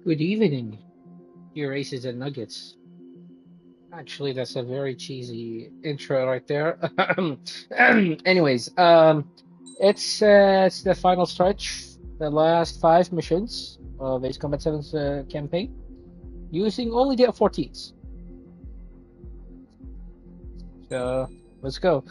Good evening, your races and nuggets. Actually, that's a very cheesy intro right there. Anyways, it's the final stretch, the last five missions of Ace Combat 7's campaign, using only the F-14s. So let's go.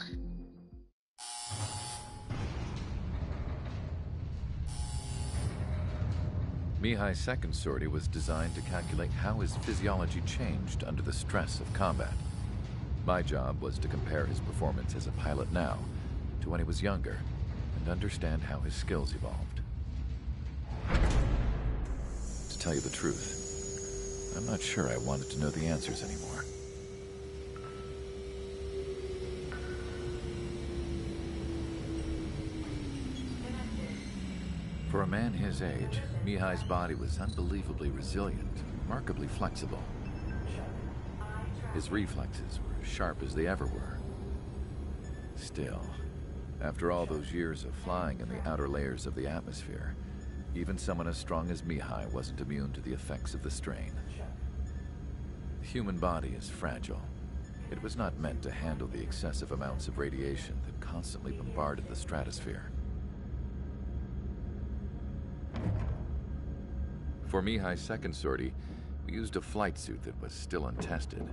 Mihai's second sortie was designed to calculate how his physiology changed under the stress of combat. My job was to compare his performance as a pilot now to when he was younger and understand how his skills evolved. To tell you the truth, I'm not sure I wanted to know the answers anymore. For a man his age, Mihai's body was unbelievably resilient, remarkably flexible. His reflexes were as sharp as they ever were. Still, after all those years of flying in the outer layers of the atmosphere, even someone as strong as Mihai wasn't immune to the effects of the strain. The human body is fragile. It was not meant to handle the excessive amounts of radiation that constantly bombarded the stratosphere. For Mihai's second sortie, we used a flight suit that was still untested.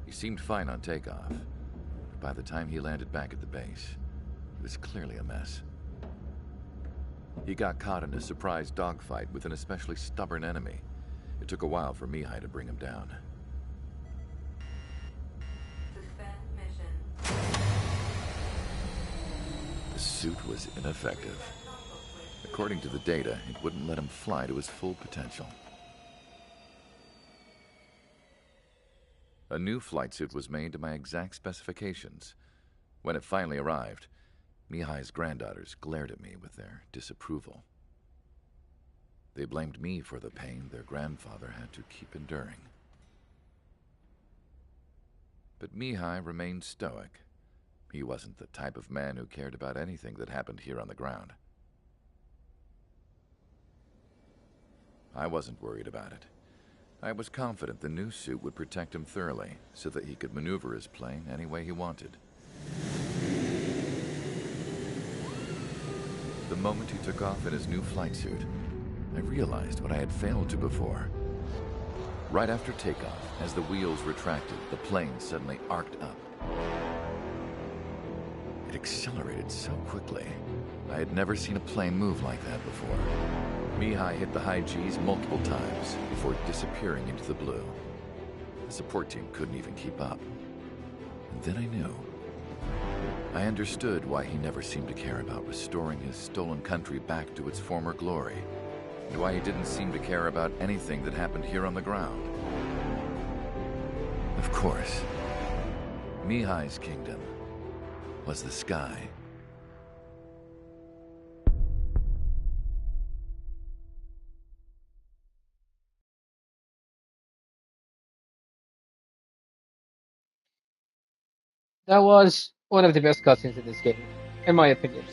He seemed fine on takeoff, but by the time he landed back at the base, it was clearly a mess. He got caught in a surprise dogfight with an especially stubborn enemy. It took a while for Mihai to bring him down. Suspend mission. The suit was ineffective. According to the data, it wouldn't let him fly to his full potential. A new flight suit was made to my exact specifications. When it finally arrived, Mihai's granddaughters glared at me with their disapproval. They blamed me for the pain their grandfather had to keep enduring. But Mihai remained stoic. He wasn't the type of man who cared about anything that happened here on the ground. I wasn't worried about it. I was confident the new suit would protect him thoroughly so that he could maneuver his plane any way he wanted. The moment he took off in his new flight suit, I realized what I had failed to before. Right after takeoff, as the wheels retracted, the plane suddenly arced up. It accelerated so quickly. I had never seen a plane move like that before. Mihai hit the high G's multiple times before disappearing into the blue. The support team couldn't even keep up. And then I knew. I understood why he never seemed to care about restoring his stolen country back to its former glory, and why he didn't seem to care about anything that happened here on the ground. Of course, Mihai's kingdom was the sky. That was one of the best cutscenes in this game, in my opinion.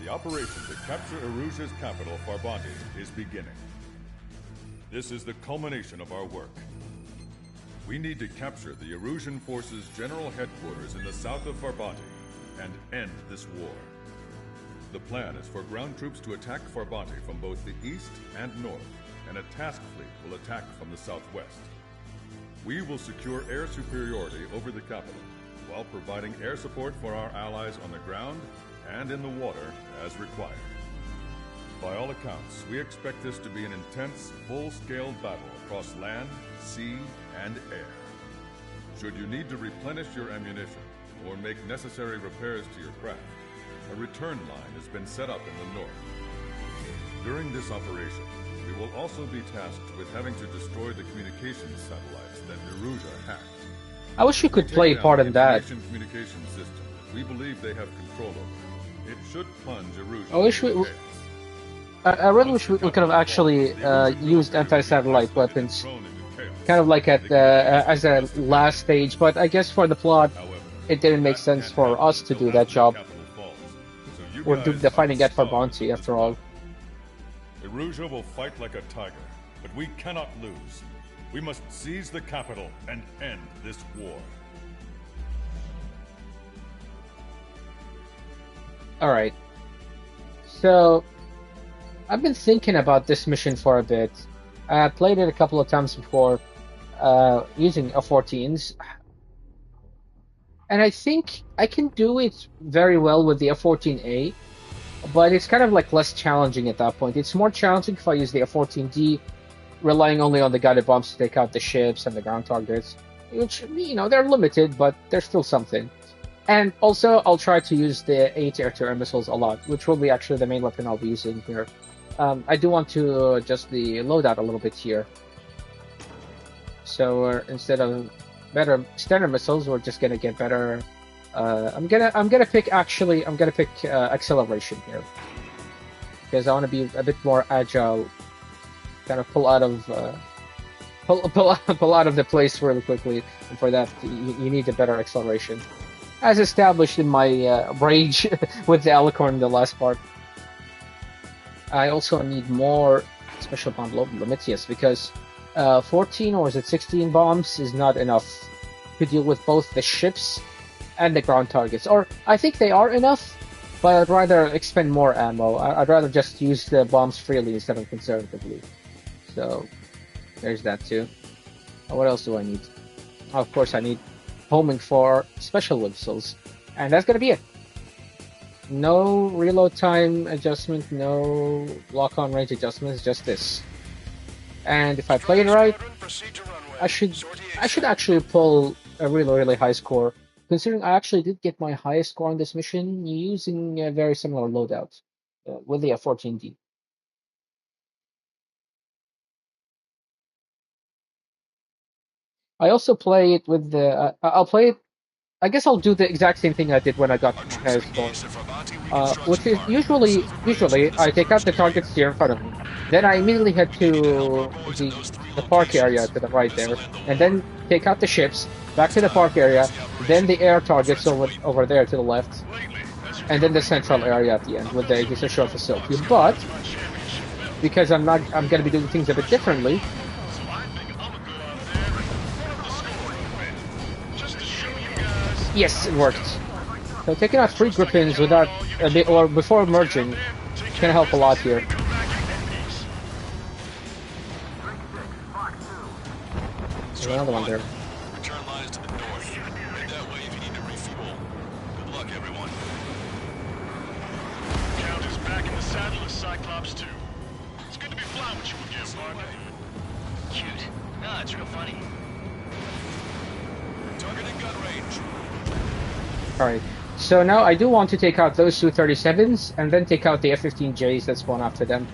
The operation to capture Erusia's capital, Farbanti, is beginning. This is the culmination of our work. We need to capture the Erusian forces' general headquarters in the south of Farbanti and end this war. The plan is for ground troops to attack Farbanti from both the east and north, and a task fleet will attack from the southwest. We will secure air superiority over the capital, while providing air support for our allies on the ground and in the water as required. By all accounts, we expect this to be an intense, full-scale battle across land, sea, and air. Should you need to replenish your ammunition or make necessary repairs to your craft, a return line has been set up in the north. During this operation, we will also be tasked with having to destroy the communications satellites that Erusia hacked. I wish you could play part in that. Communication system we believe they have control over. It should plunge Erusia I wish into we. chaos. I really wish we could have actually used anti-satellite weapons, kind of like at as a last stage. But I guess for the plot, it didn't make sense for us to do that job. We're defending it for bounty, after all. Erusea will fight like a tiger, but we cannot lose. We must seize the capital and end this war. All right. So I've been thinking about this mission for a bit. I played it a couple of times before using F-14s, and I think I can do it very well with the F-14A, but it's kind of like less challenging at that point. It's more challenging if I use the F-14D, relying only on the guided bombs to take out the ships and the ground targets, which, they're limited, but they're still something. And also, I'll try to use the 8 air-to-air missiles a lot, which will be actually the main weapon I'll be using here. I do want to adjust the loadout a little bit here. So instead of better standard missiles, we're just gonna get better. I'm gonna pick acceleration here because I want to be a bit more agile, kind of pull out of the place really quickly. And for that, you need a better acceleration, as established in my rage with the Alicorn in the last part. I also need more special bomb load limits, yes, because 14 or is it 16 bombs is not enough to deal with both the ships and the ground targets. Or I think they are enough, but I'd rather expend more ammo. I'd rather just use the bombs freely instead of conservatively. So there's that too. What else do I need? Of course, I need homing for special missiles, and that's gonna be it. No reload time adjustment, no lock-on range adjustments, just this. And if I play it right, I should actually pull a really high score, considering I actually did get my highest score on this mission using a very similar loadout with the F-14D. I also play it with the. I'll play it. I guess I'll do the exact same thing I did when I got my highest score, which is usually I take out the targets here in front of me, then I immediately head to the park area to the right there, and then take out the ships, back to the park area, then the air targets over there to the left, and then the central area at the end with the Aegis facility. But because I'm going to be doing things a bit differently. Yes, it worked. So taking out 3 Griffins without or before merging can help a lot here. There's another one there. Return lines to the north. Head that way if you need to refuel. Good luck, everyone. Count is back in the saddle as Cyclops 2. It's good to be flying with you again, partner. Cute. No, it's real funny. Targeting gun range. Alright, so now I do want to take out those 237s and then take out the F-15Js that spawn after them.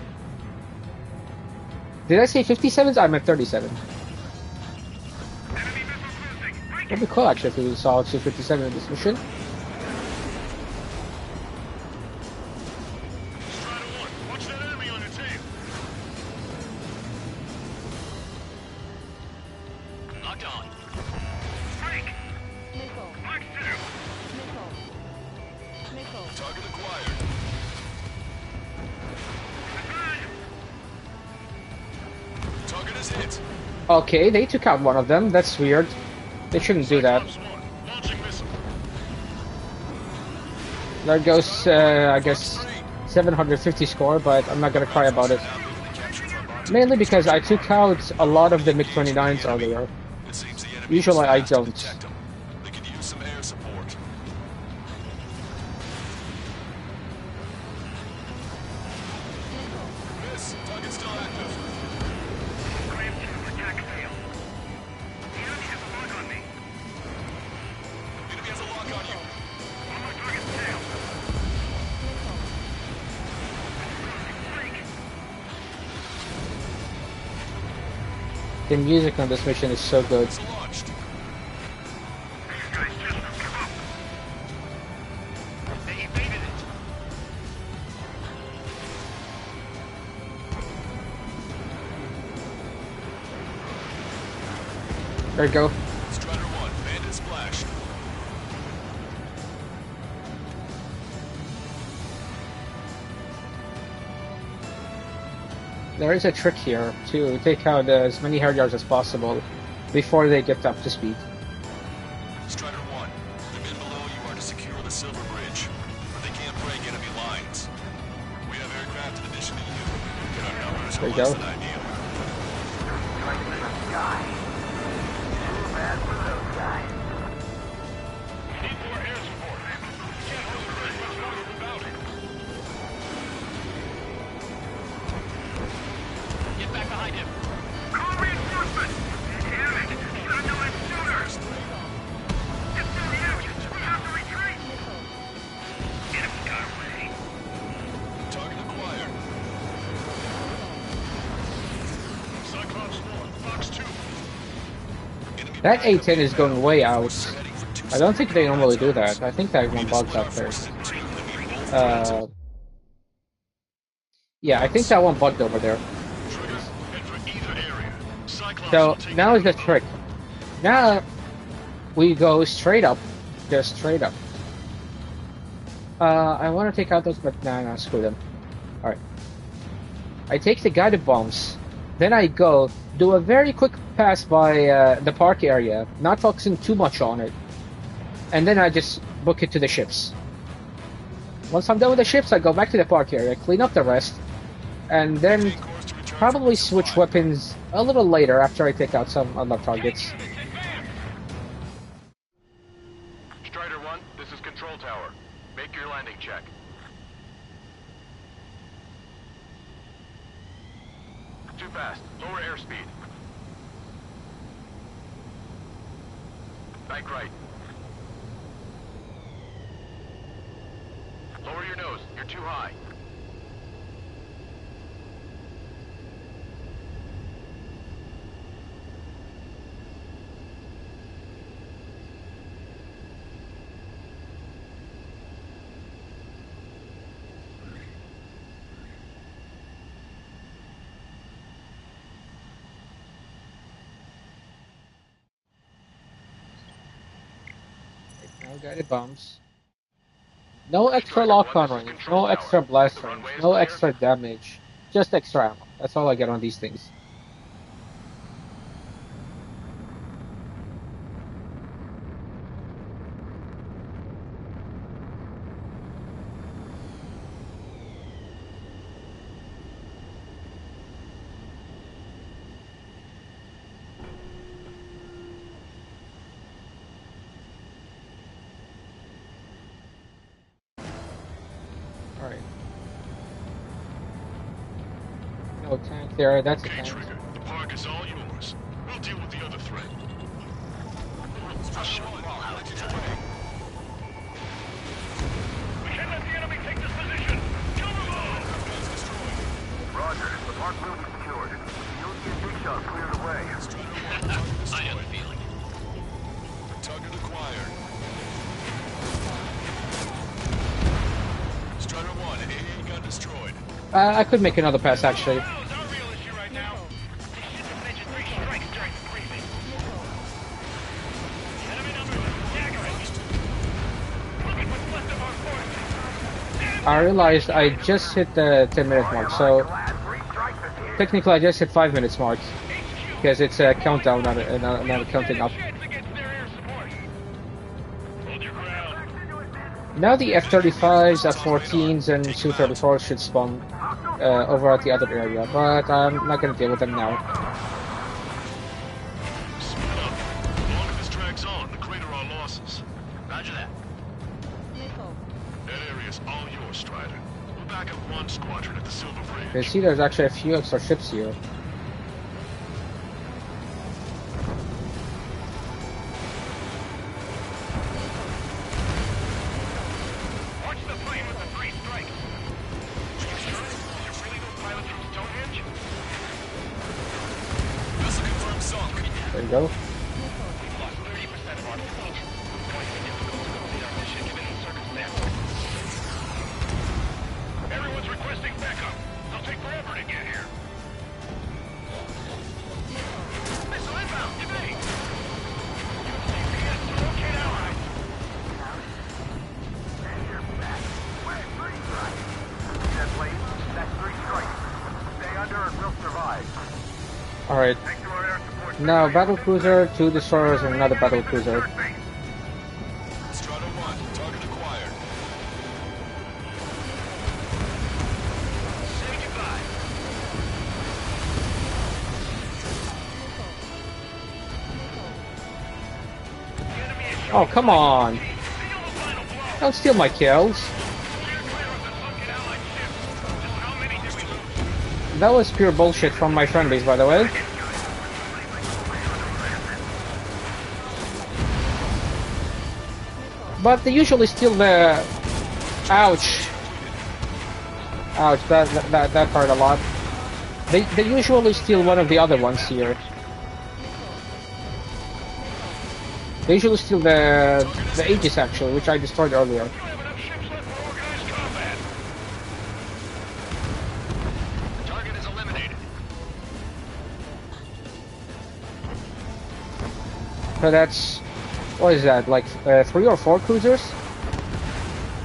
Did I say 57s? I meant 37. That'd be cool actually if we saw 257 in this mission. Strider 1, watch that enemy on your tail. Locked on. Frank! Missile. Mark 2! Missile. Target acquired. Target is hit. Okay, they took out one of them. That's weird. They shouldn't do that. Cyclops 1, launching missile. There goes, I guess, 750 score, but I'm not gonna cry about it. Mainly because I took out a lot of the MiG-29s earlier. It seems the enemy Usually I is fast to don't. detect them. They could use some air support. Miss, target still active. Graham 2, attack failed. The enemy has a lock on me. Enemy has a lock on you. One more target failed. Frank! The music on this mission is so good. It's launched. These guys just don't give up. They evaded it. There you go. Strider 1, bandit splash. there is a trick here to take out as many Harriers as possible before they get up to speed. Strider 1, the men below you are to secure the Silver Bridge, but they can't break enemy lines. We have aircraft in addition to you, and our numbers There are you less go. than ideal. Need more air support. Can't hold the bridge much longer without it. Get back behind him. Call reinforcements! Damn it! Should have done it sooner! It's in the action! We have to retreat! Enemy got away! Target acquired. Cyclops 4, Fox 2. Enemy That backup A-10 is going way out. forces are heading for two I don't think they separate normally do zones. that. I think that We one need to bugs split up our there. forces in two to meet both threats. Yeah, I think that one bugged over there. Trigger, head for either area. Cyclops So will take now is the control. trick. Now we go straight up, just straight up. I want to take out those, but nah, screw them. All right. I take the guided bombs, then I go do a very quick pass by the park area, not focusing too much on it, and then I just book it to the ships. Once I'm done with the ships, I go back to the park area, clean up the rest, and then Maintain course to return probably for switch supply. weapons a little later after I take out some other targets. Strider 1, this is Control Tower. Make your landing check. Too fast. Lower airspeed. Bank right. Lower your nose. You're too high. Now guided bombs. No extra Strider 1, lock-on this is range, Control no Tower. extra blast The range, runway is no clear. extra damage, just extra ammo. That's all I get on these things. Alright. No tank there, that's a Okay, tank. Trigger. The park is all yours. We'll deal with the other threat. I'll show them all how it's done. We can't let the enemy take this position. Kill them all! Roger. The park building secured. You'll see a big shot clear the way. I have a feeling. Target acquired. Strider 1, AA gun destroyed. I could make another pass actually. It's our real issue right now. They should have mentioned 3 strikes during the briefing. Enemy numbers are staggering. Look at what's left of our forces. I realized I just hit the 10-minute mark, so technically I just hit 5 minutes mark because it's a countdown, not a counting up. Chance against their air support. Hold your ground. Now the F-35s, F-14s, and Su-34s should spawn over at the other area, but I'm not going to deal with them now. Split up. The longer this drags on, the greater our losses. Roger that. That area's all yours, Strider. We'll back up one squadron at the Silver You Bridge. see there's actually a few extra ships here. Watch the plane with the 3 strikes. You sure? You really those pilots from Stonehenge? Vessel confirmed sunk. There you go. We've lost 30% of our fleet. It's going to be difficult to complete our mission given the circumstances. Everyone's requesting backup. It'll take forever to get here. Missile inbound, evade! UCPS to locate allies. That plane, that's 3 strikes. Stay under and we'll Alright. Thanks to our air support. Now, battle cruiser, 2 destroyers, and another battle cruiser. Strider 1, target acquired. Say goodbye. The enemy is Oh, come on. seal the final blow. Don't steal my kills. Clear of the sunken Allied ships. Just how many did we lose? That was pure bullshit from my friend base, by the way. But they usually steal the... Ouch. Ouch, that hurt a lot. They usually steal one of the other ones here. They usually steal the Aegis, actually, which I destroyed earlier. We have enough ships left for organized combat. The target is eliminated. So that's... What is that, like 3 or 4 cruisers?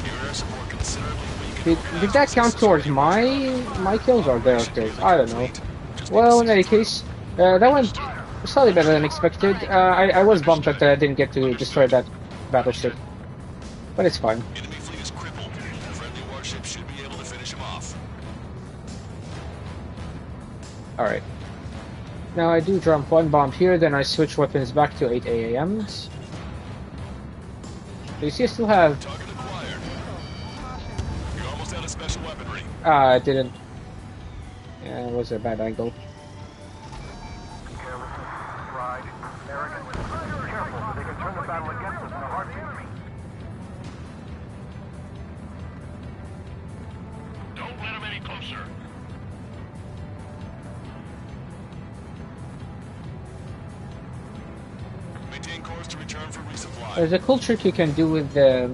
Your air support considerably weakened. Did that count towards my kills or their kills? I don't know. Well, in any case, that went slightly better than expected. I was bummed that I didn't get to destroy that battleship. But it's fine. Enemy fleet is crippled. Friendly warships should be able to finish him off. Alright. Now I do drop 1 bomb here, then I switch weapons back to 8 AAMs. So you see I still have... Target acquired. You're almost out of special weaponry. I didn't... Yeah, it was a bad angle. Carelessness, pride, arrogance. Careful, they can turn the battle against us in a heartbeat. Don't let them any closer. Maintain course to return for resupply. There's a cool trick you can do with the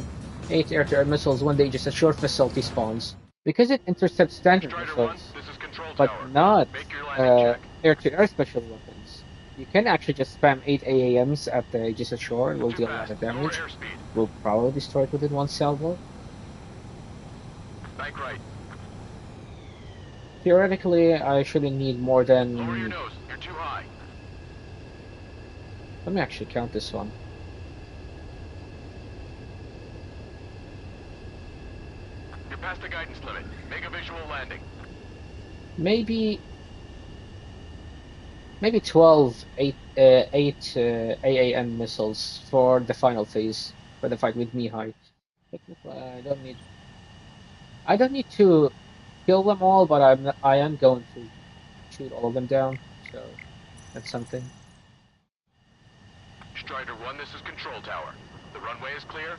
8 air-to-air missiles when they just a short facility spawns. Because it intercepts standard Strider 1, missiles, this is Control but Tower. not Make your landing check. air-to-air special weapons. You can actually just spam 8 AAMs at the Aegis ashore, it will Too deal a lot fast. of Lower damage. airspeed. Will probably destroy it within 1 salvo. Bank right. Theoretically, I shouldn't need more than... Lower your nose. You're too high. Let me actually count this one. You're past the guidance limit. Make a visual landing. Maybe 12 AAM missiles for the final phase, for the fight with Mihai. Technically, I don't need to kill them all, but I am going to shoot all of them down, so that's something. Strider 1, this is Control Tower. The runway is clear.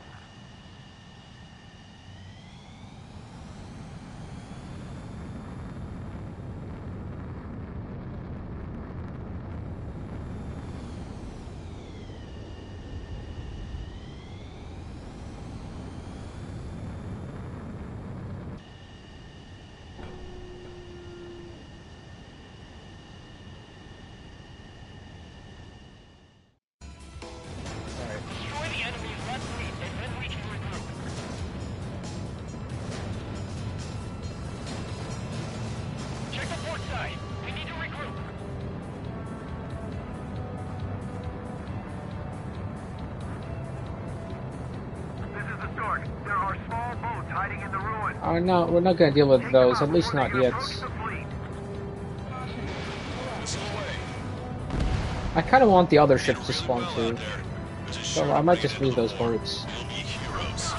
Destroy the enemy's left fleet, and then we can regroup. Check the port side. We need to regroup. This is the Stork. There are small boats hiding in the ruins. No, we're not gonna deal with those, at least not yet. Missile away. I kinda want the other ships to spawn Well too, out there. There's a so sharp I might raid just enemy leave those below. birds. They'll be heroes.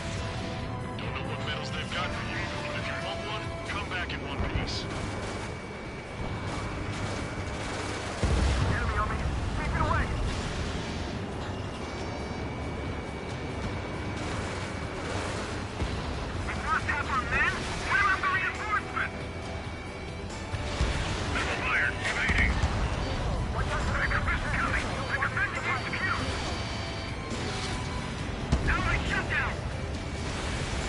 Don't know what medals they've got for you, but if you want one, come back in one piece. Enemy on me. Keep it away. We must have our men. Where are the reinforcements? Missile fire. Evading. Watch out for the commission coming. The defending HQ. Allied shutdown.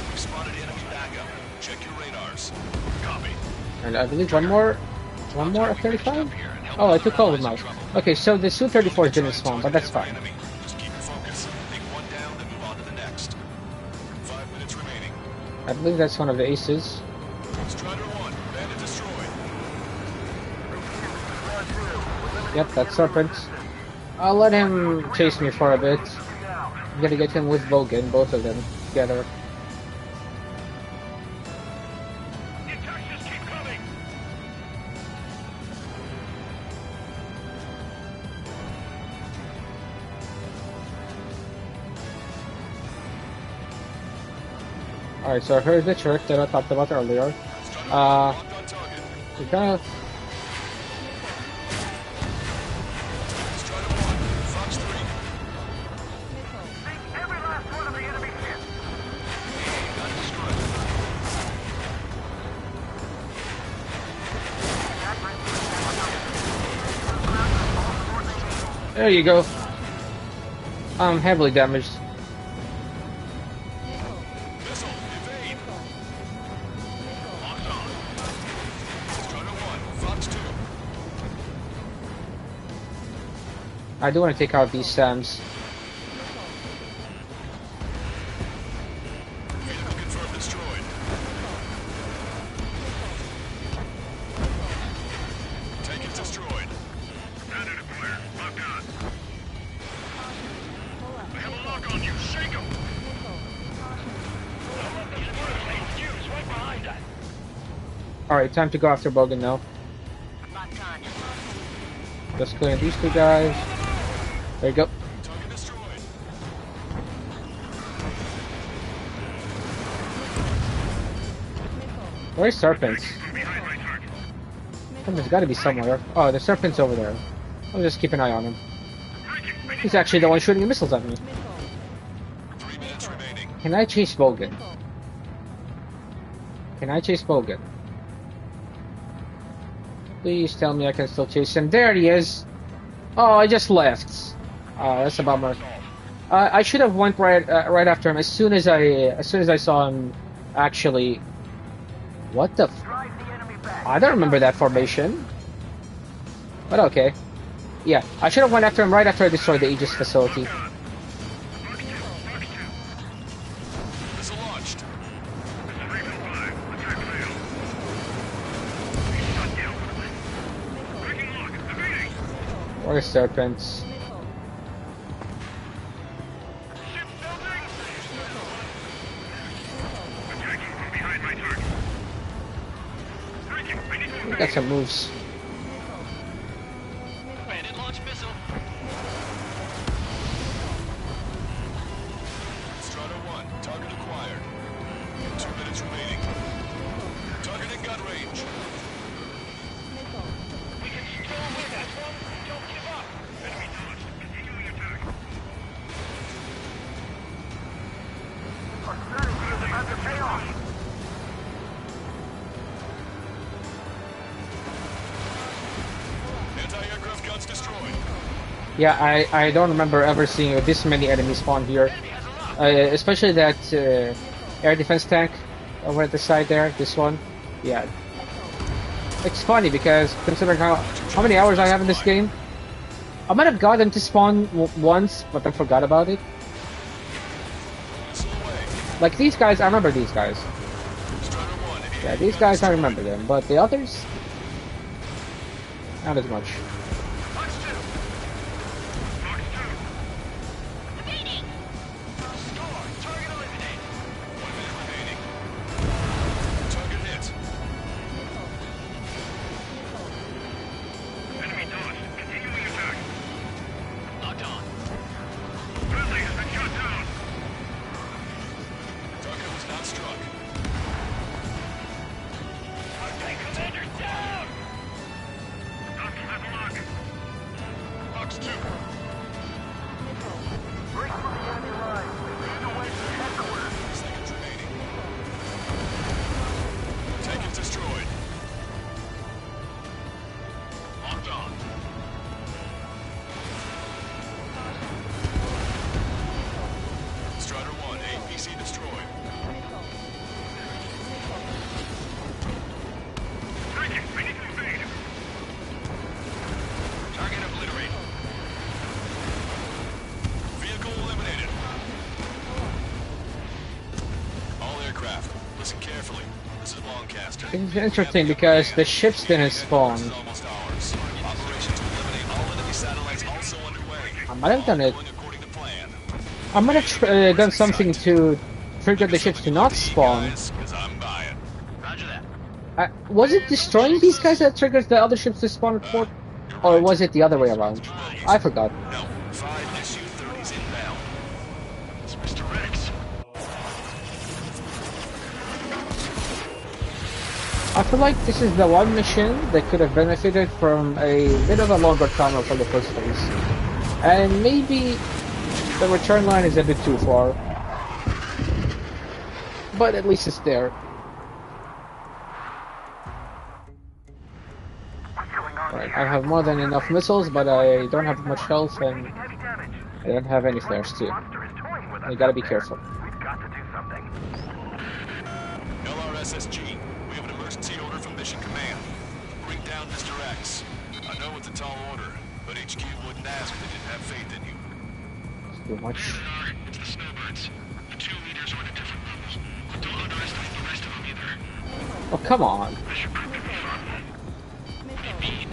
We've spotted enemy backup. Check your radars. Copy. And I believe one more F-35? Oh, I took all of them out. Okay, so the Su-34s didn't spawn, but that's fine. Enemy. Just keep your focus. Take one down, then move on to the next. 5 minutes remaining. I believe that's one of the aces. Strider 1, bandit destroyed. Yep, that's Serpent. I'll let him chase me for a bit. I'm gonna get him with Bogan, both of them together. The attacks just keep coming. Alright, so here's the church that I talked about earlier. Locked on target. We kind of... Strider 1, Fox 3. Sink every last one of the enemy ships. Got it destroyed. There you go. I'm heavily damaged. Missile, evade. Locked on. Strider 1, Fox 2. I do want to take out these Sams. Vehicle confirmed destroyed. Tank is destroyed. Standard acquired. Lock on. I have a lock on you. Shake him. Don't let this first lane fuse right behind us. Alright, time to go after Bogan now. Just clearing these two guys. There you go. Target destroyed. Where's Serpents? Behind my target. Serpent's gotta be somewhere. Oh, the Serpent's over there. I'll just keep an eye on him. Breaking. I need He's actually the one shooting the missiles at me. 3 minutes remaining. Can I chase Bogan? Can I chase Bogan? Please tell me I can still chase him. There he is. Oh, I just left. That's a bummer. I should have went right after him as soon as I saw him. Actually, what the? drive the enemy back. I don't remember that formation. But okay. Yeah, I should have went after him right after I destroyed the Aegis facility. Fox 2. Fox 2. Missile launched. This is Raven 5. Attack failed. He's shut down for the night. Breaking lock. Evading. Where's Serpents? Ship building. Attacking from behind my target. Breaking. I need to We evade. got some moves. Bandit launch missile. Strider 1, target acquired. 2 minutes remaining. Target in gun range. We can still win this one. Don't give up. Enemy dodged. Continuing attack. Our strategy is about to pay off. Anti-aircraft guns destroyed. Yeah, I don't remember ever seeing this many enemies spawn here. Especially that air defense tank over at the side there. This one. Yeah. It's funny because considering how many hours I have in this game, I might have got them to spawn once, but then forgot about it. Missile away. Like these guys, I remember these guys. Strider 1, Yeah, these guys I remember them, but the others, not as much. Fox 2. Fox 2. Evading. Score. Target eliminated. 1 minute remaining. Target hit. Enemy dodged. Continuing attack. Locked on. Friendly has been shot down. Target was not struck. Our tank commander's down. Hostile has a lock. Fox 2. Break for the enemy line. Lead away from headquarters. Seconds remaining. Tank is destroyed. Locked on. Strider 1, APC destroyed. Breaking. I need to evade. Target obliterated. Vehicle eliminated. All aircraft, listen carefully. This is Lancaster. It's interesting because the ships didn't spawn. This is almost ours. Operation to eliminate all I might have done All it. going according to plan. I might have done something to trigger the ships to not spawn. Guys, 'cause I'm buying. Roger that. Was it destroying these guys that triggers the other ships to spawn at port? You're Or right. was it the other way around? I forgot. No, 5 SU-30s inbound. It's Mr. Rex. I feel like this is the one mission that could have benefited from a bit of a longer timer for the first phase. And maybe the return line is a bit too far. But at least it's there. Right, I have more than enough missiles, but I don't have much health and Heavy damage. I don't have any flares too. Monster is toying with us. You gotta out be there. careful. We've got to do something. LRSSG, we have an emergency order from Mission Command. Bring down Mr. X. I know it's a tall order, but HQ wouldn't ask if they didn't have faith in you. Too much. It's the snowbirds. The 2 leaders are at a different level. Don't underestimate the rest of them either. Oh, come on. This should prove to be fun. Indeed.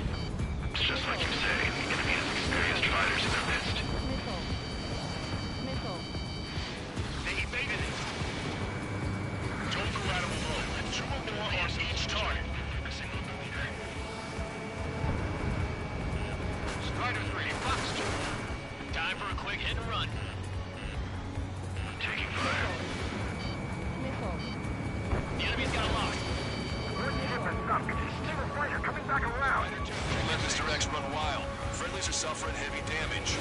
It's just like you say, the enemy has experienced fighters in their midst. They evaded it. Don't go at them alone. 2 or more on each target. Missing on the leader. Strider 3, Fox 2. Time for a quick hit and run. Taking fire. The enemy's got a lock. First ship is sunk. Still a fighter coming back around. Don't let Mr. X run wild. Friendlies are suffering heavy damage.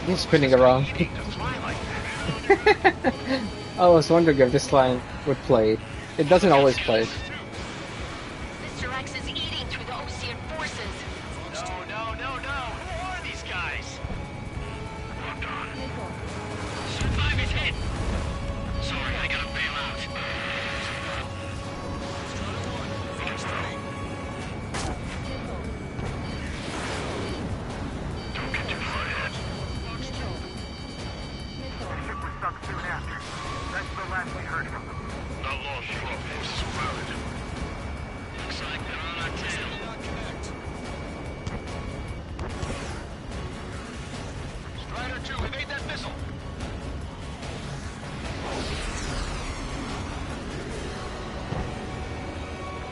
He's spinning around. I was wondering if this line would play. It doesn't always play. Mr. X is eating through the Osean forces. No. Who are these guys? Locked on. Survive is hit. Sorry, I gotta bail out. Don't get too far ahead. The ship was sunk soon after. That's the last we heard from them. Not long before our forces were routed. Looks like they're on our tail. Strider 2, evade that missile!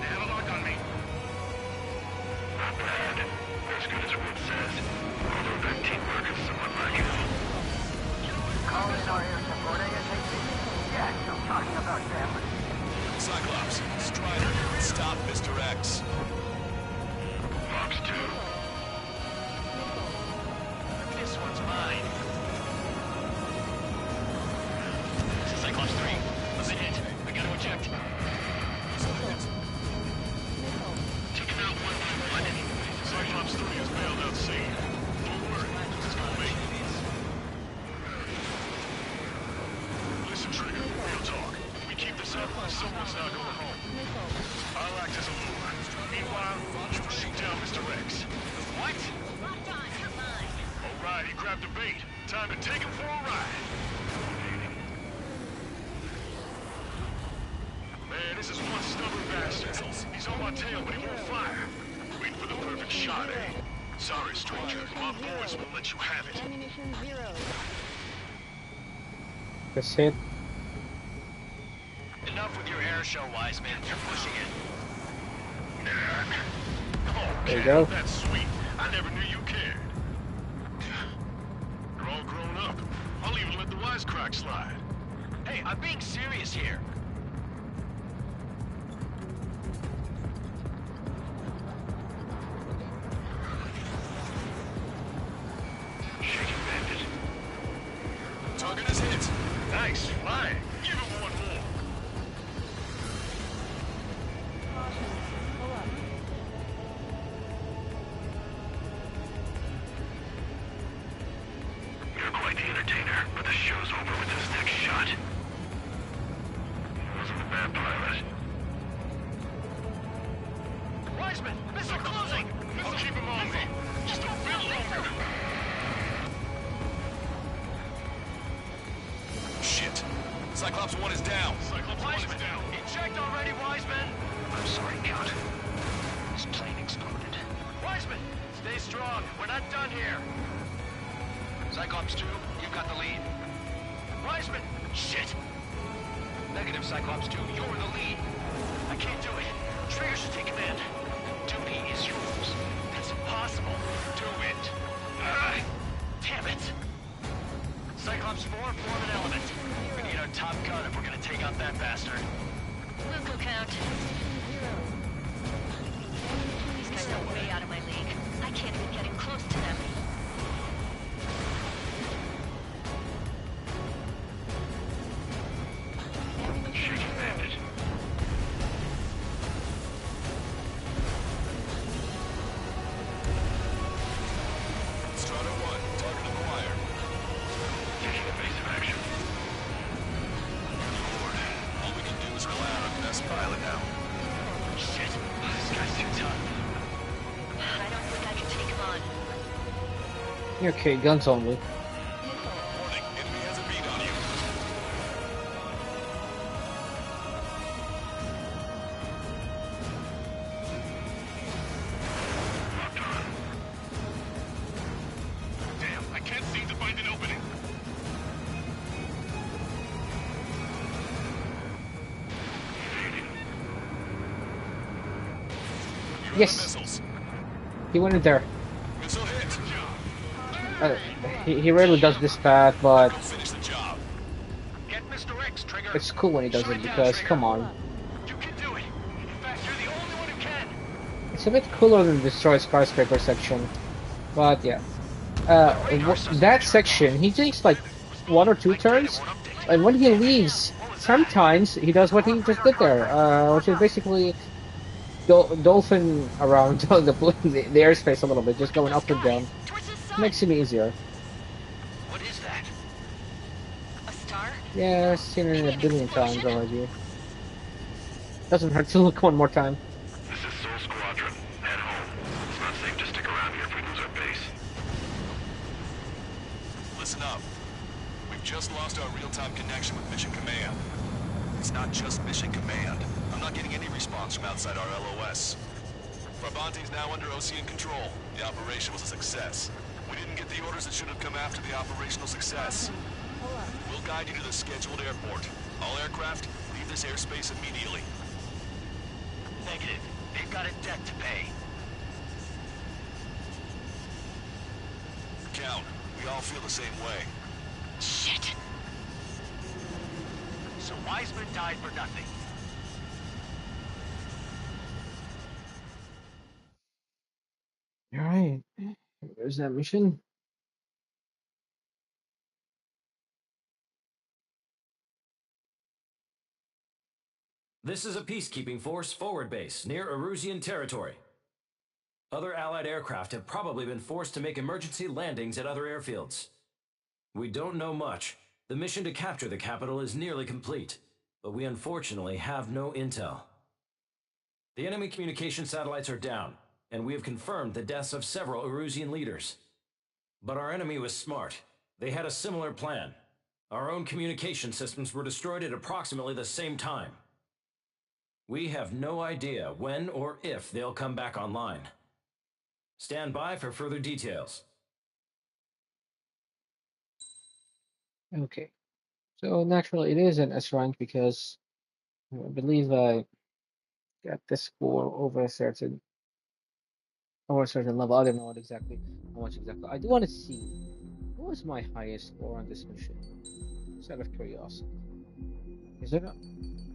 They have a lock on me. Not bad. As good as Wood says. Although that teamwork is somewhat lacking. Calling our air support ASAP. Yes, I'm talking about them. Cyclops, Strider, stop Mr. X. Fox 2. This one's mine. This is Cyclops 3. I'm hit. I gotta eject. Take him out one by one. Cyclops 3 is bailed out sea. Don't worry, it's gonna make it. Listen, Trigger, real talk. We keep this up, someone's not going home. I'll act as a lure. Meanwhile, you shoot down Mr. X. What? Locked on, you're mine. Alright, he grabbed the bait. Time to take him for a ride. Man, this is one stubborn bastard. He's on my tail, but he won't fire. Wait for the perfect shot, eh? Sorry, stranger. My boys won't let you have it. Ammunition 0. Just hit. Enough with your air show, wise man. You're pushing it. There you go. That's sweet. I never knew you cared. You're all grown up. I'll even let the wisecrack slide. Hey, I'm being serious here. Shaking bandit. Target is hit. Nice, flying. Give him one more. Caution. Pull up. You're quite the entertainer, but the show's over with this next shot. Wasn't a bad pilot. Wiseman, missile closing! I'll keep him on me. Just a bit longer. Shit. Cyclops 1 is down. Cyclops Wiseman down. Eject already, Wiseman. I'm sorry, Count. This plane exploded. Wiseman, stay strong. We're not done here. Cyclops 2, you've got the lead. Wiseman! Shit! Negative, Cyclops 2. You're the lead. I can't do it. Trigger should take command. Duty is yours. That's impossible. Do it. Damn it. Cyclops 4, form an element. We need our top gun if we're gonna take out that bastard. Local count. These guys are way out of my league. I can't even get in close to them. Shaking bandit. Strider 1, target acquired. Taking evasive action. Lord. All we can do is rely on our best pilot now. Shit. This guy's too tough. I don't think I can take him on. Okay, guns only. Warning, enemy has a bead on you. Damn, I can't seem to find an opening. You have Yes. missiles. He went in there. Missile hit. He rarely does this path, but Go finish the job. Get Mr. X, Trigger. it's cool when he does Shut it down, because, Trigger. come on. You can do it. In fact, you're the only one who can. It's a bit cooler than the Destroy Skyscraper section. But yeah. That section, he takes like 1 or 2 turns, and when he leaves, sometimes he does what he just did there, which is basically dolphin around the airspace a little bit, just going up and down. Towards the sun. Makes him easier. What is that? A star? Yeah, I've seen it a billion times already. Doesn't hurt to look one more time. This is Soul Squadron. Head home. It's not safe to stick around here if we lose our base. Listen up. We've just lost our real-time connection with Mission Command. It's not just Mission Command. I'm not getting any response from outside our LOS. Farbanti's now under Ocean control. The operation was a success. We didn't get the orders that should have come after the operational success. We'll guide you to the scheduled airport. All aircraft, leave this airspace immediately. Negative. They've got a debt to pay. Count, we all feel the same way. Shit. So Wiseman died for nothing. Alright. Where's that mission? This is a peacekeeping force forward base near Erusian territory. Other Allied aircraft have probably been forced to make emergency landings at other airfields. We don't know much. The mission to capture the capital is nearly complete, but we unfortunately have no intel. The enemy communication satellites are down, and we have confirmed the deaths of several Erusian leaders. But our enemy was smart. They had a similar plan. Our own communication systems were destroyed at approximately the same time. We have no idea when or if they'll come back online. Stand by for further details. Okay. So naturally it is an S rank because I believe I got this score over a certain level. I don't know what exactly how much exactly. I do want to see what was my highest score on this mission. Just out of curiosity. Is it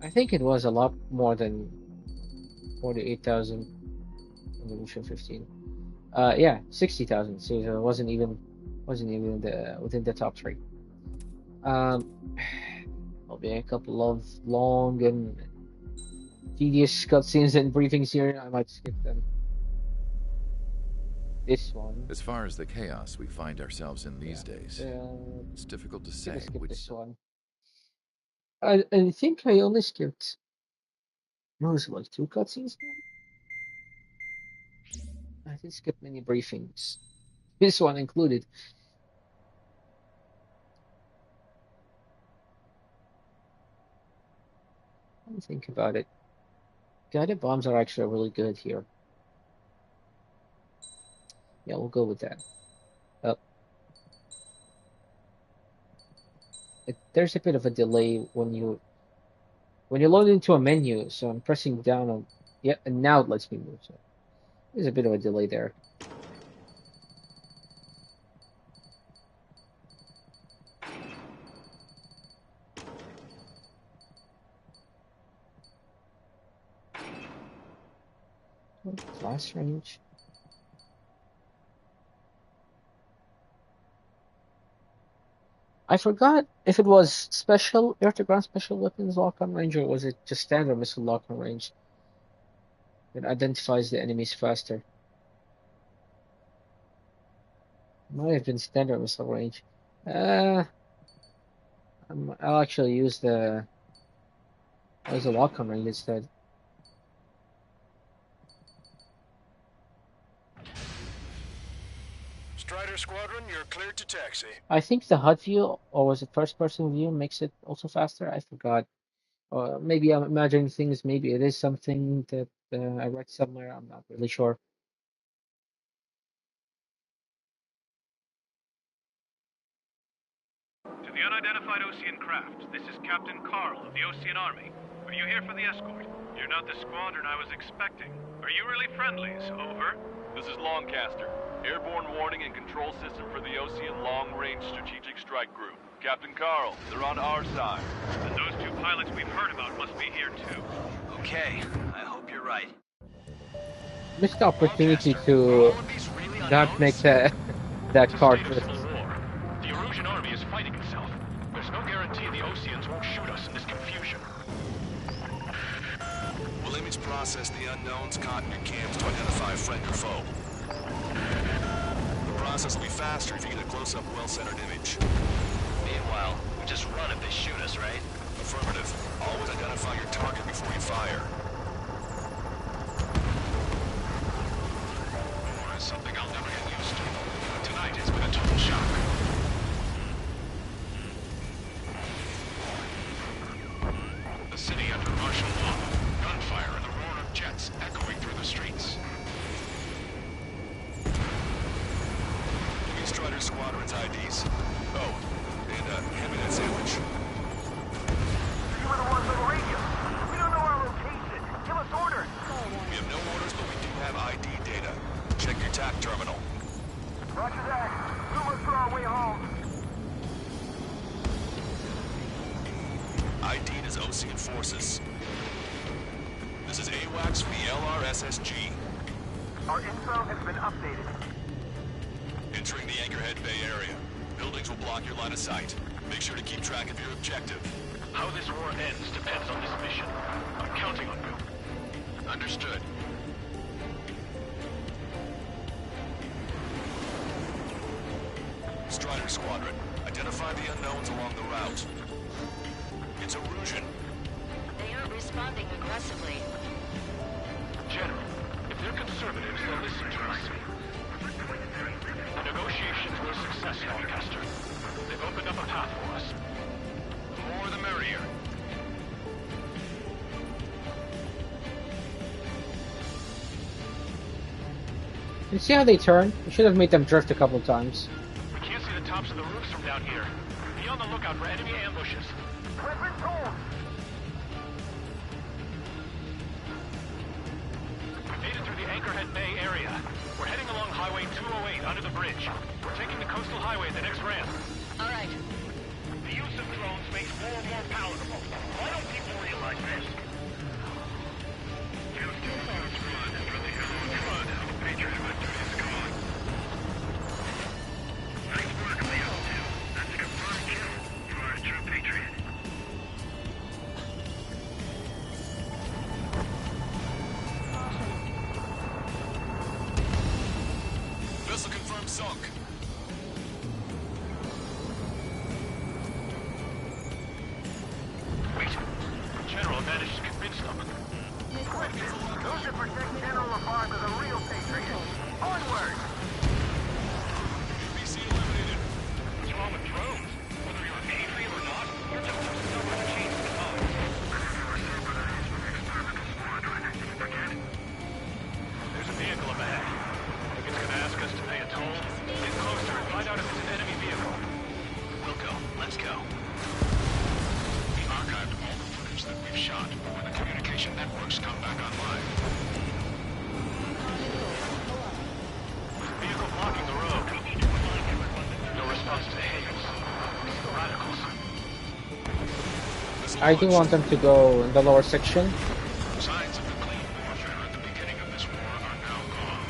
I think it was a lot more than 48,000 in the mission 15. Yeah, 60,000. So it wasn't even within the top 3. There'll be a couple of long and tedious cutscenes and briefings here. I might skip them. This one. As far as the chaos we find ourselves in these days, it's difficult to Gonna say skip which. this one. I think I only skipped. No, it's like 2 cutscenes now. I didn't skip many briefings. This one included. Let me think about it. Guided bombs are actually really good here. Yeah, we'll go with that. Uh, there's a bit of a delay when you load into a menu, so I'm pressing down on yeah, and now it lets me move. So there's a bit of a delay there. Class range. I forgot if it was special air-to-ground special weapons lock-on range or was it just standard missile lock-on range that identifies the enemies faster. Might have been standard missile range. Uh, I'll actually use the lock-on range instead. Strider Squadron, you're cleared to taxi. I think the HUD view, or was it first-person view, makes it also faster. I forgot. Or maybe I'm imagining things. Maybe it is something that I read somewhere. I'm not really sure. To the unidentified Ocean craft, this is Captain Carl of the Ocean Army. Are you here for the escort? You're not the squadron I was expecting. Are you really friendlies? Over. This is Longcaster. Airborne warning and control system for the Ocean Long Range Strategic Strike Group. Captain Carl, they're on our side. And those two pilots we've heard about must be here too. Okay, I hope you're right. Missed opportunity to not make that that card War. The Erusian army is fighting itself. There's no guarantee the Oceans won't shoot us in this confusion. We'll image process the unknowns caught in your cams to identify friend or foe. The process will be faster if you get a close-up, well-centered image. Meanwhile, we just run if they shoot us, right? Affirmative. Always identify your target before you fire. War is something I'll never get used to. But tonight has been a total shock. The city under martial law. Gunfire and the roar of jets echoing through the streets. Give me Strider Squadron's IDs. Oh, and hand me that sandwich. You were the ones on the radio. We don't know our location. Give us orders. We have no orders, but we do have ID data. Check your TAC terminal. Roger that. We'll look for our way home. ID'd as Ocean Forces. This is AWACS from the LRSSG. Our info has been updated. Entering the Anchorhead Bay area. Buildings will block your line of sight. Make sure to keep track of your objective. How this war ends depends on this mission. I'm counting on you. Understood. Strider Squadron, identify the unknowns along the route. It's Erusian. They aren't responding aggressively. General, if they're conservatives, they'll listen to us. The negotiations were a success, Lancaster. They've opened up a path for us. The more the merrier. You see how they turn? You should have made them drift a couple times. We can't see the tops of the roofs from down here. Be on the lookout for enemy ambushes. We've been told. We made it through the Anchorhead Bay area. We're heading along Highway 208 under the bridge. We're taking the coastal highway at the next ramp. All right. The use of drones makes war more palatable. Why don't people realize this? Nice work, Leo. That's a confirmed kill. You are a true patriot. Vessel confirmed sunk. Wait. General managed to convince them. Those that protect General LaFarge are the real patriots. Onward! UBC eliminated. What's wrong with drones? Whether you're a patriot or not, you're just a number to change the time. There's a vehicle up ahead. I think it's gonna ask us to pay shot when the communication networks come back online. Vehicle blocking the road. No response to hails. Radicals. I do want them to go in the lower section. Signs of the clean warfare at the beginning of this war are now gone.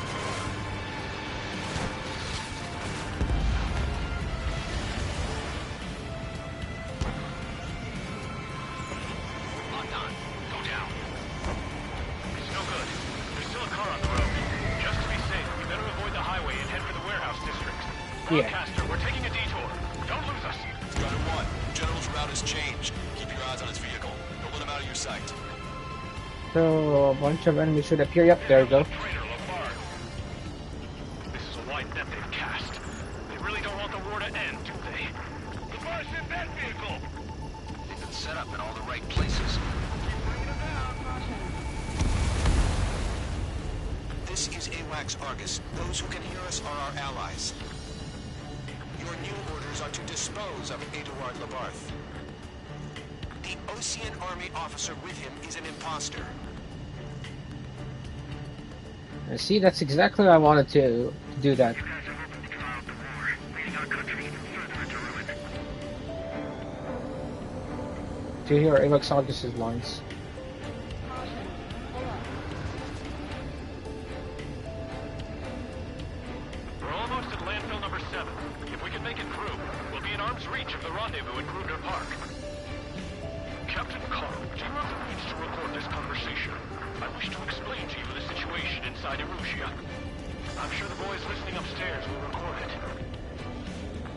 Locked on. Go down. It's no good. There's still a car on the road. Just to be safe, we better avoid the highway and head for the warehouse district. Yeah. Broadcaster, we're taking a detour. Don't lose us. Strider 1, General's route has changed. Keep your eyes on his vehicle. Don't let him out of your sight. So a bunch of enemies should appear. Yep, there you go. Traitor Lafarge. This is a wide net they've cast. They really don't want the war to end, do they? Lafarge in that vehicle! They've been set up in all the right places. Keep bringing them down. This is AWACS Argus. Those who can hear us are our allies. Your new orders are to dispose of Eduard Labarth. The Ocean Army officer with him is an imposter. See, that's exactly what I wanted to do that. You guys have opened the door out the war, leading our country even further into ruin. To hear Alex August's lines. We're almost at landfill number 7. If we can make it through, we'll be in arm's reach of the rendezvous in Gruner Park. Captain Carl, do you have the means to record this conversation? I wish to explain to you the situation inside Erusia. I'm sure the boys listening upstairs will record it.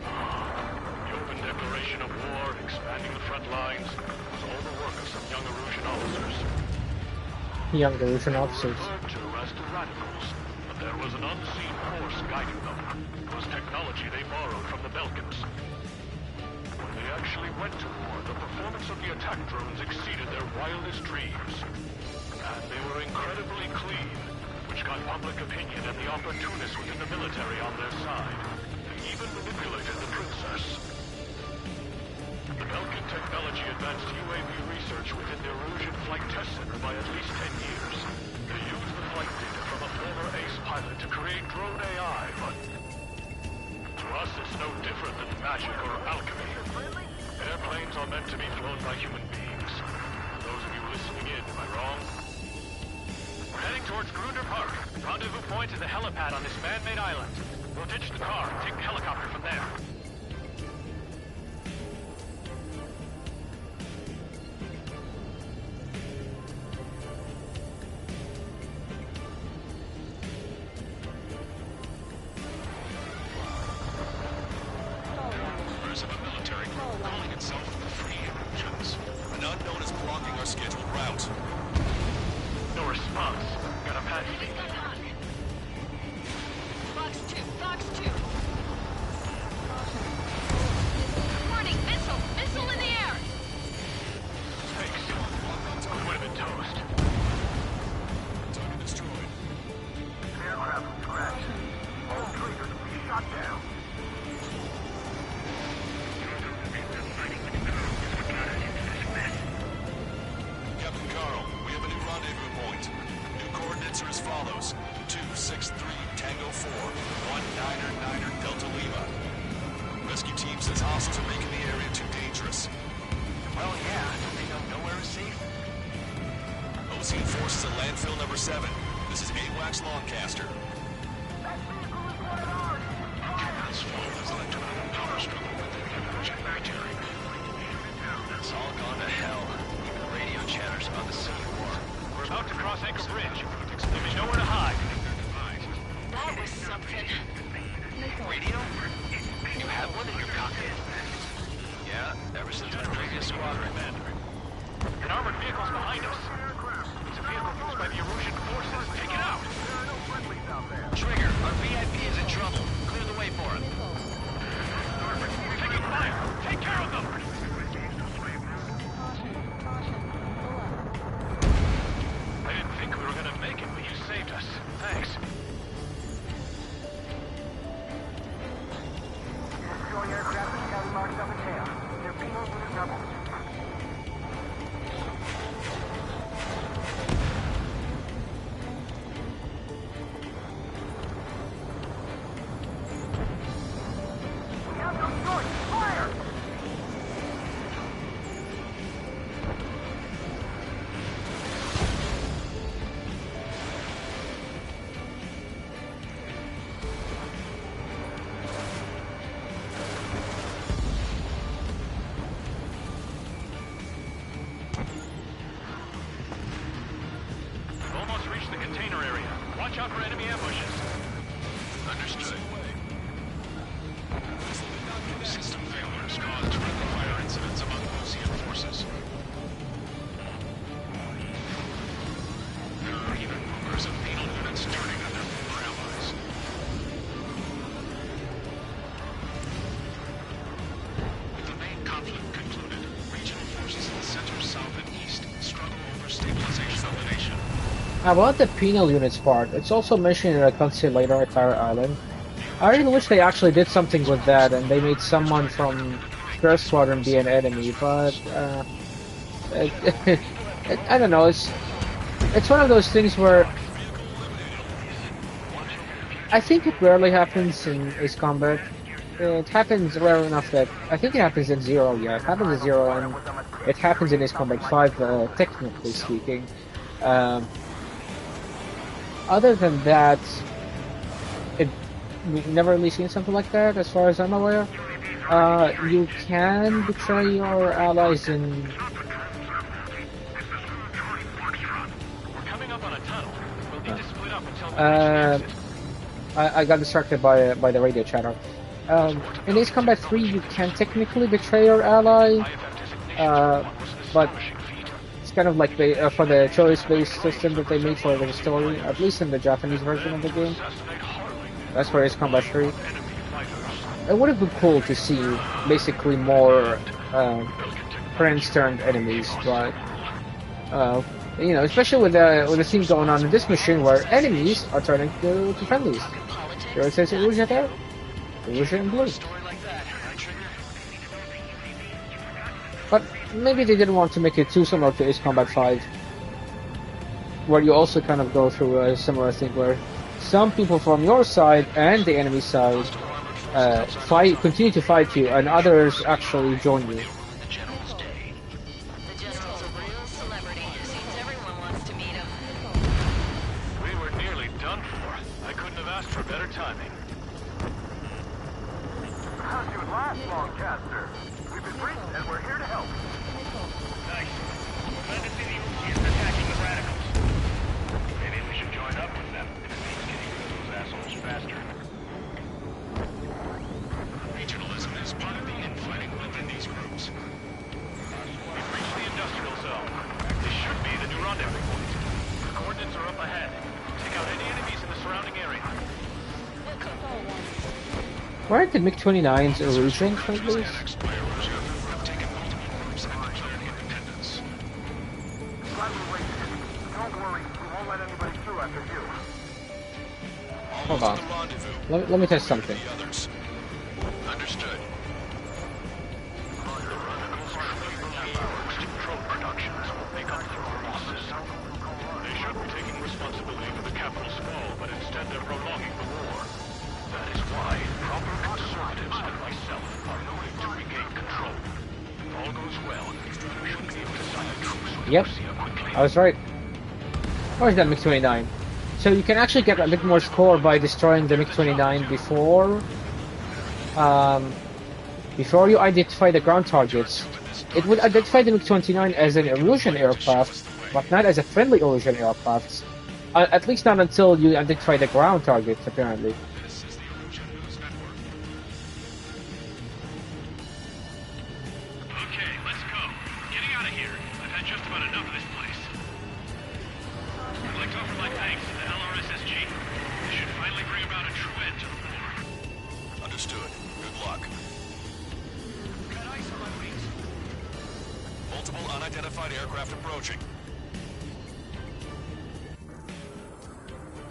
The open declaration of war, expanding the front lines, was all the work of some young Erusian officers. Young Russian officers. Referred to as the radicals, but there was an unseen force guiding them. It was technology they borrowed from the Belkans. When they actually went to war, the performance of the attack drones exceeded their wildest dreams. And they were incredibly clean, which got public opinion and the opportunists within the military on their side. They even manipulated the princess. The Belkan technology advanced UAV research within the Erusian Flight Test Center by at least 10 years. They used the flight data from a former ace pilot to create drone AI, but to us it's no different than magic or alchemy. Airplanes are meant to be flown by human beings. For those of you listening in, am I wrong? We're heading towards Gruner Park. Rendezvous point is a helipad on this man-made island. We'll ditch the car and take the helicopter from there. Members of a military group calling itself the Free Erusians. An unknown is blocking our scheduled route. No response. Got a patch. Fox 2, Fox 2. Warning, missile, missile in the air. Thanks. We would have been toast. Target destroyed. Aircraft was crashed. All traitors will be shot down. Captain Carl, we have a new rendezvous point. New coordinates are as follows. 263 Tango 4, 199er Delta Lima. Rescue team says hostiles are making the area too dangerous. Well, yeah. Don't they know nowhere is safe? Ocean forces at landfill number 7. This is AWACS Longcaster. This fall has led to an power struggle within the Erusian military. It's all gone to hell. Even the radio chatters about the civil war. We're about to cross Anchor Bridge. There's nowhere to hide. That was something. Radio? You have one in your cockpit? Yeah, ever since my previous squadron. An armored vehicle's behind us. It's a vehicle used by the Erusian forces. Take it out! Trigger, our VIP is in trouble. Clear the way for him. Taking fire! Take care of them! I didn't think we were gonna make it, but you saved us. Thanks. Destroy aircraft and scouting marks up in tail. They're being rebels. About the penal units part, it's also mentioned in a cutscene later at Clara Island. I really wish they actually did something with that and they made someone from First Squadron be an enemy, but it, I don't know. It's one of those things where I think it rarely happens in Ace Combat. It happens rare enough that I think it happens in Zero. Yeah, it happens in Zero, and it happens in Ace Combat 5, technically speaking. Um, Other than that, it we've never really seen something like that, as far as I'm aware. You can betray your allies in. We're coming up on a tunnel. We'll need to split up until we reach the Uh, exit. I got distracted by the radio chatter. In Ace Combat 3, you can technically betray your ally, but it's kind of like for the choice-based system that they made for the story, at least in the Japanese version of the game. That's for Ace Combat 3. It would have been cool to see basically more friends turned enemies, but especially with the scene going on in this mission where enemies are turning to friendlies. Here it says Rouge there, Rouge and blue. But maybe they didn't want to make it too similar to Ace Combat 5, where you also kind of go through a similar thing where some people from your side and the enemy side continue to fight you, and others actually join you. The general's a real celebrity. Seems everyone wants to meet him. We were nearly done for. I couldn't have asked for better timing. How'd you last, Longcaster? We've been briefed and we're here to help. Nice. Glad to see the Europeans attacking the radicals. Maybe we should join up with them if it means getting rid of those assholes faster. Regionalism is part of the infighting within these groups. We've reached the industrial zone. This should be the new rendezvous point. The coordinates are up ahead. Take out any enemies in the surrounding area. Why aren't the MiG-29s Erusian friendlies? Don't worry, we won't let anybody through after you. Hold on. Let me test something. Understood. They should be taking responsibility for the capital's fall, but instead they're prolonging the war. That is why proper conservatives and myself are moving to regain control. If all goes well, we should be able to sign a truce with Yep, Russia quickly. I was right. Where's that MiG-29? So you can actually get a bit more score by destroying the MiG-29 before you identify the ground targets. It would identify the MiG-29 as an Erusian aircraft, but not as a friendly Erusian aircraft. At least not until you identify the ground targets, apparently. Okay, let's go. Getting out of here. I've had just about enough of this place. I'd like to offer my thanks to the LRSSG. This should finally bring about a true end to the war. Understood. Good luck. Got ice on my wings. Multiple unidentified aircraft approaching.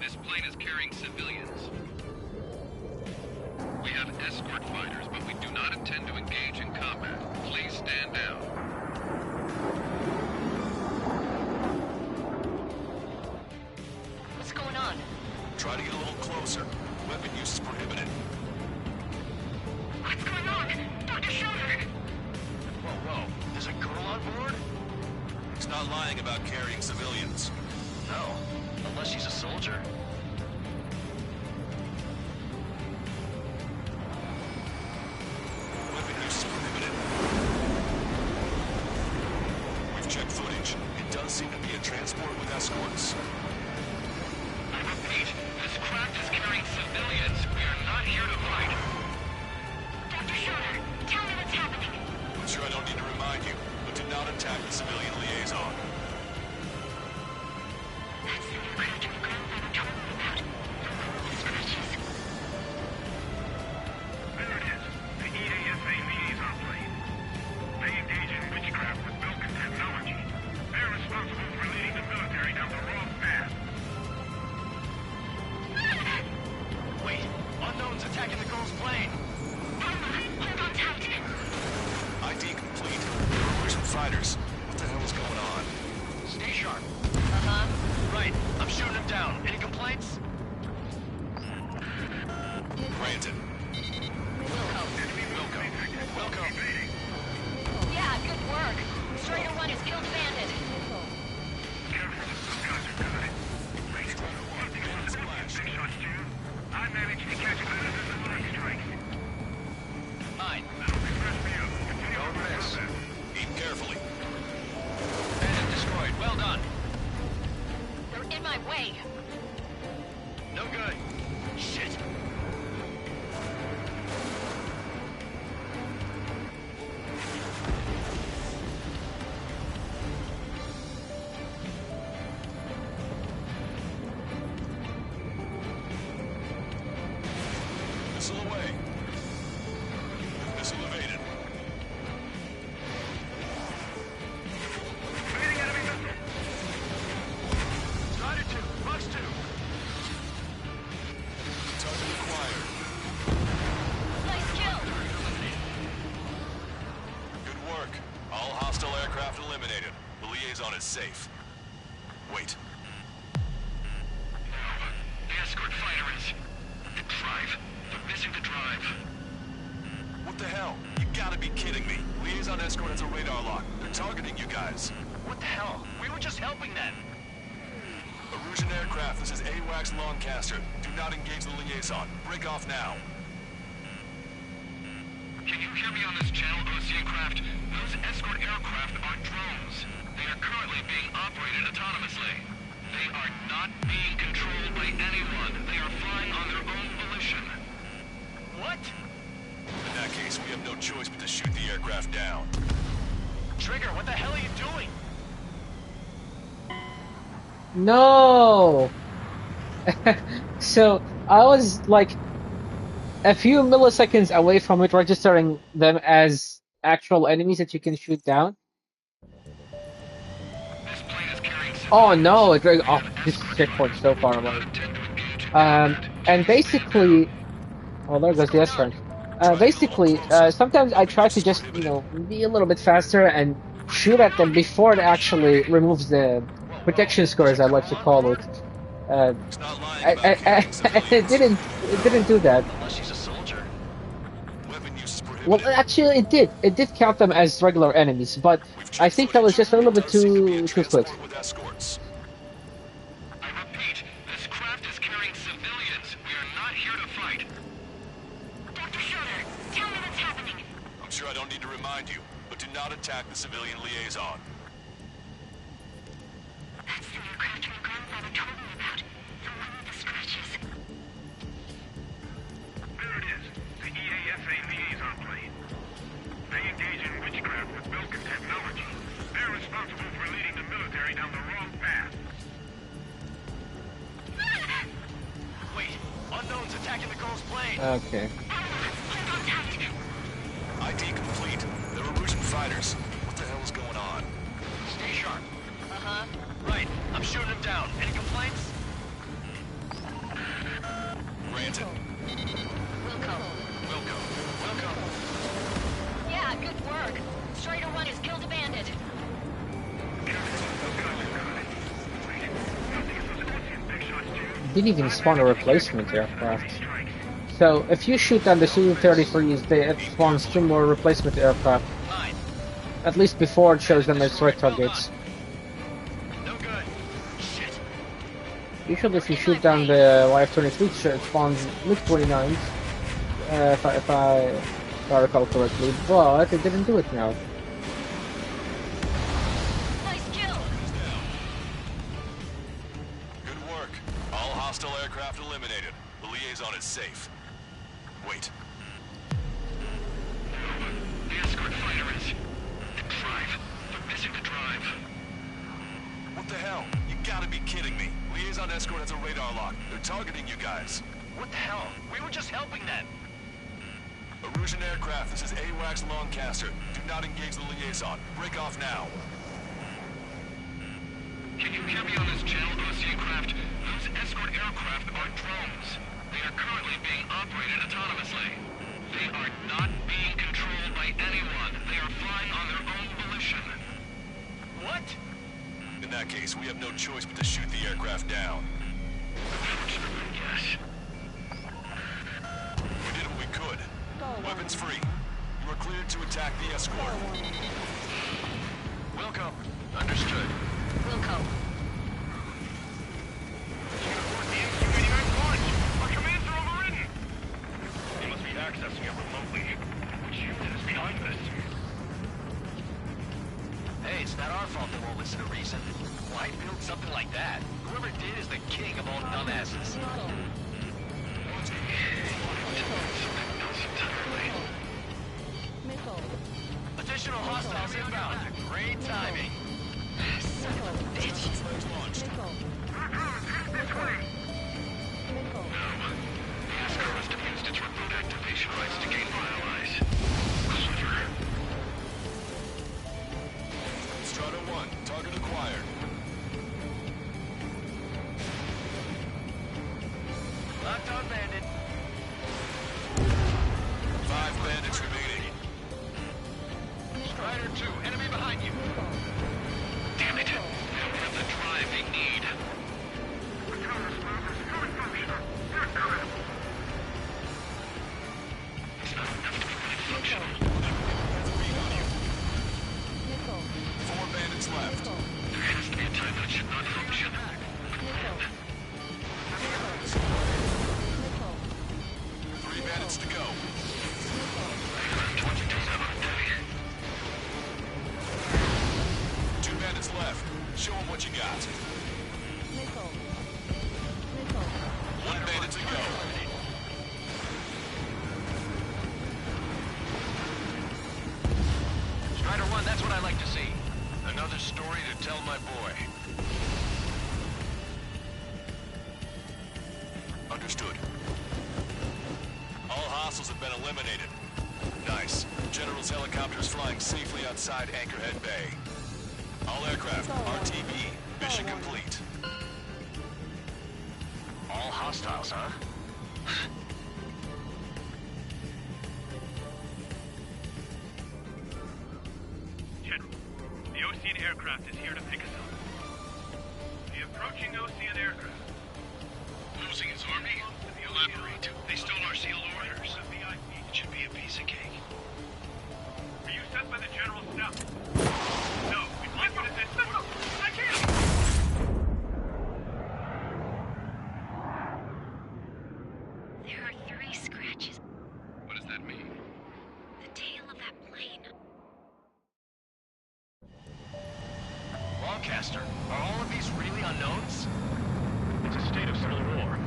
This plane is carrying civilians. We have escort fighters, but we do not intend to engage in combat. Please stand down. What's going on? Try to get a little closer. Weapon use is prohibited. What's going on? Dr. Schroeder! Whoa. There's a girl on board? He's not lying about carrying civilians. No, unless she's a soldier. Weapon use is prohibited. We've checked footage. It does seem to be a transport with escorts. I repeat, this craft is carrying civilians. We are not here to fight. Dr. Schroeder, tell me what's happening. I'm sure I don't need to remind you, but do not attack the civilian liaison. That's the aircraft your grandfather told me about. It's precious. There it is. The EASA liaison plane. They engage in witchcraft with milk and technology. They're responsible for leading the military down the wrong path. fighters. What the hell is going on? Stay sharp. Uh-huh. Right. I'm shooting them down. Any complaints? Granted. Wilco. Yeah, good work. Strider 1 has killed a bandit. I managed to catch a light strike. Mine. Don't miss. Aim carefully. Bandit destroyed. Well done. They're in my way. No good. Shit. Missile away. Missile evaded. Strider 2. Fox 2. Target acquired. Nice kill. Good work. All hostile aircraft eliminated. The liaison is safe. Wait. The escort fighter is... The drive. They're missing the drive. What the hell? You gotta be kidding me. Liaison escort has a radar lock. They're targeting you guys. What the hell? We were just helping them. Erusian aircraft, this is AWACS Longcaster. Do not engage the liaison. Break off now. Can you hear me on this channel, Ocean Craft? Those escort aircraft are drones. They are currently being operated autonomously. They are not being controlled by anyone. They are flying on their own volition. What? In that case, we have no choice but to shoot the aircraft down. Trigger, what the hell are you doing? No! So, I was like a few milliseconds away from it registering them as actual enemies that you can shoot down. This plane is carrying Oh no, this checkpoint's so far away. And basically, oh, there goes the S-rank. Basically, sometimes I try to just, be a little bit faster and shoot at them before it actually removes the protection score, as I like to call it. It's not lying about killing civilians. It didn't do that. Unless she's a soldier. Weapon use is prohibited. Well, actually, it did. It did count them as regular enemies, but I think that was just a little bit too quick. With escorts. I repeat, this craft is carrying civilians. We are not here to fight. Dr. Schroeder, tell me what's happening. I'm sure I don't need to remind you, but do not attack the civilian liaison. That's the aircraft your grandfather told me about. The one with the scratches. There it is. The EASA liaison plane. They engage in witchcraft with Vulcan technology. They're responsible for leading the military down the wrong path. Wait, unknown's attacking the girl's plane. Okay. ID complete. They're Erusian fighters. What the hell is going on? Stay sharp. Uh-huh. Right, I'm shooting them down. Any complaints? Granted. Wilco. Wilco. Yeah, good work. Strider 1 has killed a bandit. Didn't even spawn a replacement aircraft. So, if you shoot down the Su-33s, it spawns 2 more replacement aircraft. Mine. At least before it shows them as threat targets. No good. Shit. Usually if you shoot down the YF-23, it spawns MiG-29s, if I recall correctly, but it didn't do it now. Nice kill. Good work. All hostile aircraft eliminated. The liaison is safe. Wait. The escort fighter is... The drive. They're missing the drive. What the hell? You gotta be kidding me. Liaison escort has a radar lock. They're targeting you guys. What the hell? We were just helping them. Erusian aircraft, this is AWACS Longcaster. Do not engage the liaison. Break off now. Can you hear me on this channel, Ocean Craft? Those escort aircraft are drones. They are currently being operated autonomously. They are not being controlled by anyone. They are flying on their own volition. that case, we have no choice but to shoot the aircraft down. Yes. We did what we could. Weapons free. You are cleared to attack the escort. Welcome. Understood. Wilco. Our commands are overridden! They must be accessing it remotely. Which unit is behind this? Hey, it's not our fault they won't listen to reason. Why build something like that? Whoever did is the king of all dumbasses. Missile. Additional hostiles inbound. Great timing. Son of a bitch. Missile. This way! Missile. The escort must have used its remote activation rights to gain my allies. Clever. Strata 1, target acquired. Locked on bandit. 5 bandits remaining. Strider 2, enemy behind you. Damn it! They don't have the drive they need. It's not enough to be really functional. Missile. 4 bandits left. There has to be a time that it should not function. Missile. 3 bandits to go. 22 2 bandits left. Show them what you got. Missile. 1 bandit to go. Strider 1, that's what I like to see. Another story to tell my boy. Understood. All hostiles have been eliminated. Nice. General's helicopter is flying safely outside Anchorhead Bay. All aircraft, RTB, mission complete. All hostiles, huh? General, the Ocean aircraft is here to pick us up. The approaching Ocean aircraft. Losing his army? Elaborate. They stole our sealed orders. It should be a piece of cake. Are you sent by the General's staff? No, we'd like you to send... I can't! There are 3 scratches. What does that mean? The tail of that plane. Lancaster, are all of these really unknowns? It's a state of civil war.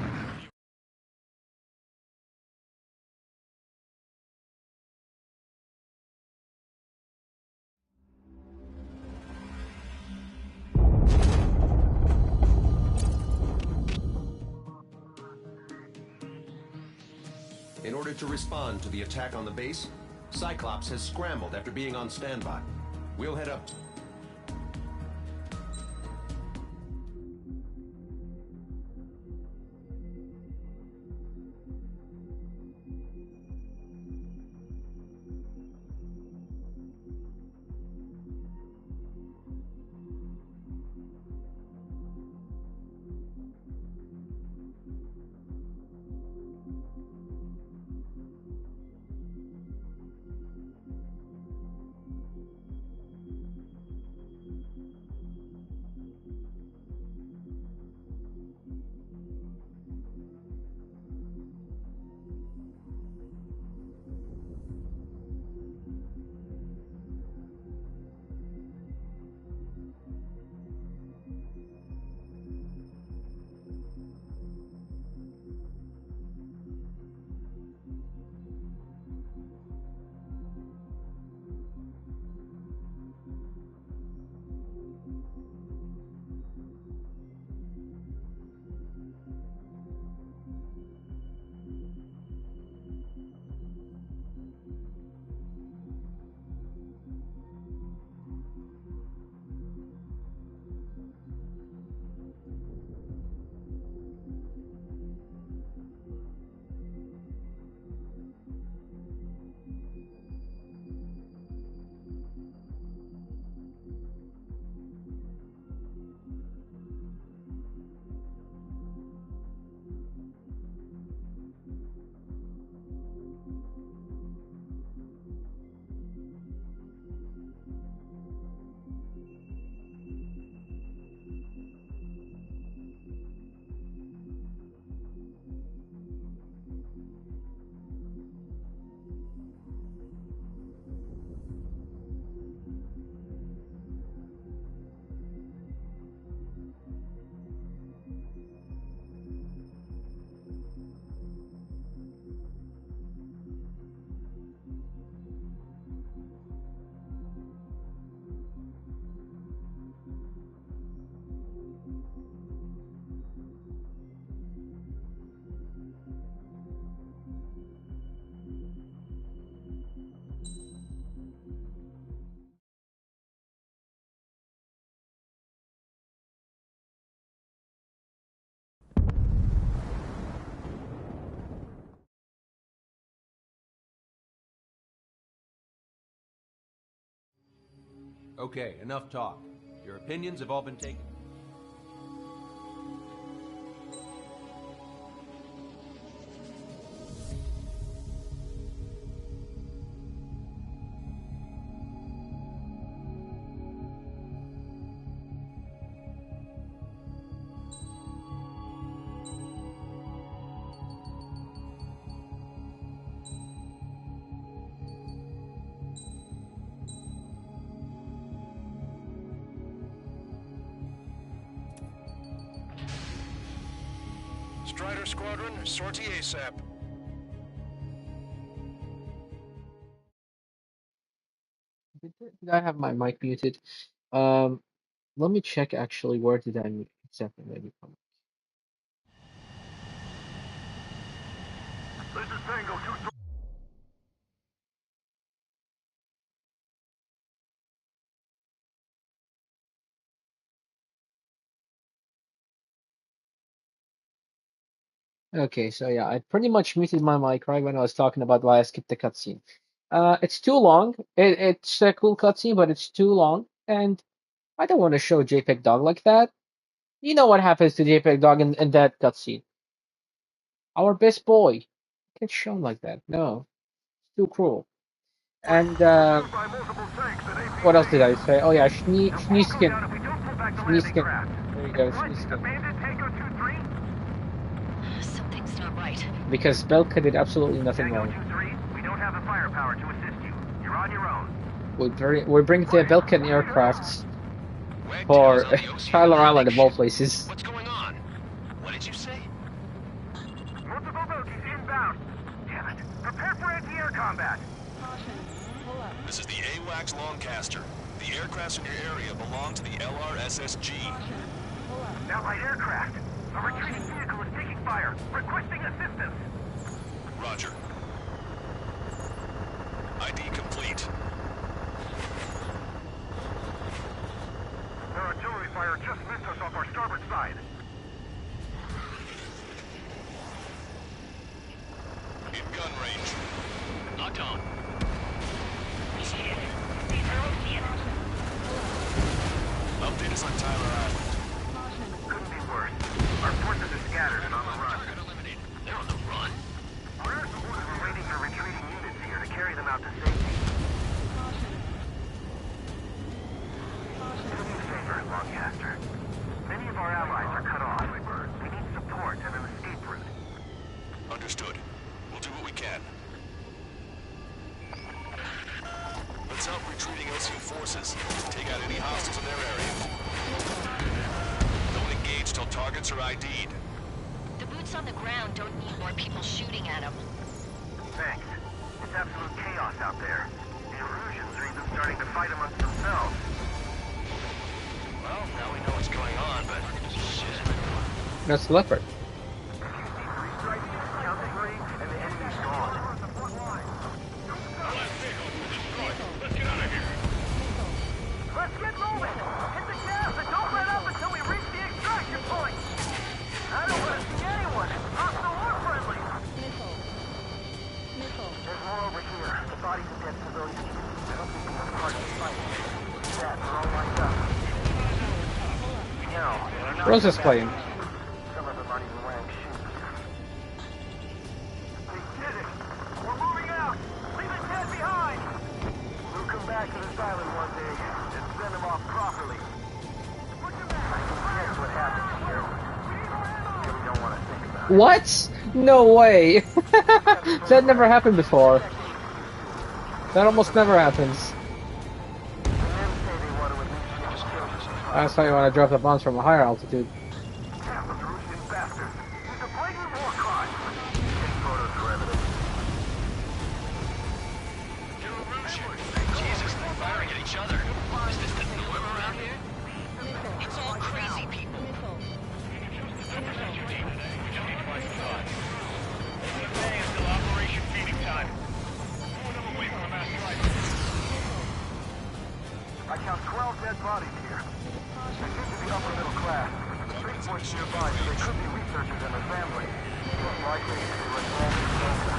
In order to respond to the attack on the base, Cyclops has scrambled after being on standby. We'll head up. Okay, enough talk. Your opinions have all been taken. Strider Squadron, sortie ASAP. Did I have my mic muted? Um, Let me check actually. Where did I mute? Exactly, maybe. This is Tango 2-3. Okay, so yeah, I pretty much muted my mic right when I was talking about why I skipped the cutscene. It's too long. It's a cool cutscene, but it's too long, and I don't want to show JPEG Dog like that. You know what happens to JPEG Dog in that cutscene? Our best boy. Can't show him like that. No, it's too cruel. And Pursued by multiple tanks and what else did I APCs. say? Oh yeah, You'll all go Sneezkin. down if we don't pull back the landing Sneezkin. craft. There you go, What? Sneezkin. Abandoned Tango 2-3? Something's not right. Because Belka did absolutely nothing Tango wrong. 2-3, we don't have the firepower to assist you. You're on your own. We're bringing the Belkan aircrafts Wagtail is for on the Ocean Tyler Island landing of all ship. places. What's going on? What did you say? Multiple bogies inbound. Damn it. Prepare for anti-air combat. Caution. Pull up. This is the AWACS Longcaster. The aircrafts in your area belong to the LRSSG. Caution. Pull up. Allied aircraft. A retreating vehicle is taking fire. Requesting assistance. Roger. ID complete. Their artillery fire just missed us off our starboard side. In gun range. Knocked on. Update us on Tyler Island. Caution. Couldn't be worse. Our forces are scattered and on the run. Target eliminated. They're on the run? We're waiting for retreating units here to carry them out to safety. Caution. Do me a favor, Longcaster. Many of our allies are cut off. We need support and an escape route. Understood. We'll do what we can. Let's help retreating OCU forces. Take out any hostiles in their area. Don't engage till targets are ID'd. The boots on the ground don't need more people shooting at them. Thanks. It's absolute chaos out there. The Erusians are even starting to fight amongst themselves. Well, now we know what's going on, but shit. That's Leopard. Count to 3, and the enemy's gone. Let's get moving! Hit the gas and don't let up until we reach the extraction point! I don't want to see anyone, hostile or friendly! Missile. Missile. There's more over here. The bodies of dead civilians. I don't think we have part of the fight. Yeah, they're all lined up. No, they're not. Rosa's playing. Some of them aren't even wearing shoes. We did it! We're moving out! Leaving Ted behind! We'll come back to this island one day and send them off properly. I guess what happened here. I really don't want to think about it. What? No way. That never happened before. That almost never happens. The men say they want to at least get disclosures of fire. That's why you want to drop the bombs from a higher altitude. Damn those Russian bastards. It's a blatant war crime. Take photos for evidence. Jesus, they're firing at each other. Is this the norm around here? Missile. It's all crazy people. Missile. I count 12 dead bodies here. They seem to be upper middle class. Street force nearby, so they could be researchers and their family. Most likely, they were involved in Tulsa.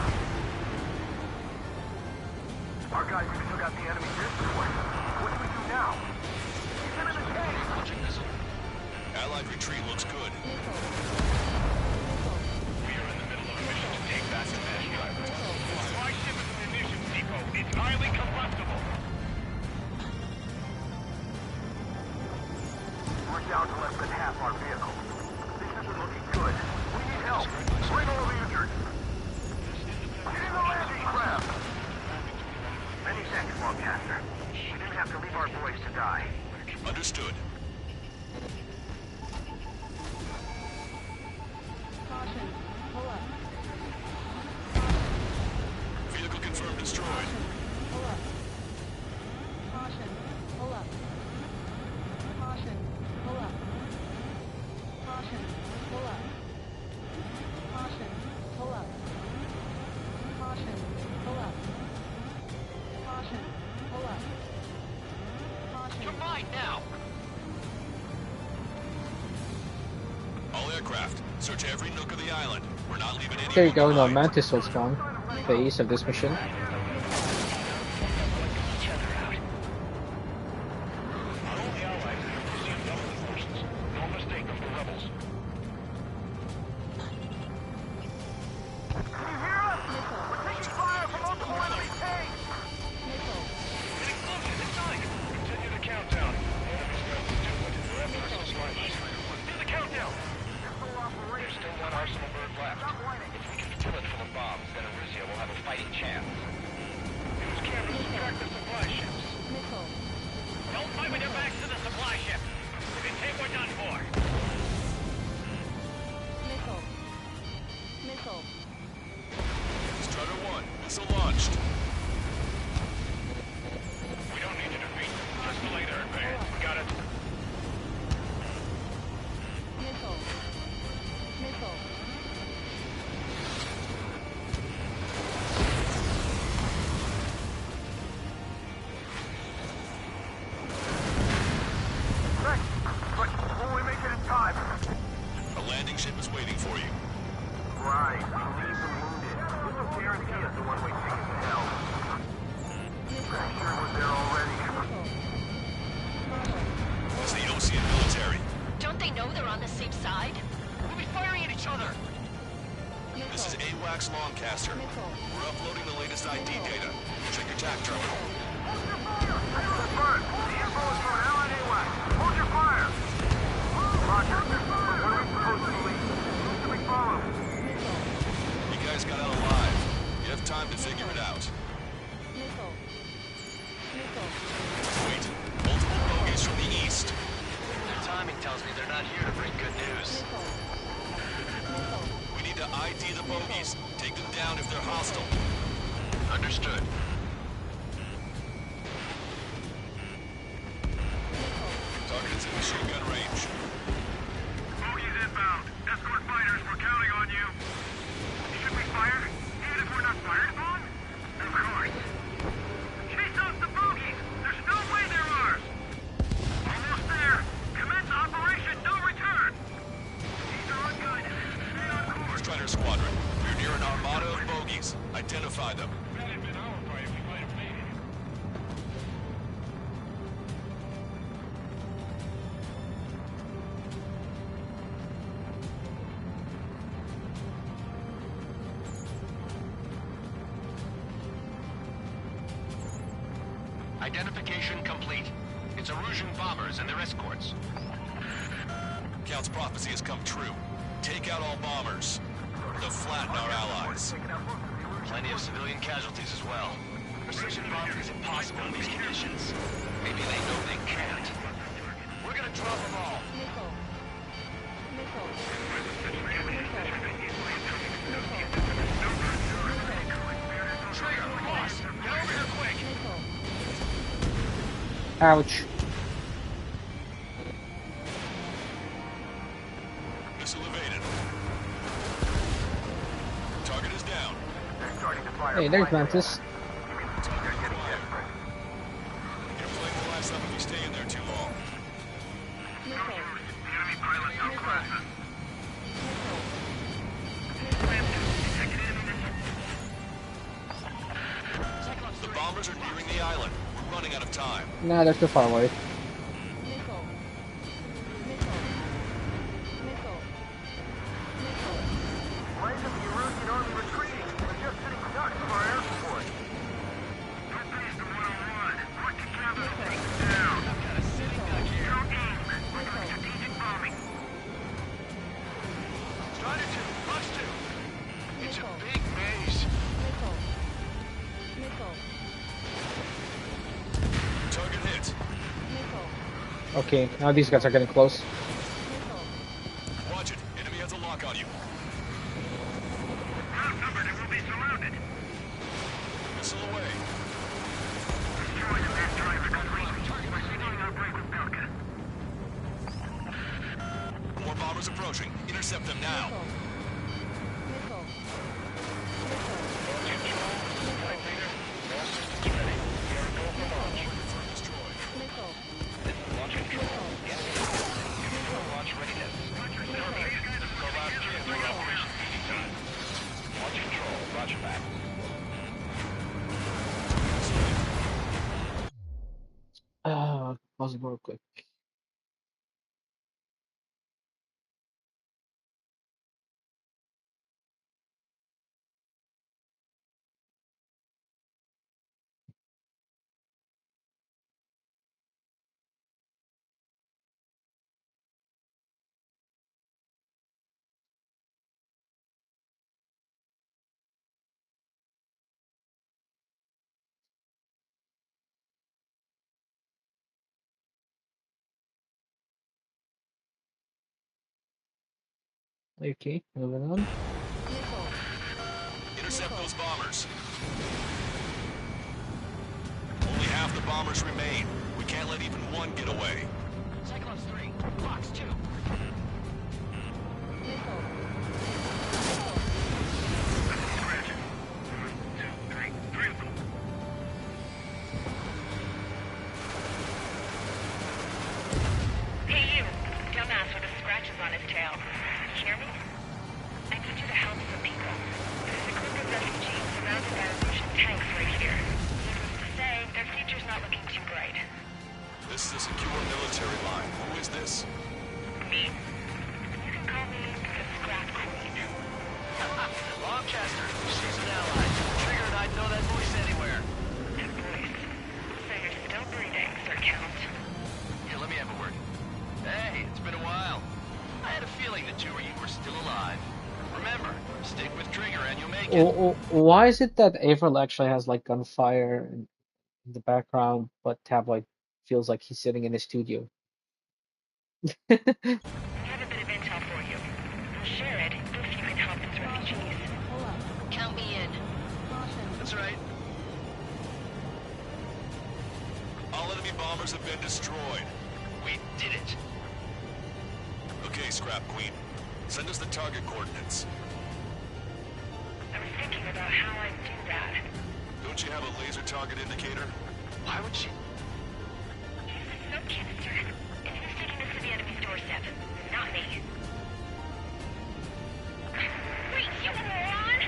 Our guys have still got the enemy here. What do we do now. He's him in the tank. Launching missile. Allied retreat looks good. We are in the middle of a mission to take back the mass driver. Supply ship is an munitions depot. It's highly combustible. We're down to less than half our vehicle. This isn't looking good. We need help. Bring all the injured. Get in the landing craft. Many thanks, Longcaster. We didn't have to leave our boys to die. Understood. Caution. Pull up. Vehicle confirmed destroyed. Pull up. Caution. Pull up. Caution. Pull up. Caution. Pull up. Caution. Pull up. Caution. Pull up. Caution. Pull up. Caution. You're mine now. All aircraft, search every nook of the island. We're not leaving any. There you go, no Mantis will spawn. Phase of this mission. Each other out. Our only allies are Brazilian government forces. Don't mistake them for rebels. Can you hear us? We're taking fire from multiple enemy tanks. Missile. An explosion inside. Continue the countdown. Enemies know what to do when their efforts to slide us. Do the countdown. There's still one arsenal bird left. If we can fill it full of bombs, then Arisia will have a fighting chance. Use cameras to track the supply ships. Missile. Don't fight with your backs to the supply ship. If you take, we're done for. Missile. Missile. Strutter 1, missile launched. We don't need to defeat them. Just delay their advance. Got it? Missile. Missile. Thanks. But will we make it in time? A landing ship is waiting for you. Right. We need the wounded. This will guarantee us the one-way ticket to hell. Pretty sure it was there already. It's the Ocean military. Don't they know they're on the same side? We'll be firing at each other. This is AWACS Longcaster. We're uploading the latest ID data. Check your TAC terminal. Confirmed. The info is from Allied AWAC. Hold your fire. Roger. What are we supposed to believe? Who should we follow? You guys got out alive. You have time to figure it out. Missile. Missile. Wait. Multiple bogeys from the east. Their timing tells me they're not here to bring good news. We need to ID the bogeys. Take them down if they're hostile. Understood. Target is in machine gun range. Bogies inbound. Escort fighters, we're counting on you. Should we fire? Even if we're not fired upon? Of course. Chase off the bogies! There's no way they're ours! Almost there! Commence Operation No Return! These are unguided. Stay on course. Strider Squadron. We're near an armada of bogeys. Identify them. That had been our fight if we might have made it. Identification complete. It's Erusian bombers and their escorts. Count's prophecy has come true. Take out all bombers. They'll flatten our allies. Plenty of civilian casualties as well. Precision bombing is impossible in these conditions. Maybe they know they can't. We're gonna drop them all. Missile. Missile. Trigger, boss, get over here quick. Missile. Ouch. Missile evaded. Target is down. They're starting to fire. Hey, there's Mantis. They're getting desperate. Your plane will last up if you stay in there too long. Missile. The enemy pilots are crashing. The bombers are nearing the island. We're running out of time. Nah, they're too far away. Missile. Missile. Missile. Missile. Why isn't the Erusian army retreating? We're just sitting ducks from our air support. Good base to 101. Put together and take it down. I've got a sitting duck here. Don't aim. We're doing strategic bombing. Strider 2, Fox 2. It's a Missile. big base. Missile. Missile. Target hit. Missile. Okay, now these guys are getting close. Missile. Watch it. Enemy has a lock on you. Outnumbered and will be surrounded. Missile away. Destroy the best driver complete. We're signaling our break with Belka. More bombers approaching. Intercept them now. Missile. Missile. Missile. Flight leader, all systems ready. We are go for launch. Destroy. Missile. This is launch control. Enemy control launch readiness. This is our last chance for Operation Speedy Time. Launch control, roger that. Pause it real quick. Okay, moving on. Missile. Intercept those bombers. Only half the bombers remain. We can't let even one get away. Cyclops 3, Fox 2. Missile. Hey you, dumbass with the scratches on his tail. You hear me? I need you to help some people. There's a group of refugees surrounded by Russian tanks right here. Needless to say, their future's not looking too bright. This is a secure military line. Who is this? Me? You can call me the Scrap Queen. Longchester, she's an ally. Trigger and I'd know that voice anywhere. That voice. So you're still breathing, Sir Count. Here, let me have a word. Hey, it's been a while. I had a feeling the two of you were still alive. Remember, stick with Trigger and you'll make it. Why is it that Averill actually has like gunfire in the background, but Tabloid feels like he's sitting in his studio? I have a bit of intel for you. I'll share it if you can help these refugees. Pull up. Count me in. Caution. That's right. All enemy bombers have been destroyed. We did it. Okay, Scrap Queen. Send us the target coordinates. I was thinking about how I'd do that. Don't you have a laser target indicator? Why would she? Use the soap canister. And who's taking this to the enemy's doorstep? Not me. Wait, you moron!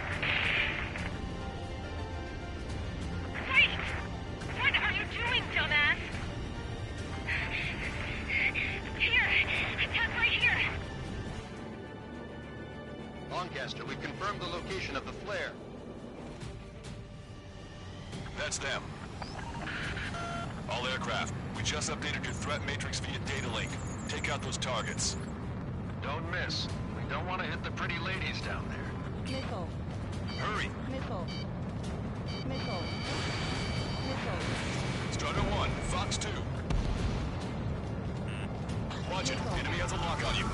Wait! What are you doing, dumbass? Here! Attack right here! Lancaster, we've confirmed the location of the flare. That's them. All aircraft, we just updated your threat matrix via data link. Take out those targets. Don't miss. We don't want to hit the pretty ladies down there. Missile. Hurry! Missile. Missile. Missile. Strider 1, Fox 2. Watch it. Enemy has a lock on you.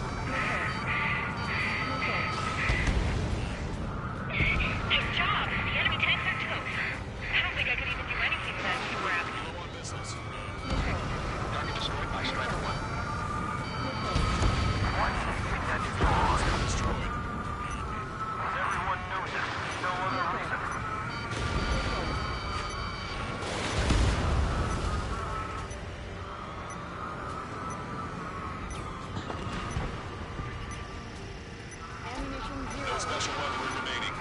Nice job! The enemy tanks are toast. I don't think I could even do anything with that scrap. Low on missiles. Target destroyed by Strider 1. Destroyed. Everyone knows it. No other reason. Ammunition No zero. special weaponry remaining.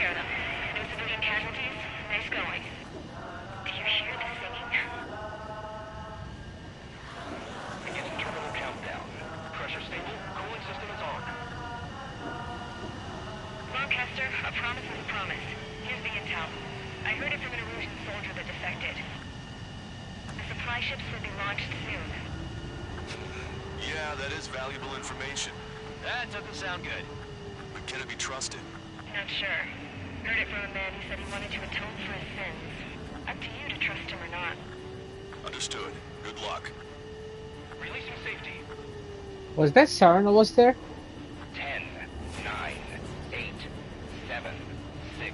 care of them. No civilian casualties? Nice going. Do you hear the singing? Begin terminal countdown. Pressure stable. Cooling system is on. Lancaster, a promise is a promise. Here's the intel. I heard it from an Erusian soldier that defected. The supply ships will be launched soon. Yeah, that is valuable information. That doesn't sound good. But can it be trusted? Not sure. Heard it from a man who said he wanted to atone for his sins. Up to you to trust him or not. Understood. Good luck. Releasing safety. Was that siren that was there? 10, 9, 8, 7, 6,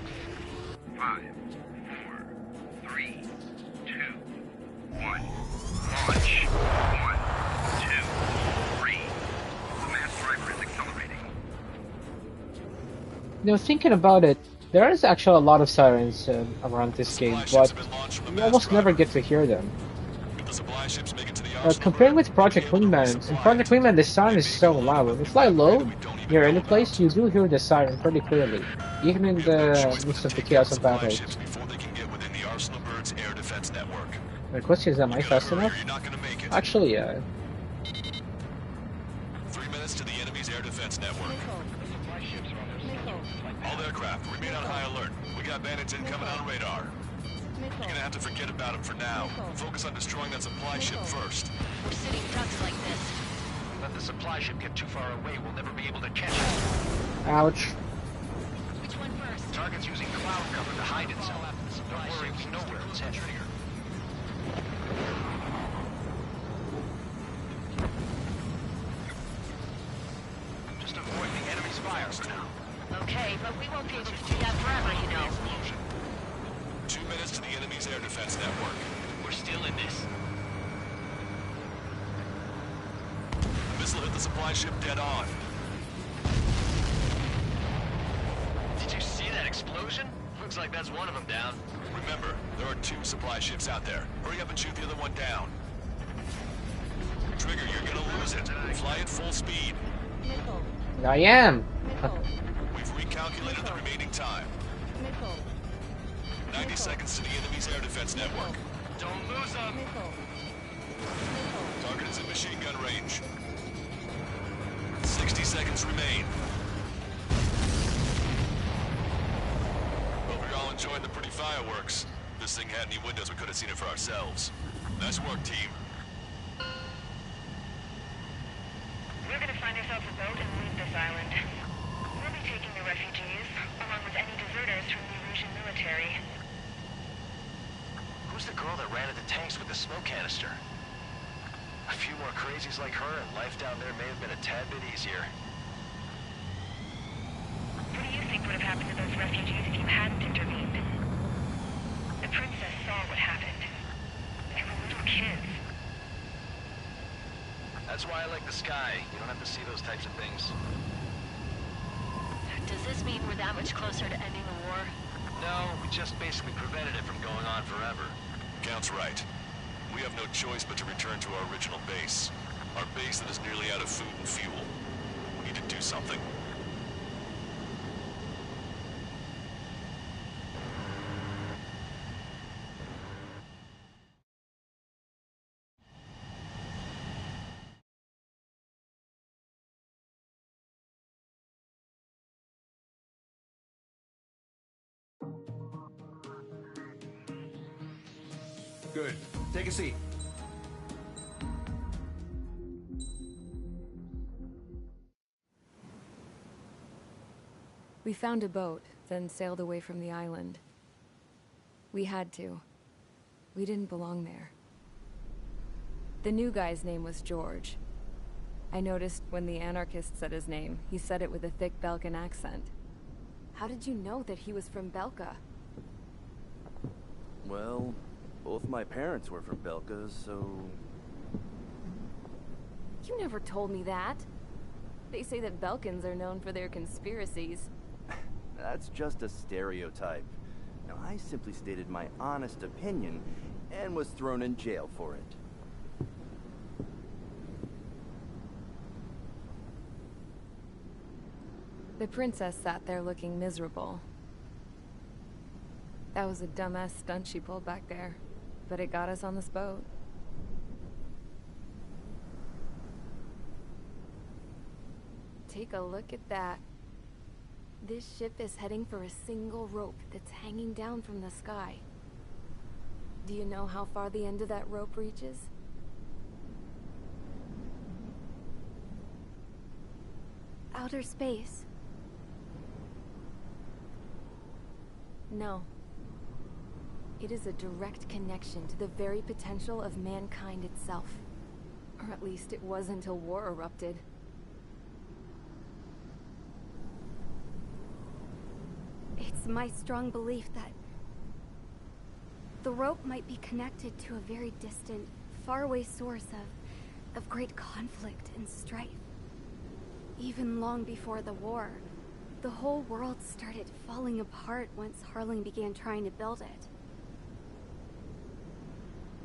5, 4, 3, 2, 1. Launch. 1, 2, 3. The mass driver is accelerating. You know, thinking about it, there is actually a lot of sirens around this game, but you almost never get to hear them. The supply ships make it to the arsenal Comparing berth, with Project we'll be able to Wingman, in resupply Project it. Wingman the siren is so loud. When you fly low, We don't even near know any place, about. you do hear the siren pretty clearly, even in We have no the choice but midst to of the take down chaos of supply battle. ships before they can get within the Arsenal Bird's air defense network. The question is, am I You gotta fast hurry enough? or you're not gonna make it. Actually, 3 minutes to the enemy's air defense network. All aircraft, remain on high alert. We got bandits incoming on radar. You're gonna have to forget about them for now. Focus on destroying that supply ship first. We're sitting ducks like this. Let the supply ship get too far away, we'll never be able to catch it. ouch. Which one first? Target's using cloud cover to hide itself. Don't worry, we know where it's headed. Just avoid the enemy's fire for now. Okay, but we won't be able to do that forever, you know. 2 minutes to the enemy's air defense network. We're still in this. The missile hit the supply ship dead on. Did you see that explosion? Looks like that's one of them down. Remember, there are 2 supply ships out there. Hurry up and shoot the other one down. Trigger, you're gonna lose it. Fly at full speed. Missile. I am. Missile. We've recalculated the remaining time. Missile. 90 seconds to the enemy's air defense network. Don't lose them! Missile. Missile. Target is in machine gun range. 60 seconds remain. Hope you're all enjoying the pretty fireworks. If this thing had any windows, we could have seen it for ourselves. Nice work, team. We're gonna find ourselves a boat and leave this island. We'll be taking the refugees, along with any deserters from the Erusian military. Who's the girl that ran at the tanks with the smoke canister? A few more crazies like her, and life down there may have been a tad bit easier. What do you think would have happened to those refugees if you hadn't intervened? The princess saw what happened. They were little kids. That's why I like the sky. You don't have to see those types of things. Does this mean we're that much closer to ending the war? No, we just basically prevented it from going on forever. Count's right. We have no choice but to return to our original base. Our base that is nearly out of food and fuel. We need to do something. Good. Take a seat. We found a boat, then sailed away from the island. We had to. We didn't belong there. The new guy's name was George. I noticed when the anarchist said his name, he said it with a thick Belkan accent. How did you know that he was from Belka? Well, both my parents were from Belka, so... You never told me that. They say that Belkans are known for their conspiracies. That's just a stereotype. Now, I simply stated my honest opinion and was thrown in jail for it. The princess sat there looking miserable. That was a dumbass stunt she pulled back there, but it got us on this boat. Take a look at that. This ship is heading for a single rope that's hanging down from the sky. Do you know how far the end of that rope reaches? Outer space. No. It is a direct connection to the very potential of mankind itself. Or at least it was until war erupted. It's my strong belief that the rope might be connected to a very distant, faraway source of great conflict and strife. Even long before the war, the whole world started falling apart once Harling began trying to build it.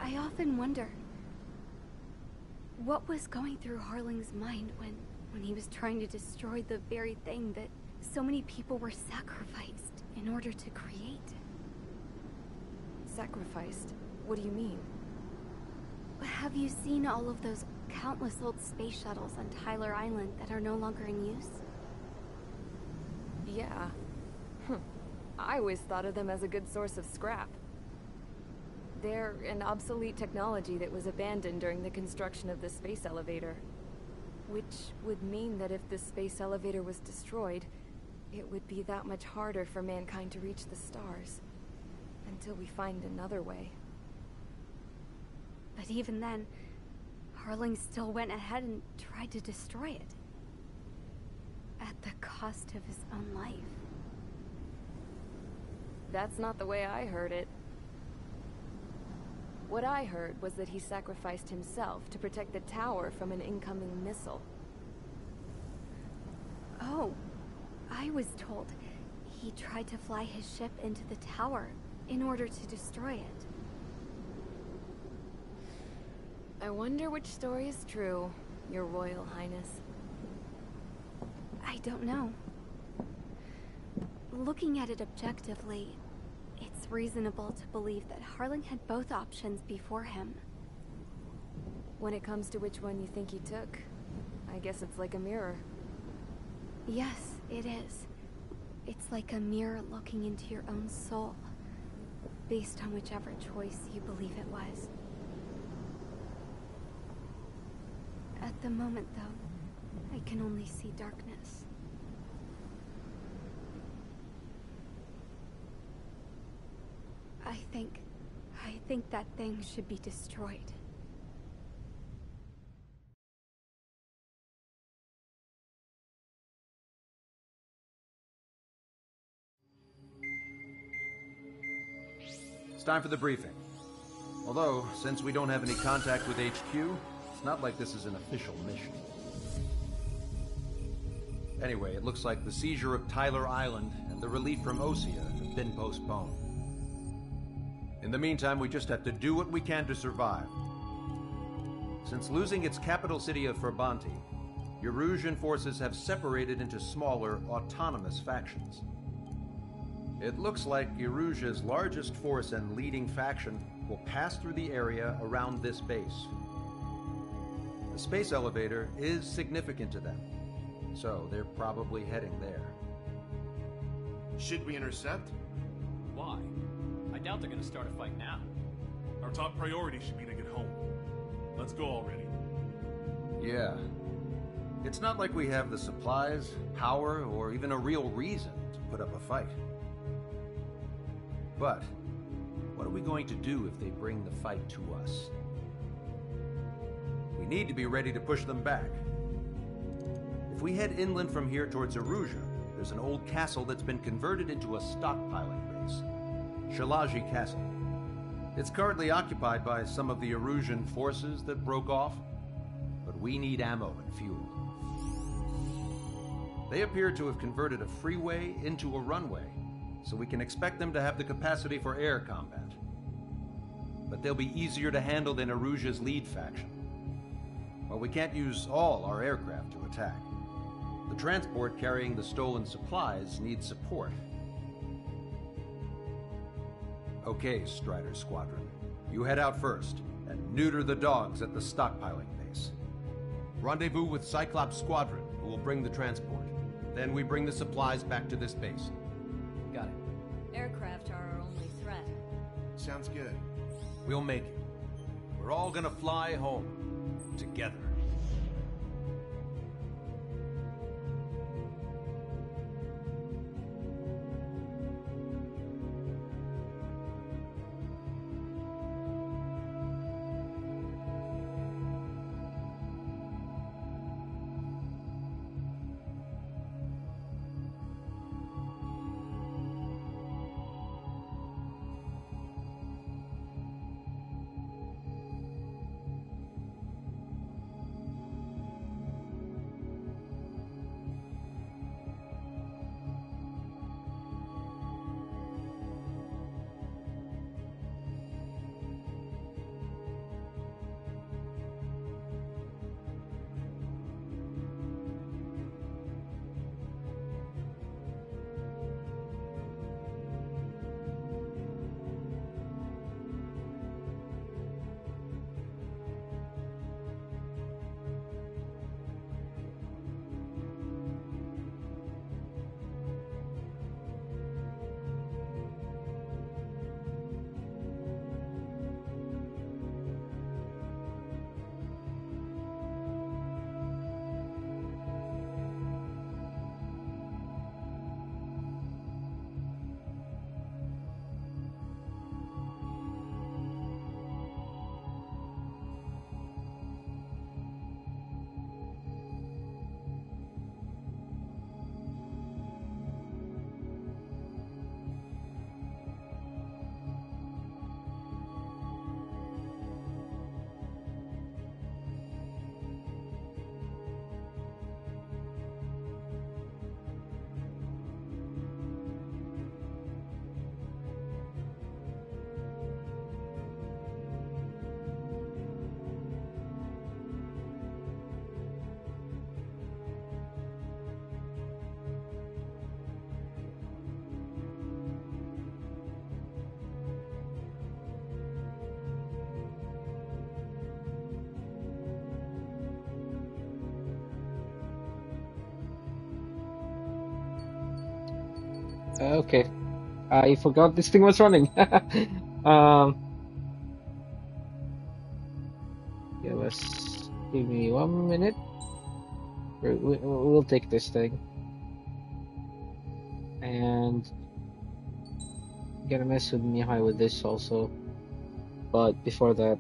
I often wonder what was going through Harling's mind when he was trying to destroy the very thing that so many people were sacrificed in order to create. Sacrificed? What do you mean? Have you seen all of those countless old space shuttles on Tyler Island that are no longer in use? Yeah. I always thought of them as a good source of scrap. They're an obsolete technology that was abandoned during the construction of the space elevator. Which would mean that if the space elevator was destroyed, it would be that much harder for mankind to reach the stars. Until we find another way. But even then, Harling still went ahead and tried to destroy it. At the cost of his own life. That's not the way I heard it. What I heard was that he sacrificed himself to protect the tower from an incoming missile. Oh, I was told he tried to fly his ship into the tower in order to destroy it. I wonder which story is true, Your Royal Highness. I don't know. Looking at it objectively, it's reasonable to believe that Harling had both options before him. When it comes to which one you think he took, I guess it's like a mirror. Yes, it is. It's like a mirror looking into your own soul, based on whichever choice you believe it was. At the moment, though, I can only see darkness. I think that thing should be destroyed. It's time for the briefing. Although, since we don't have any contact with HQ, it's not like this is an official mission. Anyway, it looks like the seizure of Tyler Island and the relief from Osea have been postponed. In the meantime, we just have to do what we can to survive. Since losing its capital city of Farbanti, Erusian forces have separated into smaller, autonomous factions. It looks like Erusia's largest force and leading faction will pass through the area around this base. The space elevator is significant to them, so they're probably heading there. Should we intercept? Why? I doubt they're gonna start a fight now. Our top priority should be to get home. Let's go already. Yeah. It's not like we have the supplies, power, or even a real reason to put up a fight. But, what are we going to do if they bring the fight to us? We need to be ready to push them back. If we head inland from here towards Erusia, there's an old castle that's been converted into a stockpiling base. Shalaji Castle. It's currently occupied by some of the Erusian forces that broke off, but we need ammo and fuel. They appear to have converted a freeway into a runway, so we can expect them to have the capacity for air combat. But they'll be easier to handle than Erusia's lead faction. While we can't use all our aircraft to attack, the transport carrying the stolen supplies needs support. Okay, Strider Squadron. You head out first, and neuter the dogs at the stockpiling base. Rendezvous with Cyclops Squadron, who will bring the transport. Then we bring the supplies back to this base. Got it. Aircraft are our only threat. Sounds good. We'll make it. We're all gonna fly home. Together. Okay. I forgot this thing was running. Um, give me 1 minute. We'll take this thing and gonna mess with Mihai with this also. But before that,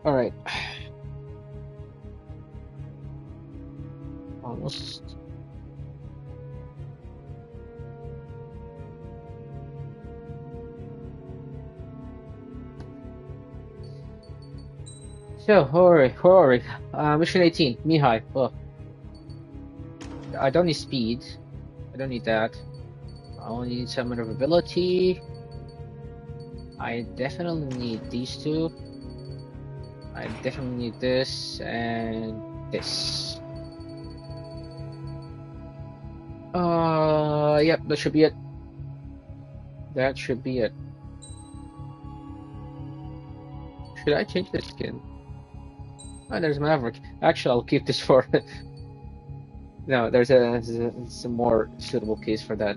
All right. Almost. So, where are we? Mission 18, Mihai. Well, I don't need speed. I don't need that. I only need some maneuverability. I definitely need these two. I definitely need this and this. Yep, that should be it. That should be it. Should I change the skin? Oh, there's Maverick. Actually, I'll keep this for. No, there's a more suitable case for that.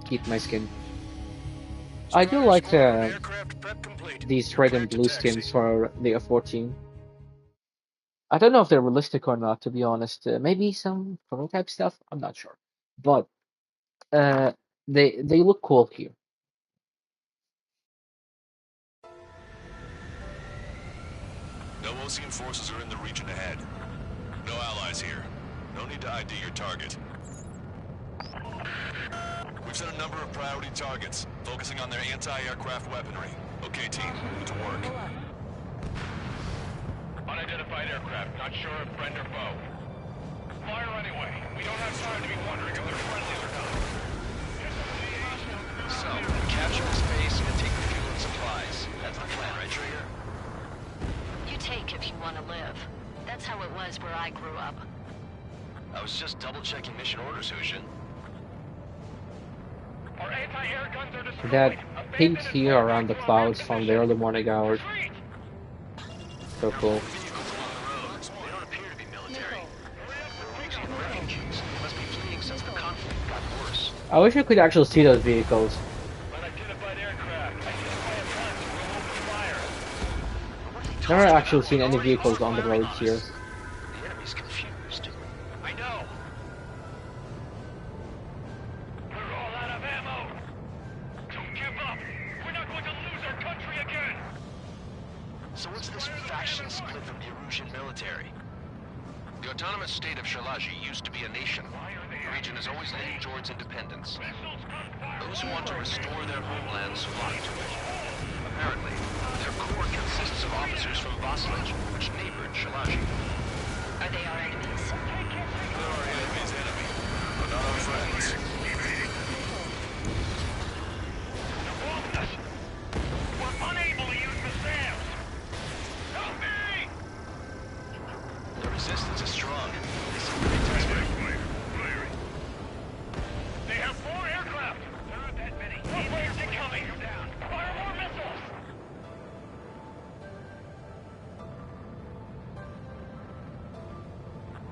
Keep my skin. I do like these red and blue skins for the F-14. I don't know if they're realistic or not, to be honest. Maybe some prototype stuff. I'm not sure, but uh, they look cool here. No Ocean forces are in the region ahead. No allies here. No need to ID your target. We've set a number of priority targets, focusing on their anti-aircraft weaponry. Okay, team, to work. Unidentified aircraft, not sure if friend or foe. Fire anyway. We don't have time to be wondering if they're friendlies or not. So, capture this base and take the fuel and supplies. That's the plan, right, Trigger? You take if you want to live. That's how it was where I grew up. I was just double-checking mission orders, Hushin. Our anti-air guns are destroyed. That pink here around the clouds from the early morning hours. So cool. They don't appear to be military. They're Russian refugees. They must be fleeing since the conflict got worse. I wish I could actually see those vehicles. Unidentified aircraft. Identify a plan to remove the fire. Never actually seen any vehicles on the roads here. The enemy's confused. I know. We're all out of ammo. Don't give up. We're not going to lose our country again. So what's this faction split from the Erusian military? The autonomous state of Shalaji used to be a nation. The region has always leaned towards independence. Those who want to restore their homelands flock to it. Apparently, their core consists of officers from Vaslij, which neighbored Shalaji. Are they our enemies? They're our enemy's enemy, but not our friends. We're unable to use the sails. Help me! The resistance is strong. They seem pretty desperate. They have 4 aircraft. There aren't that many. More planes incoming. Fire more missiles.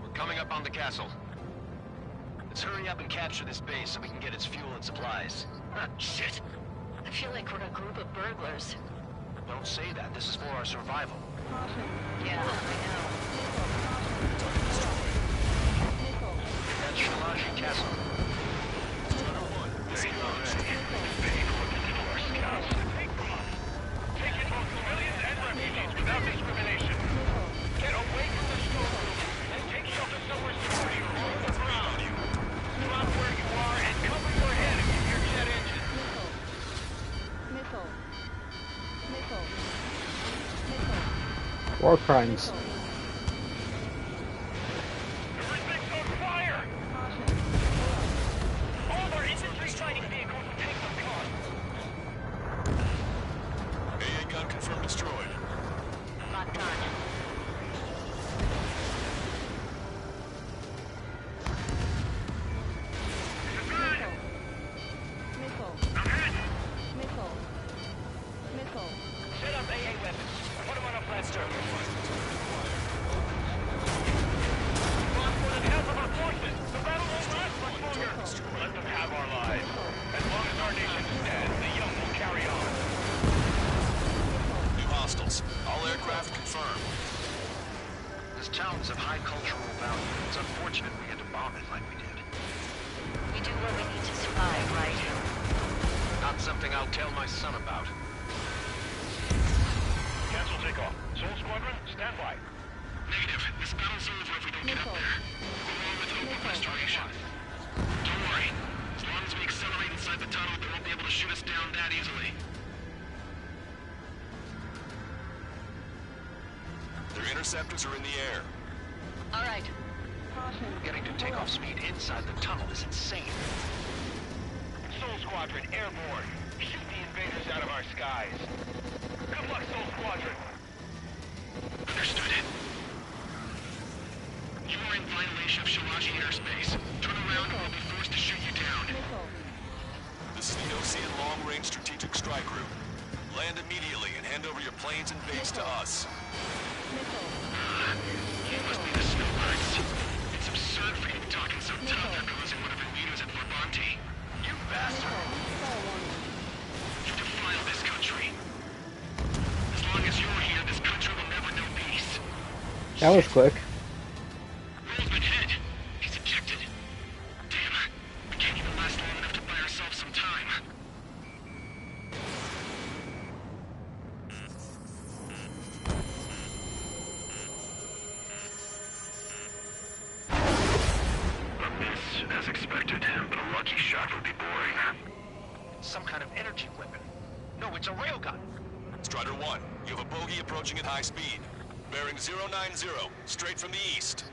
We're coming up on the castle. Let's hurry up and capture this base so we can get its fuel and supplies. Shit. I feel like we're a group of burglars. Don't say that. This is for our survival. Yeah, I know. That's Shalaji Castle. Take in both civilians and refugees without discrimination. Get away from the storeroom and take shelter somewhere secure on the ground. Drop where you are and cover your head if you hear jet engines. War crimes. Everything's on fire! All of our infantry fighting vehicles and tanks are gone. AA gun confirmed destroyed. Not done. Set up AA weapons. Put them on a flat stern. Lost more than half of our forces. The battle won't last much longer. Let them have our lives. As long as our nation stands, the young will carry on. New hostiles. All aircraft confirmed. This town is of high cultural value. It's unfortunate we had to bomb it like we did. We do what we need to survive, right? Not something I'll tell my son about. Cancel takeoff. Soul Squadron, stand by. Negative. This battle's over if we don't get up there. Go on with hope of restoration. Don't worry. As long as we accelerate inside the tunnel, they won't be able to shoot us down that easily. Their interceptors are in the air. All right. Getting to takeoff speed inside the tunnel is insane. Soul Squadron, airborne. Shoot the invaders out of our skies. Good luck, Soul Squadron. Understood. You are in violation of Shiraji airspace. Turn around or we'll be forced to shoot you down. This is the Ocean Long-Range Strategic Strike Group. Land immediately and hand over your planes and base to us. You must be the snowbirds. It's absurd for you talking so tough after losing one of your leaders at Fort. You bastard! You defile this country. As long as you're here, this country will never know peace. That was quick. Roll's been hit. He's ejected. Damn. We can't even last long enough to buy ourselves some time. A miss, as expected, but a lucky shot would be boring. Some kind of energy weapon. No, it's a railgun. Strider 1, you have a bogey approaching at high speed. Bearing 090, straight from the east.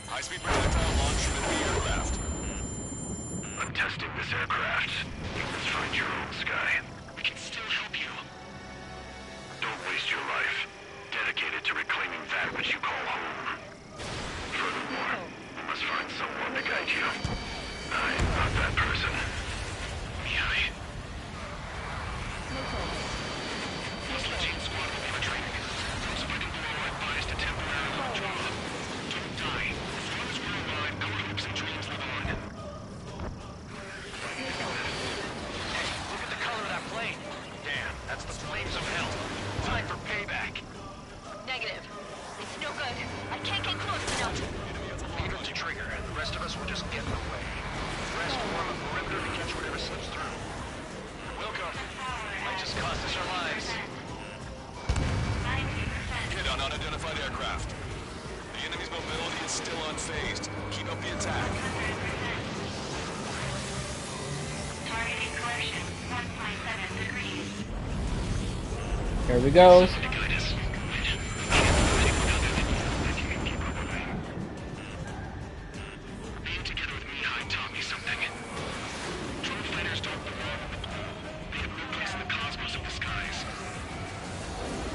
High-speed projectile launch from enemy aircraft. I'm testing this aircraft. You must find your own sky. We can still help you. Don't waste your life. Dedicate it to reclaiming that which you call home. Furthermore, you must find someone to guide you. I'm not that person. Mihai. Muslim squad will be retraining. Those fighting below are advised to temporarily withdraw. Don't die. As long as we're alive, our hopes and dreams live on. Hey, look at the color of that plane. Damn, that's the flames of hell. Time for payback. Negative. It's no good. I can't get close enough. Peter to trigger, and the rest of us will just get in the way. The rest form a perimeter to catch whatever slips through. Welcome. Might just cost us our lives. Hit on unidentified aircraft. The enemy's mobility is still unfazed. Keep up the attack. Targeting collision. 1.7 degrees. Here we go. Being together with Mihai taught me something. Drone fighters don't belong with the blue. They have no place in the cosmos of the skies.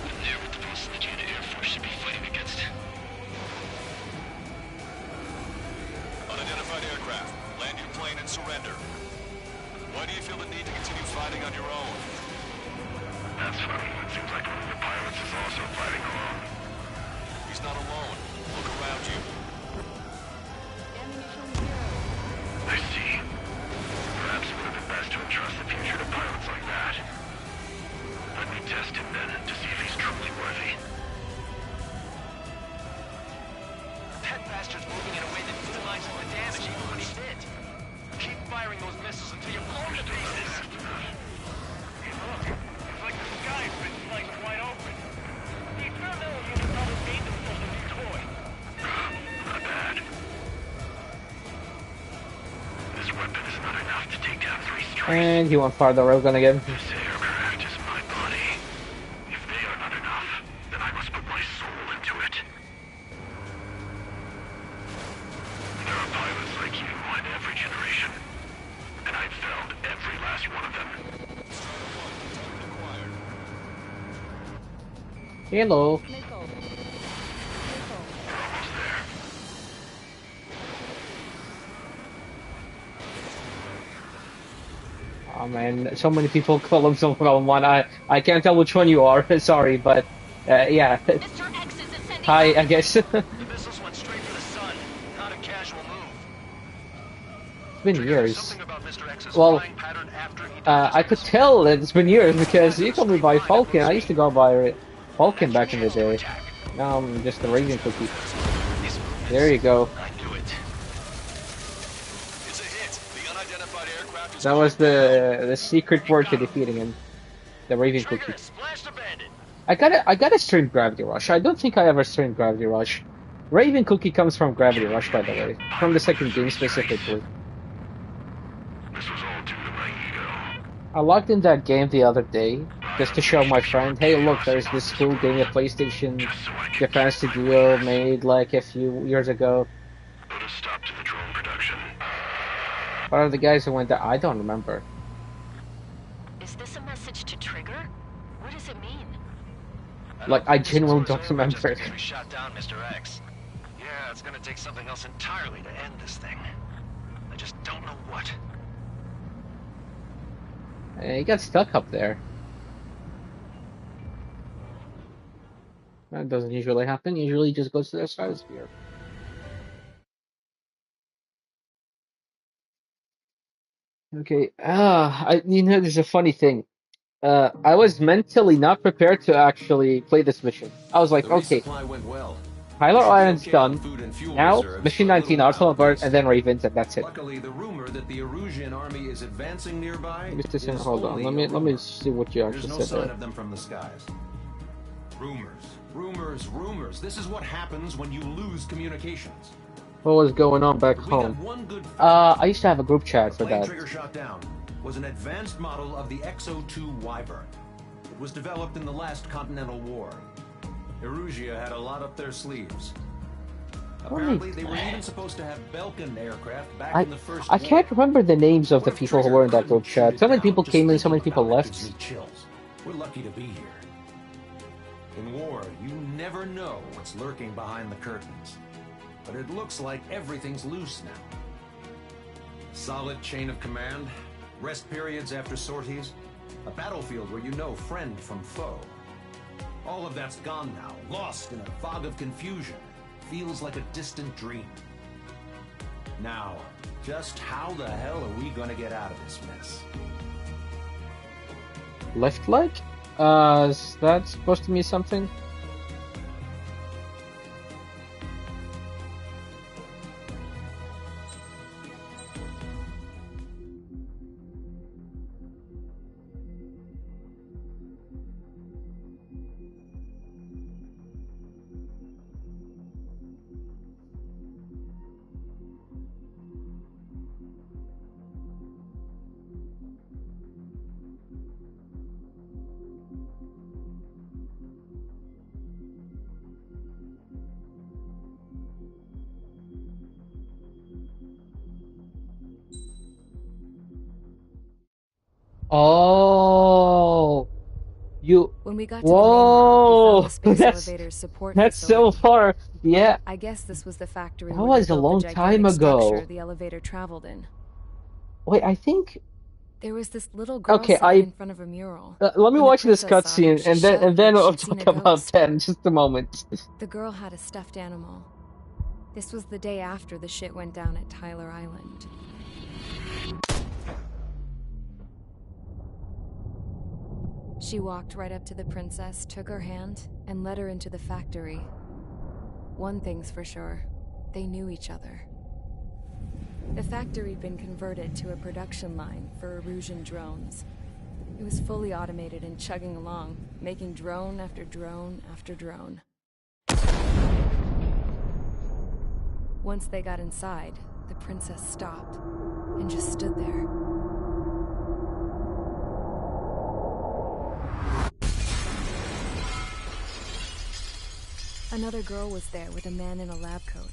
And they're what the most legit Air Force should be fighting against. Unidentified aircraft. Land your plane and surrender. Why do you feel the need to continue fighting on your own? That's funny. It seems like one of the pilots is also fighting alone. He's not alone. Look around you. I see. Perhaps it would have been best to entrust the future to pilots like that. Let me test him then, to see if he's truly worthy. That bastard's moving in a way that minimizes the damage even when he's hit. Keep firing those missiles until you're blown to pieces. Hey, look. It's like the sky's been sliced wide open. The experimental unit probably made themselves a new toy. Not bad. This weapon is not enough to take down 3 strikes. And he went far the railgun again. This aircraft is my body. If they are not enough, then I must put my soul into it. There are pilots like you in every generation, and I've found every last one of them. Hello. We're almost there. Oh man, so many people call themselves Realm 1. I can't tell which one you are. Sorry, but yeah. Hi, I guess. The missiles went straight for the sun. Not a casual move. been Trigger, years. something about Mr. X's Well, flying pattern after he I could tell that it's been years because you told me by Falcon. I used to go by Falcon back in the day. Now I'm just the Raven Cookie. There you go. I knew it. It's a hit. The unidentified aircraft is That was marked down. the secret word to defeating him. The Raven Cookie. I gotta stream Gravity Rush. I don't think I ever streamed Gravity Rush. Raven Cookie comes from Gravity Rush, by the way. From the second game specifically. I logged in that game the other day just to show my friend, hey look, there's this cool game a PlayStation Japan studio made like a few years ago. Put a stop to the drone production. What are the guys who went there? I don't remember. Is this a message to Trigger? What does it mean? Like, I genuinely don't remember. We shot down Mr. X. Yeah, it's gonna take something else entirely to end this thing. I just don't know what. He got stuck up there. That doesn't usually happen. Usually he just goes to the stratosphere. Okay, there's a funny thing. I was mentally not prepared to actually play this mission. I was like, The okay, resupply went well. Tyler We should be Island's okay on done. food and fuel Now, reserves Mission for a 19, little Arsenal while, Bird, at and then Ravens, and that's it. Luckily, the rumor that the Erusian army is advancing nearby Mr. Sin, is hold on. only Let a me rumor. see what you There's actually no said sign there. of them from the skies. Rumors. This is what happens when you lose communications. What was going on back We home? got one good I used to have a group chat for plane that. Trigger shot down was an advanced model of the XO2 Wyvern. It was developed in the last Continental War. Erusia had a lot up their sleeves. Apparently, they were even supposed to have Belkin aircraft back in the first I war. can't remember the names of the What if people who Trigger were in that couldn't group shoot chat. it So many down? people Just came in, so many thinking people about it gives me left. chills. We're lucky to be here. In war, you never know what's lurking behind the curtains. But it looks like everything's loose now. Solid chain of command, rest periods after sorties, a battlefield where you know friend from foe. All of that's gone now, lost in a fog of confusion. Feels like a distant dream. Now, just how the hell are we gonna get out of this mess? Left leg? Is that supposed to mean something? Oh, you. When we got to Whoa, the main room, we found the space that's elevator's support that's facility. so far. Yeah, I guess this was the factory that where was they a built long the time gigantic structure ago. the elevator traveled in. Wait, I think. There was this little girl Okay, sitting in front of a mural. let me When the watch this princess saw her, cutscene she and then shouted I'll she'd seen talk a about ghost. 10 just a moment. The girl had a stuffed animal. This was the day after the shit went down at Tyler Island. She walked right up to the princess, took her hand, and led her into the factory. One thing's for sure, they knew each other. The factory had been converted to a production line for Erusian drones. It was fully automated and chugging along, making drone after drone after drone. Once they got inside, the princess stopped and just stood there. Another girl was there with a man in a lab coat.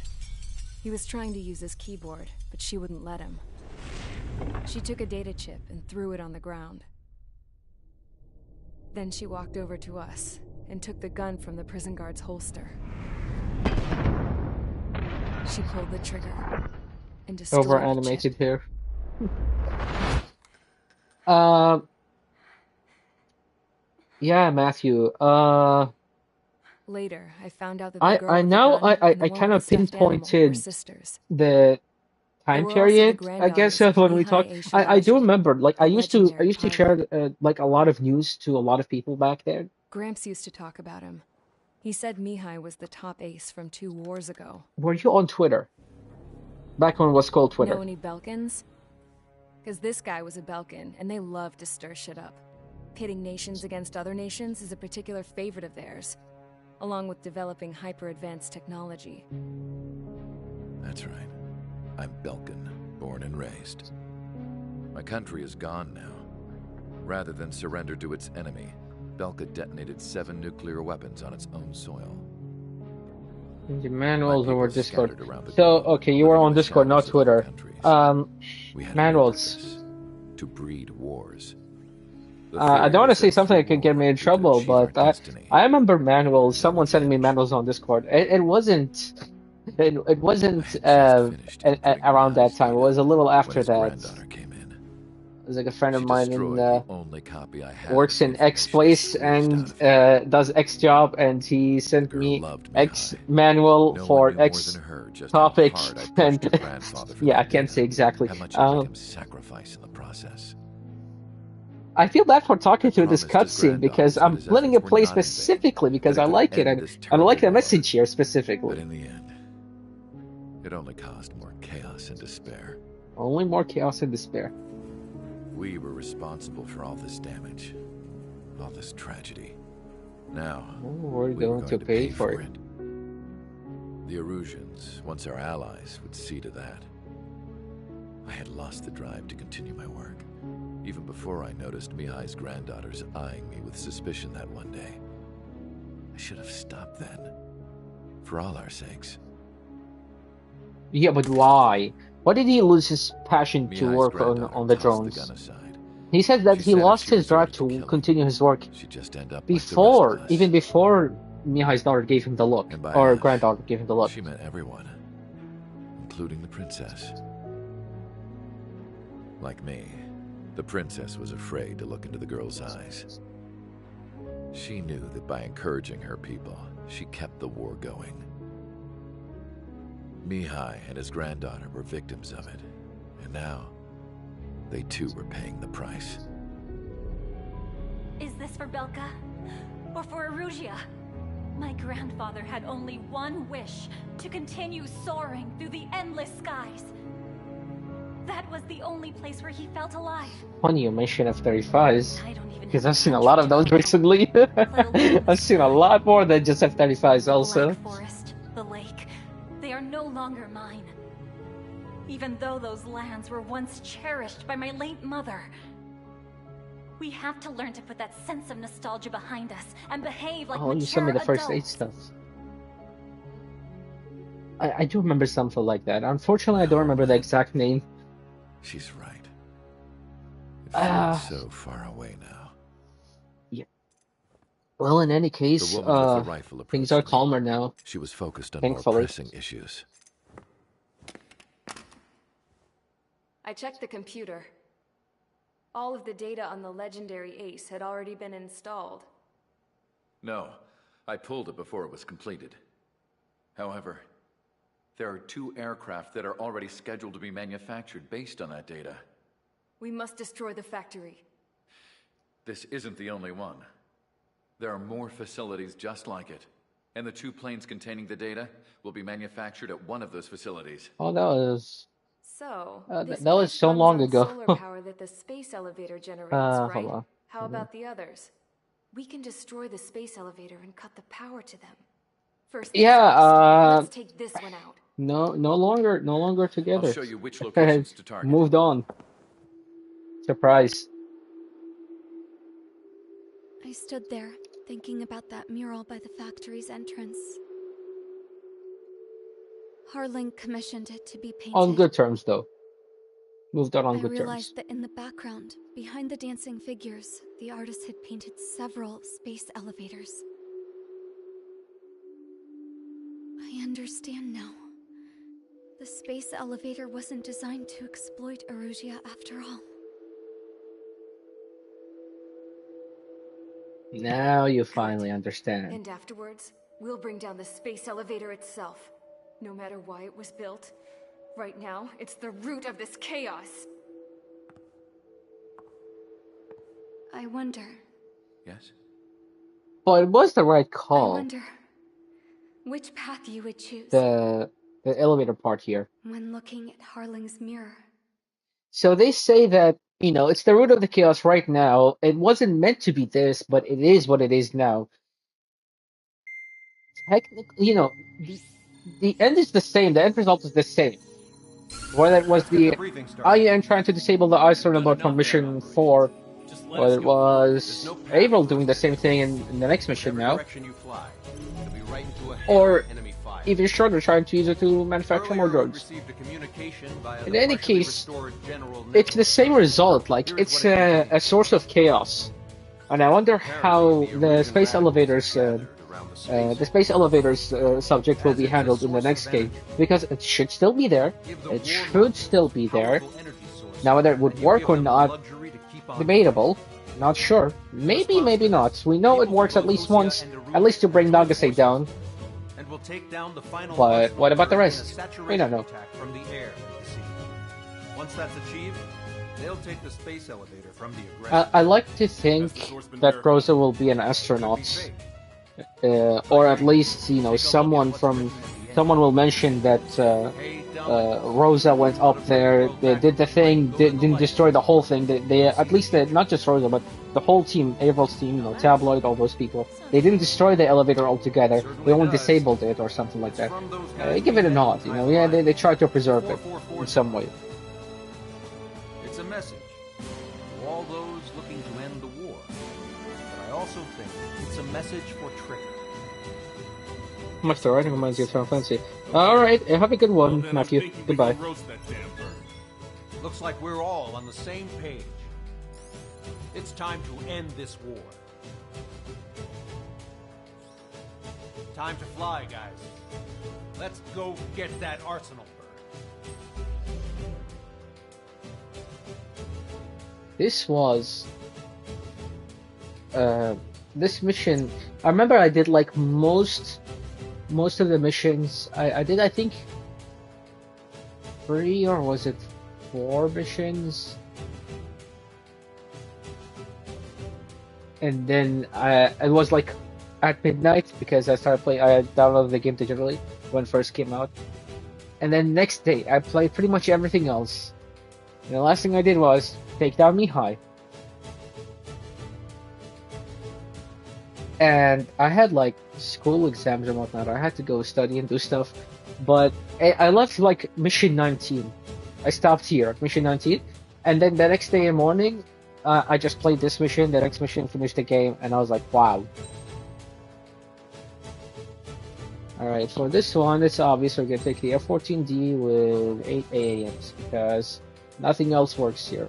He was trying to use his keyboard, but she wouldn't let him. She took a data chip and threw it on the ground. Then she walked over to us and took the gun from the prison guard's holster. She pulled the trigger and destroyed Over the animated chip. here. Yeah, Matthew. Later, I found out that the girl I with the now gun and the I one kind with of the stuffed animal were pinpointed sisters. the time were also the period, I guess, granddaughters of when we Mihai talk. A. I do Shiraji, remember, like, the I used to legendary share pilot. like a lot of news to a lot of people back then. Gramps used to talk about him. He said Mihai was the top ace from 2 wars ago. Were you on Twitter back when it was called Know Twitter? any Belkans? Because this guy was a Belkan, and they love to stir shit up. Pitting nations against other nations is a particular favorite of theirs, along with developing hyper-advanced technology. That's right. I'm Belkan, born and raised. My country is gone now. Rather than surrender to its enemy, Belka detonated 7 nuclear weapons on its own soil. In the manuals or Discord. scattered around the So, globe, okay, you were living in on the Discord, not shadows of other Twitter. countries. We had a new Manuals. purpose: to breed wars. The I don't theory want to was say that something through that could get war, me in we could trouble, achieve our but destiny. I remember manuals. Someone sending me manuals on Discord. It wasn't. It wasn't around that time. It was a little after that. It was like a friend of She mine destroyed in the only copy I had works of in the X information place she leached and out of does X job, and he sent girl me loved X Mihai. manual No one for knew more X than her just topic. how hard I pushed her And grandfather for yeah, I that can't data, say exactly. how much I'd make him sacrifice in the process. I feel bad for talking through this promised his cutscene because granddaughters that I'm his letting efforts it were play not in vain, specifically because that I it could like it, end and this I like the terrible war. message here But specifically. in the end, it only caused more chaos and despair. Only more chaos and despair. We were responsible for all this damage, all this tragedy. Now, we're we were going to pay for it. The Erusians, once our allies, would see to that. I had lost the drive to continue my work, even before I noticed Mihai's granddaughters eyeing me with suspicion that one day. I should have stopped then, for all our sakes. Yeah, but why? Why did he lose his passion to Mihai's work on the tossed drones? the gun aside. He said that She he said if lost she his drive resorted to to killing, continue his work she'd just end up like the rest of us. even before Mihai's daughter gave him the look, And by or us, granddaughter gave him the look. She meant everyone, including the princess. Like me, the princess was afraid to look into the girl's eyes. She knew that by encouraging her people, she kept the war going. Mihai and his granddaughter were victims of it, and now they too were paying the price. Is this for Belka? Or for Erusea? My grandfather had only one wish: to continue soaring through the endless skies. That was the only place where he felt alive. Funny you mention F-35s, because I've seen a lot of those recently. I've seen a lot more than just F-35s also. Black Forest, the lake, they are no longer mine. Even though those lands were once cherished by my late mother. We have to learn to put that sense of nostalgia behind us and behave like Oh, you sent mature me the first aid adults. stuff. I do remember something like that. Unfortunately, I don't remember the exact name. She's right. It feels so far away now. Yeah. Well, in any case, The woman with the rifle things are approached me. calmer now. She was focused on Thankfully. more pressing issues. I checked the computer. All of the data on the legendary ace had already been installed. No, I pulled it before it was completed. However, there are 2 aircraft that are already scheduled to be manufactured based on that data. We must destroy the factory. This isn't the only one. There are more facilities just like it. And the 2 planes containing the data will be manufactured at one of those facilities. Oh, that was... So, that was so long ago. Solar power that the space elevator generates, right? hold on. How about the others? We can destroy the space elevator and cut the power to them. First things Yeah, first, let's take this one out. no longer together. I'll show you which locations to target. Moved on. Surprise. I stood there, thinking about that mural by the factory's entrance. Harling commissioned it to be painted. On good terms, though. Moved on I good realized terms. that in the background, behind the dancing figures, the artist had painted several space elevators. I understand now. The space elevator wasn't designed to exploit Erusea after all. Now you finally understand. And afterwards, we'll bring down the space elevator itself. No matter why it was built, right now. It's the root of this chaos. I wonder. Yes? But it was the right I call. wonder which path you would choose The elevator part here. when looking at Harling's mirror. So they say that, you know, it's the root of the chaos right now. It wasn't meant to be this, but it is what it is now. Technically, you know, the end is the same. The end result is the same. Whether it was Let's get the the briefing started. IUN trying to disable the ice board from Mission 4, Just let whether us it go. was no path Averill for doing us the to same take. thing in the next mission Whatever now, direction you fly, it'll be right into a hail or of enemy fire. even Schroeder trying to use it to manufacture more Earlier, we drones. received a communication via In the any partially case, restored general it's the network. same result. Like, Here's it's what it a contains. source of chaos. And I wonder how Apparently, the Erusian space radicals elevators, have gathered around the space elevators subject will As be it's a handled in the source next of game, energy. because it should still be there. Give the It warlords should still be a there. powerful energy source, Now, whether it would and you work give or them the not, luxury to keep on debatable. Not sure. Maybe, maybe not. We know it works at least once, at least to bring Nagase down. and will take down the final But arsenal what about the in a rest? We saturation don't know. attack from the air to the sea. Once that's achieved, they'll take the space elevator from the aggressor. I like to think that Rosa will be an astronaut, or at least, you know, someone will mention that Rosa went up there, they did the thing, didn't destroy the whole thing. They at least not just Rosa, but the whole team, Averill's team, you know, Tabloid, all those people. They didn't destroy the elevator altogether. They only disabled it or something like that. Give it a nod, you know. Yeah, they tried to preserve it in some way. It's a message to all those looking to end the war. But I also think it's a message for Trigger. Much the writing reminds you of Final Fantasy. Alright, have a good one, Matthew. Goodbye. Looks like we're all on the same page. It's time to end this war. Time to fly, guys. Let's go get that arsenal bird. This was this mission. I remember I did like most of the missions. I did, I think, 3 or was it 4 missions, and then it was like at midnight because I started playing. I downloaded the game digitally when it first came out, and then next day I played pretty much everything else. And the last thing I did was take down Mihai. And I had like school exams and whatnot. I had to go study and do stuff. But I left like mission 19. I stopped here at mission 19. And then the next day in the morning, I just played this mission, the next mission, finished the game, and I was like, wow. Alright, for this one, it's obvious we're going to take the F-14D with 8 AAMs because nothing else works here.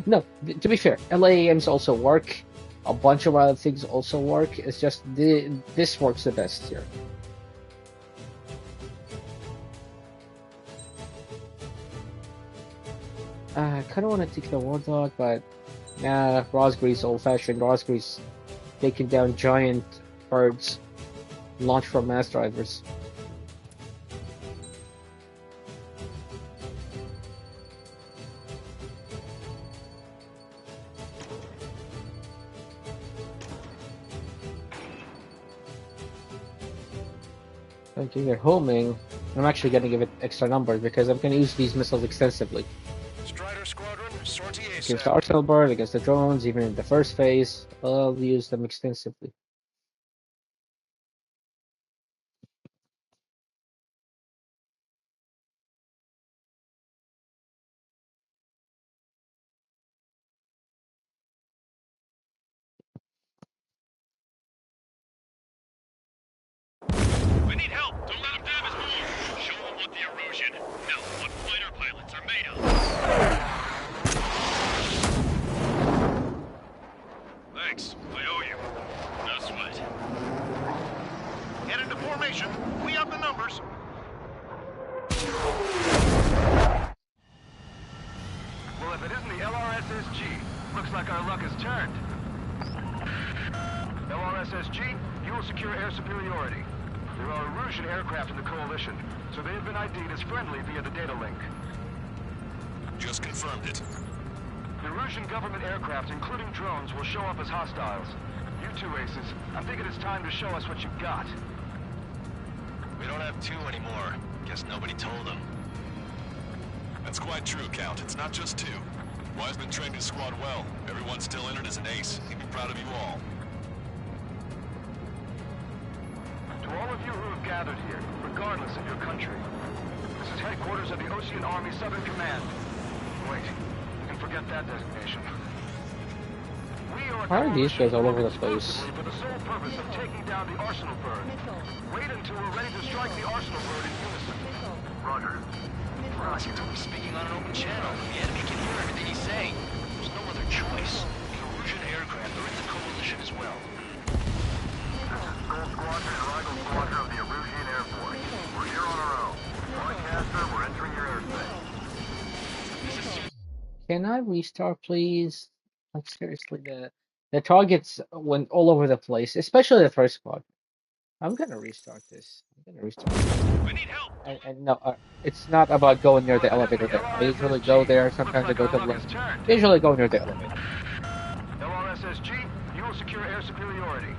No, to be fair, LAAMs also work. A bunch of other things also work. It's just this works the best here. I kind of want to take the Wardog, but nah, Rosgre's old-fashioned. Rosgre's taking down giant birds launched from mass drivers. I'm doing their homing. I'm actually going to give it extra numbers because I'm going to use these missiles extensively. Strider Squadron, sortie Against the arsenal bird, against the drones, even in the first phase, I'll use them extensively. We need help! Don't let them damage more! Show them what the erosion, no, what fighter pilots are made of! Thanks, I owe you. No sweat. Get into formation. We have the numbers. Well, if it isn't the LRSSG, looks like our luck has turned. LRSSG, you will secure air superiority. Your are Erusian aircraft in the Coalition, so they have been ID'd as friendly via the data link. Just confirmed it. The Erusian government aircraft, including drones, will show up as hostiles. You two aces, I'm thinking it's time to show us what you've got. We don't have two anymore. Guess nobody told them. That's quite true, Count. It's not just two. Wiseman trained his squad well. Everyone's still in it as an ace. He'd be proud of you all. To all of you who have gathered here, regardless of your country, this is headquarters of the Ocean Army Southern Command. Wait, you can forget that designation. We are Why are these guys all over the place? exclusively for the sole purpose of taking down the Arsenal bird. Wait until we're ready to strike the Arsenal bird in unison. Roger. Roger, speaking on an open channel. The enemy can hear everything he's saying. There's no other choice. The Erusian aircraft are in the Coalition as well. This is Skull Squadron and Rival Squadron of the Erusian Air Force. We're here on our own. Broadcaster, we're entering your airspace. Can I restart, please? Like seriously, the targets went all over the place, especially the first squad. I'm gonna restart this. I'm gonna restart. We need help. And no, it's not about going near the elevator there. I usually go there. Sometimes I go to the left. Usually go near the elevator. LRSSG, you will secure air superiority.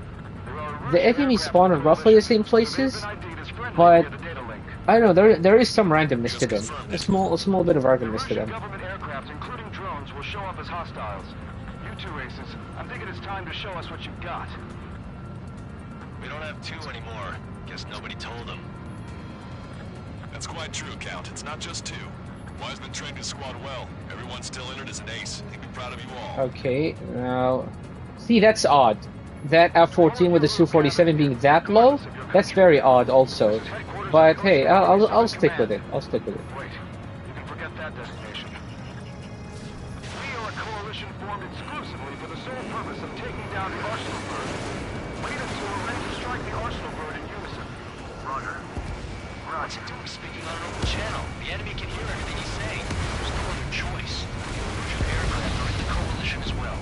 The enemy spawn in roughly the same places, but I don't know. There is some randomness to them. A small bit of randomness to them. Government aircraft, including drones, will show up as hostiles. You two aces, I'm thinking it's time to show us what you've got. We don't have two anymore. Guess nobody told them. That's quite true, Count. It's not just two. Wiseman trained his squad well. Everyone's still in it as an ace. He'd be proud of you all. Okay, now... See, that's odd. That F-14 with the Su-47 being that low, that's very odd also. But hey, I'll stick with it. I'll stick with it. Wait, you can forget that designation. We are a coalition formed exclusively for the sole purpose of taking down the Arsenal bird. Wait until we're ready to strike the Arsenal bird in unison. Roger. Roger, speaking on an open channel. The enemy can hear everything he's saying. There's no other choice. The Erusian aircraft are in the Coalition as well.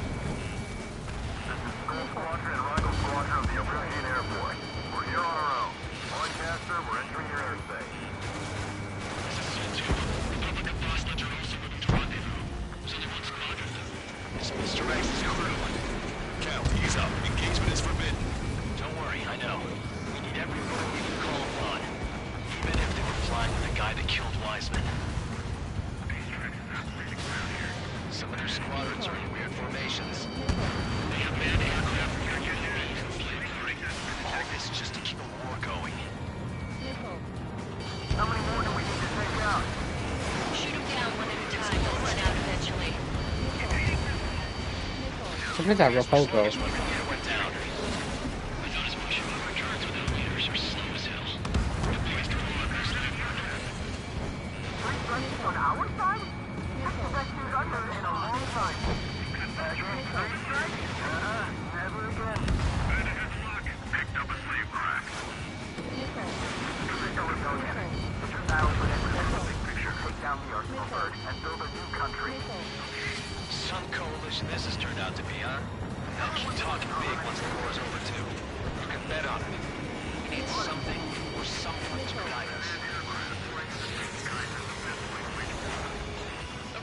This is Skull Squadron and Rival Squadron of the Erusian Air Force. We're here on our own. Broadcaster, we're entering your airspace. This Mr. X is crew. Count, ease up. Engagement is forbidden. Don't worry, I know. We need every bird we can call upon. Even if they were flying with the guy that killed Wiseman. Some of their squadrons are in weird formations. They have manned aircraft for your all this just to keep a war going. How many more do we need to take out? Shoot them down one at a time. They'll run out eventually. Look at that Rapalgo. Went down. I thought as much. Our turrets without leaders are slow as hell. The biggest progress I've ever had. On our side? That's the best news I've heard in a long time. Three strikes? Never again. Bad ahead luck. Picked up a slave crack. Battle for the big picture. Take down the Arsenal bird and build a new country. Some coalition this has turned out to be, huh? Now keep talking big once the war's over, too. You can bet on it. We need something or someone to guide us.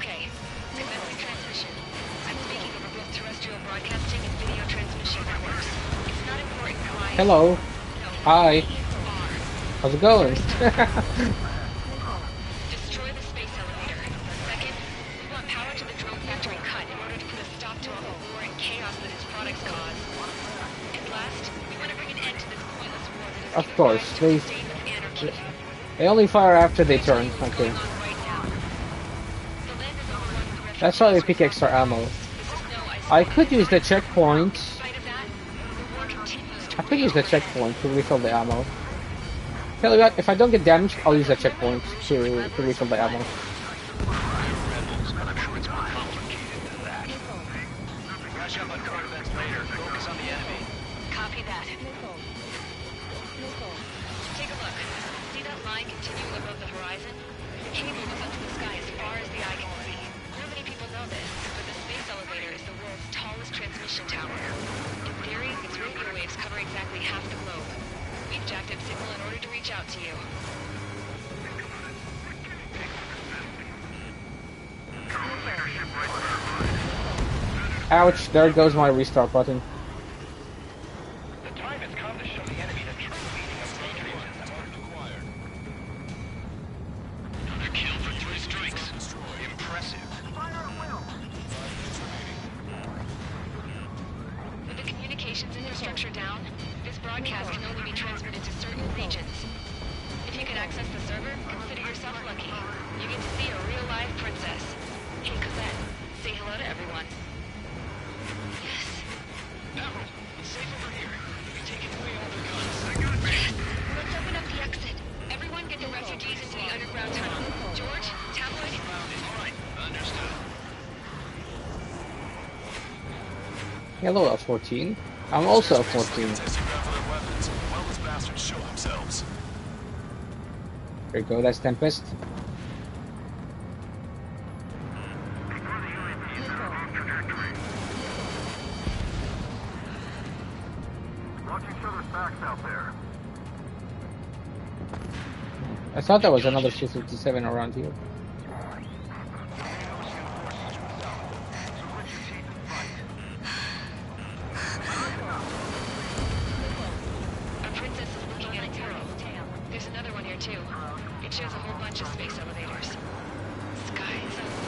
Okay, domestic transmission. I'm speaking over both terrestrial broadcasting and video transmission networks. It's not important who I am. Hello. Hi. How's it going? Destroy the space elevator. Second, we want power to the drone factory cut in order to put a stop to all the war and chaos that its products cause. And last, we want to bring an end to this pointless war that is Of giving course, rise to a state of anarchy. they only fire after they turn. Okay. That's why we pick extra ammo. I could use the checkpoint. I could use the checkpoint to refill the ammo. Tell you what, if I don't get damaged, I'll use the checkpoint to refill the ammo. Rebels, but I'm sure it's more complicated than that. Crash up on card events later. Focus on the enemy. Copy that. Take a look. See that line continuing above the horizon? The cable goes up to the sky as far as the eye can see. Not many people know this, but the space elevator is the world's tallest transmission tower. In theory, its radio waves cover exactly half the globe. We've active signal in order to reach out to you. Ouch, there goes my restart button. The time has come to show the enemy the true meaning of patriotism. Another kill for 3 strikes. Impressive. With the communications infrastructure down, this broadcast can only be transmitted to certain regions. If you can access the server, consider yourself lucky. You get to see a real live princess. Hey, Cosette, say hello to everyone. Admiral, it's safe over here. We've taken away all their guns. Let's open up the exit. Everyone get the refugees into the underground tunnel. George, tabloid. All right, understood. Hello, F-14. I'm also F-14. Well, those bastards show themselves. There you go, that's Tempest. Watch each other's backs out there. I thought there was another Su-57 around here. Our princess is looking at a mural. There's another one here too. It shows a whole bunch of space elevators. Sky is open.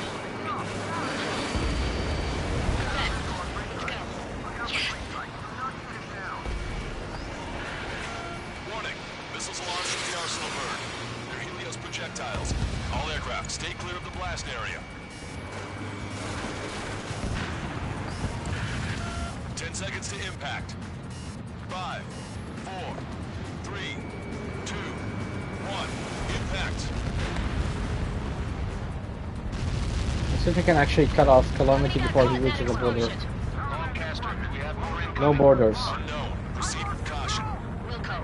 Cosette, let's go. Yes. Warning. Missiles launched from the arsenal bird. They're Helios projectiles. All aircraft, stay clear of the blast area. 10 seconds to impact. 5, 4, 3, 2, 1. Impact. Let's see if we can actually cut off Calamity before he reaches the border. Lancaster, do we have more incoming? No borders. Unknown. Proceed with caution. Wilco.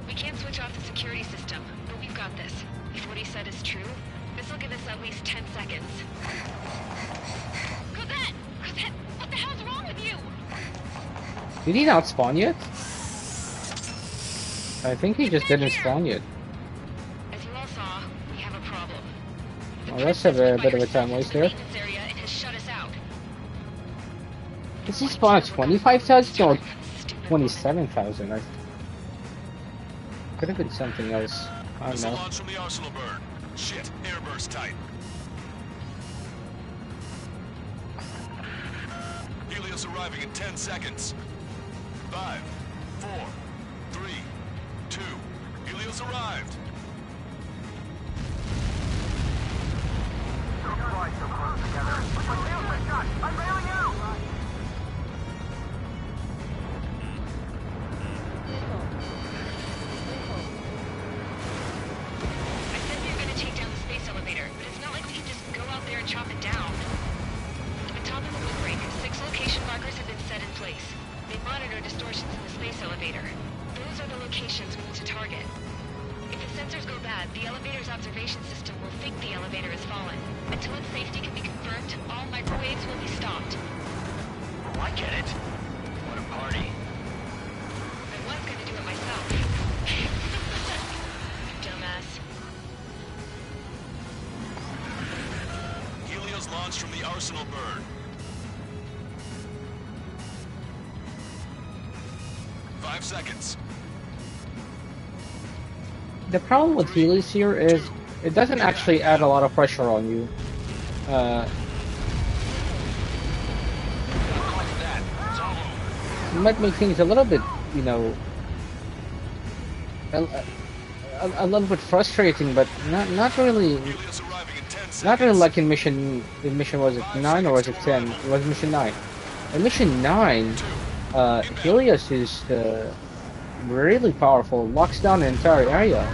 We can't switch off the security system, but we've got this. If what he said is true, this will give us at least 10 seconds. Cosette! Cosette! What the hell's wrong with you? Did he not spawn yet? I think he just didn't spawn yet. As you all saw, we have a problem. Well, that's a bit of a time waste there. This area and has shut us out. Does he spawn at 25,000 or 27,000? I could have been something else. I don't Missile know. launch from the arsenal bird. Shit, airburst type. Helios arriving in 10 seconds. 5, 4, 3, 2. Helios arrived. Don't fly so close together. I'm bailing out! I said we were going to take down the space elevator, but it's not like we can just go out there and chop it down. Atop of the windbreak, 6 location markers have been set in place. They monitor distortions in the space elevator. Those are the locations we need to target. If the sensors go bad, the elevator's observation system will think the elevator has fallen. Until its safety can be confirmed, all microwaves will be stopped. Oh, I get it. What a party. I was going to do it myself. Dumbass. Helios launched from the arsenal bird. 5 seconds. The problem with Helios here is it doesn't actually add a lot of pressure on you. It might make things a little bit, you know, a little bit frustrating, but not really. Not really like in mission was it 9 or was it 10? It was mission 9. In mission 9, Helios is really powerful, locks down the entire area.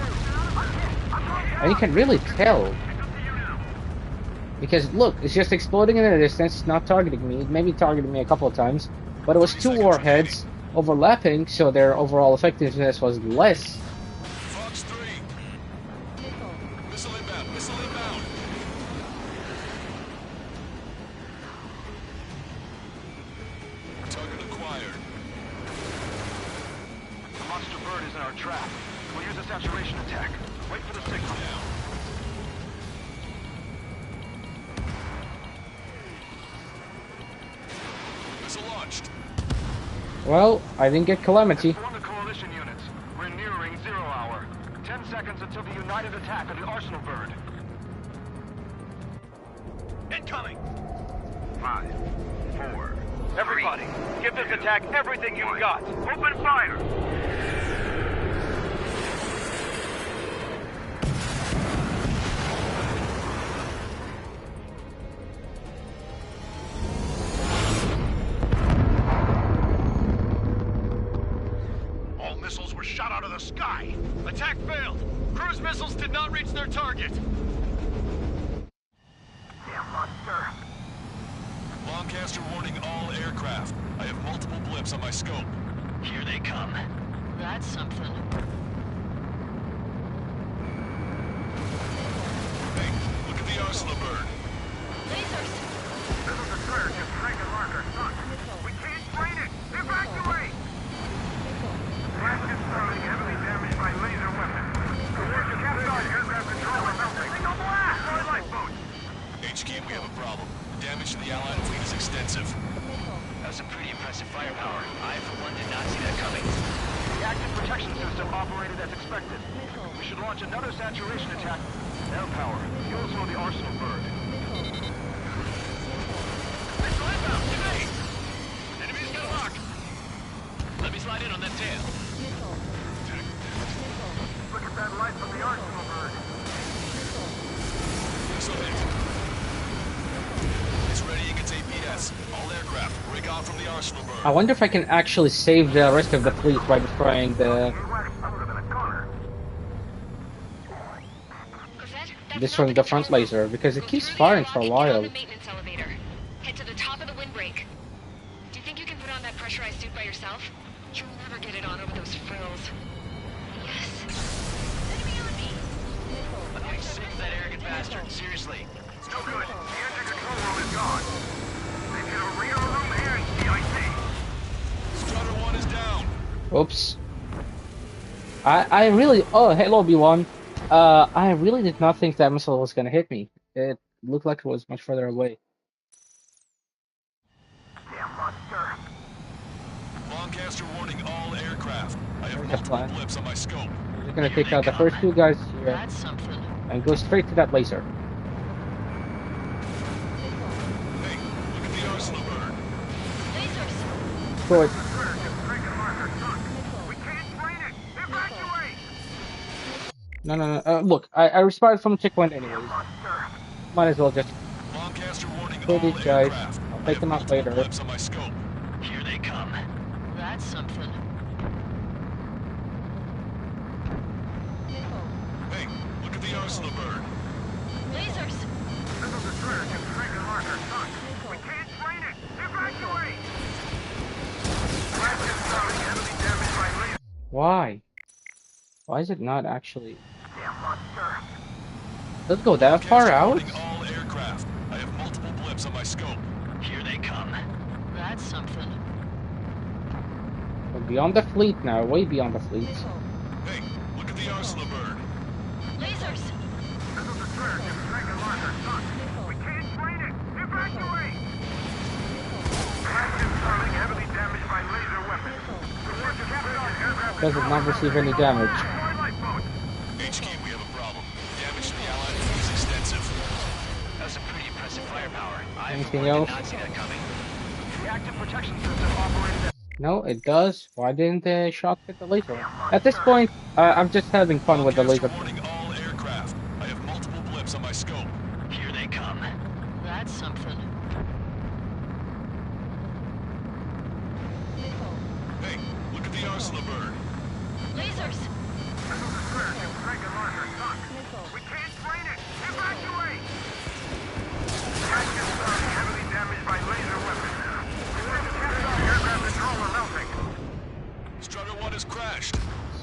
And you can really tell. Because look, it's just exploding in the distance, it's not targeting me. It maybe targeted me a couple of times, but it was 2 warheads overlapping, so their overall effectiveness was less. Fox 3. Missile inbound. Missile inbound. saturation attack. Wait for the signal. Missile launched. Well, I didn't get Calamity. Inform the coalition units. We're nearing 0 hour. 10 seconds until the united attack of the Arsenal bird. Incoming! 5, 4. Everybody, give this attack everything you've got. Open fire! All missiles were shot out of the sky. Attack failed. Cruise missiles did not reach their target. Damn monster. Lancaster warning all aircraft. I have multiple blips on my scope. Here they come. That's something. Hey, look at the Arsenal bird. Lasers! This is a surge of Frank and Marker sunk. We can't train it! Evacuate! Blast is starting heavily damaged by laser weapons. Position capsized aircraft control are melting. Signal blast! Our lifeboats! HQ, we have a problem. The damage to the Allied fleet is extensive. That's some pretty impressive firepower. I, for one, did not see that coming. The active protection system operated as expected. We should launch another saturation attack. Air power. Fuels for the Arsenal bird. Missile inbound! Evade! Enemies got a lock! Let me slide in on that tail. Look at that light from the Arsenal bird. Missile hit. It's ready against APS. All aircraft, break off from the Arsenal bird. I wonder if I can actually save the rest of the fleet by destroying the front laser, because it keeps firing for a while. Maintenance elevator. Head to the top of the windbreak. Do you think you can put on that pressurized suit by yourself? You'll never get it on over those frills. Yes. Enemy on me. I'm getting sick of that arrogant bastard. Seriously. It's no good. The engine control room is gone. They've hit a radar room and CIC. Strutter 1 is down. Oops. I really... Oh, hello, Obi-Wan. I really did not think that missile was gonna hit me. It looked like it was much further away. Damn monster. Lancaster warning all aircraft. I have There's the multiple plan. blips on my scope. We're gonna take out the first two guys here That's something. and go straight to that laser. Hey, look at the Arsenal bird. Lasers! Good. We can't train it. Evacuate. No. Look, I responded from the checkpoint anyways. Might as well just Lancaster warning kill all these guys. aircraft. I'll I take have them out multiple later. blips on my scope. Here they come. That's something. Hey, look at the Arsenal bird. Lasers! This is a surge of Frank and Marker sunk. We can't train it. Evacuate. Blast is starting heavily damaged by laser. Why? Why is it not actually... Damn monster. Let's go that far Lancaster out? warning all aircraft. I have multiple blips on my scope. Here they come. That's something. We're beyond the fleet now, way beyond the fleet. Hey, look at the Arsenal bird. Lasers! This is a surge of Frank and Marker sunk. We can't train it. Evacuate. Blast is starting heavily damaged by laser weapons. Position capsized aircraft Doesn't not receive any damage. Our lifeboats. HQ, we have a problem. Damage to the Allied fleet is extensive. That's some pretty impressive firepower. I, for Anything one, else? did not see that coming. The active protection system operated as No, it does. Why didn't the shot hit the laser? At this point, I'm just having fun with the laser. Lancaster warning all aircraft. I have multiple blips on my scope. Here they come. That's something. Hey, look at the Arsenal bird. Lasers! This is a surge of Frank and Marker sunk. We can't train it. Evacuate. Blast is starting heavily damaged by laser weapons. Position capsized aircraft control are melting. Strutter 1 has crashed.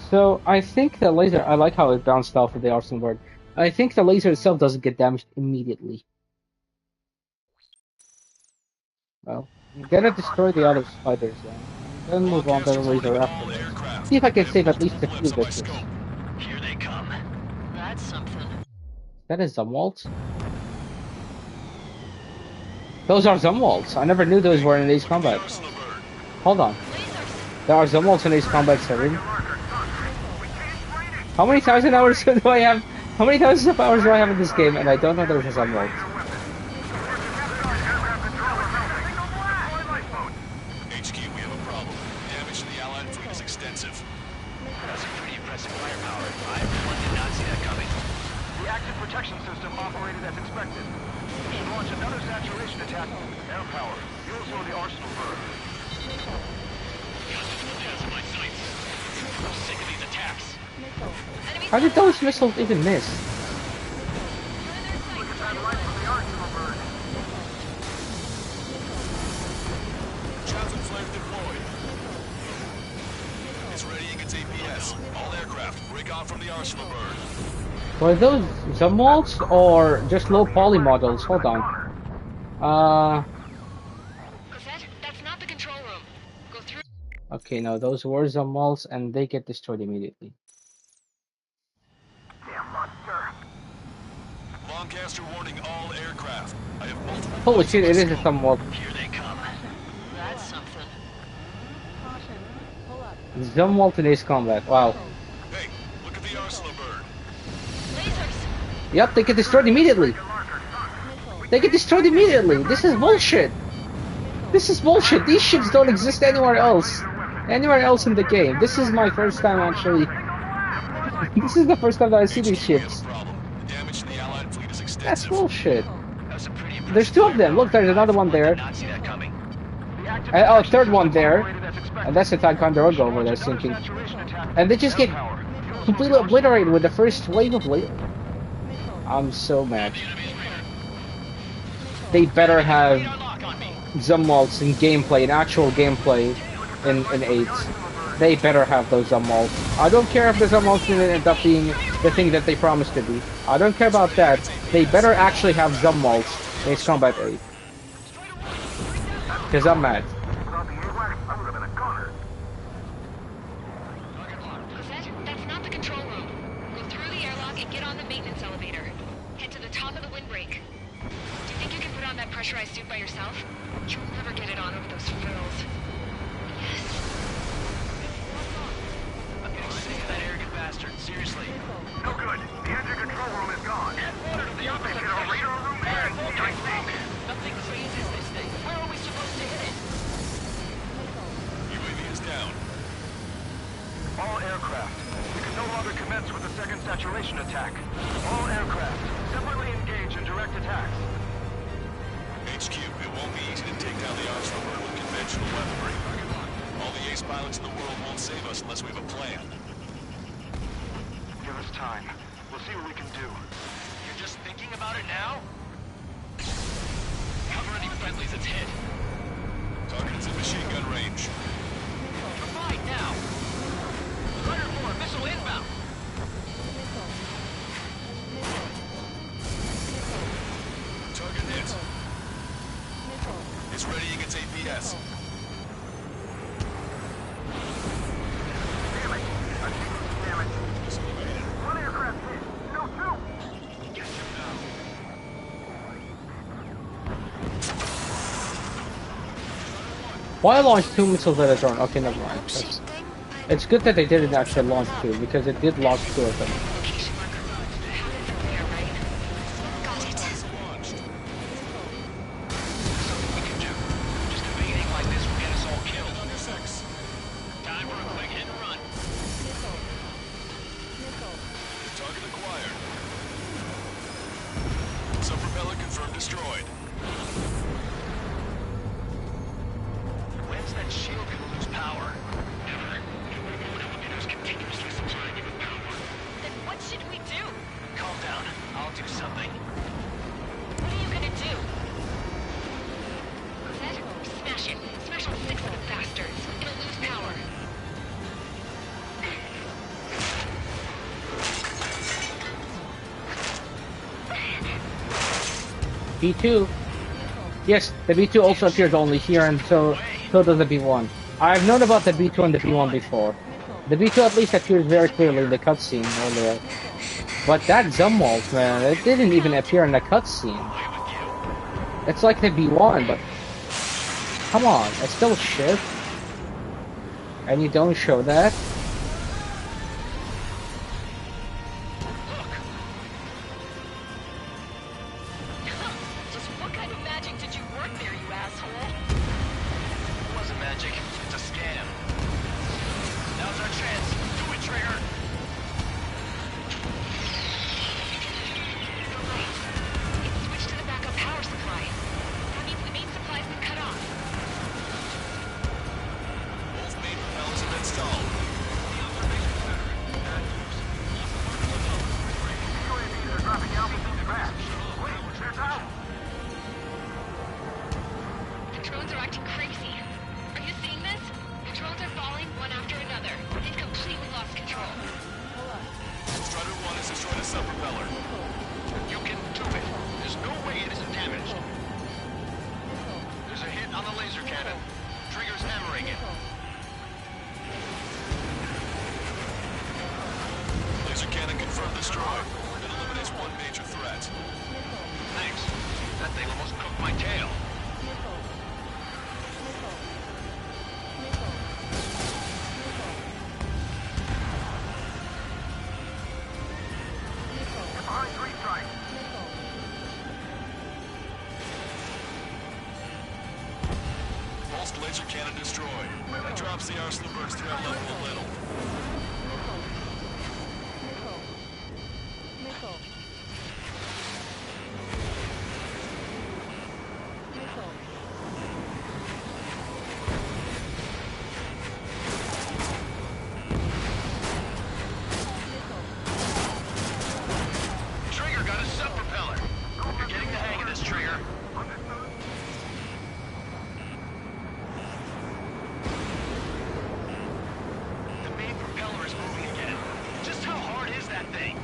So, I think the laser... I like how it bounced off of the Arsenal bird. I think the laser itself doesn't get damaged immediately. Well, I'm gonna destroy the other spiders then. Then move on to the laser afterwards. See if I can save at least a few of this. Here That is Zumwalt? Those are Zumwalts. I never knew those were in Ace Combat. Hold on. There are Zumwalts in Ace Combat 7. How many thousand hours do I have? How many thousands of hours do I have in this game? And I don't know there's a Zumwalt. HQ, we have a problem. Damage to the Allied fleet is extensive. That's some pretty impressive firepower. I, for one, did not see that coming. The active protection system operated as expected. We should launch another saturation attack. Air power. You'll slow the arsenal burn. Got my sights. I'm sick of these attacks. How did those missiles even miss? Look at that light from the arsenal burn. Chancellor flame deployed. It's readying its APS. All aircraft, break off from the arsenal burn. Were those Zumwalts or just low poly models? Hold on. That's not the control room. Go through. Okay, no, those were Zumwalts and they get destroyed immediately. Lancaster warning all aircraft. I have multiple. Holy shit, it is a Zumwalt. Here they come. That's something. Zumwalt in Ace Combat. Wow. Hey, look at the arsenal burn. Yep, they get destroyed immediately. They get destroyed immediately. This is bullshit. This is bullshit. These ships don't exist anywhere else. Anywhere else in the game. This is my first time actually. This is the first time that I see these ships. That's bullshit. There's two of them. Look, there's another one there. Oh, third one there. And that's the Ticonderoga over there sinking. And they just get completely obliterated with the first wave of laser. I'm so mad. They better have Zumwalts in gameplay, in actual gameplay in 8. They better have those Zumwalts. I don't care if the Zumwalts didn't end up being the thing that they promised to be. I don't care about that. They better actually have Zumwalts in Ace Combat 8. Because I'm mad. That's not the control room. Go through the airlock and get on the maintenance elevator. Head to the top of the windbreak. Do you think you can put on that pressurized suit by yourself? You'll never get it on over those frills. I'm getting sick of that arrogant bastard. Seriously. No good. The engine control room is gone. Head water to the opposite radar room and nothing changes this thing. Where are we supposed to hit it? UAV is down. All aircraft. We can no longer commence with the second saturation attack. All aircraft, separately engage in direct attacks. HQ, it won't be easy to take down the arsenal burn with conventional weaponry. All the ace pilots in the world won't save us unless we have a plan. Give us time. We'll see what we can do. You're just thinking about it now? Cover any friendlies it's hit. Target is at machine gun range. Right now. Fighter 4, missile inbound. Target hit. It's readying its APS. One aircraft hit. No, two. Get him now. Why launch 2 missiles at a turn? Okay, never mind. It's good that they didn't actually launch 2, because it did launch 2 of them. Target acquired. Sub-propeller confirmed destroyed. When's that shield gonna lose power? Never. Elevators continuously supplying you with power. Then what should we do? Calm down. I'll do something. What are you gonna do? Smash it. Smash all 6 of the bastards. It'll lose power. B2. Yes, the B2 also appears only here, and so does the B1. I've known about the B2 and the B1 before. The B2 at least appears very clearly in the cutscene earlier. But that Zumwalt, man, it didn't even appear in the cutscene. It's like the B1, but come on, it's still shit. And you don't show that? Just what kind of magic did you work there, you asshole? It wasn't magic. It's a scam. Now's our chance. Do it, Trigger! It's switched to the backup power supply. That means the main supply's been cut off. Both main propellers have been stalled. The drones are acting crazy. Are you seeing this? The drones are falling one after another. They've completely lost control. Strider 1 has destroyed a sub-propeller. You can do it. There's no way it isn't damaged. There's a hit on the laser cannon. Trigger's hammering it. Laser cannon confirmed destroyed. That eliminates one major threat. Thanks. That thing almost cooked my tail. Pulsed laser cannon destroyed. That drops the Arsenal Bird's threat level a little. Trigger got a sub-propeller. You're getting the hang of this, Trigger. The main propeller is moving again. Just how hard is that thing?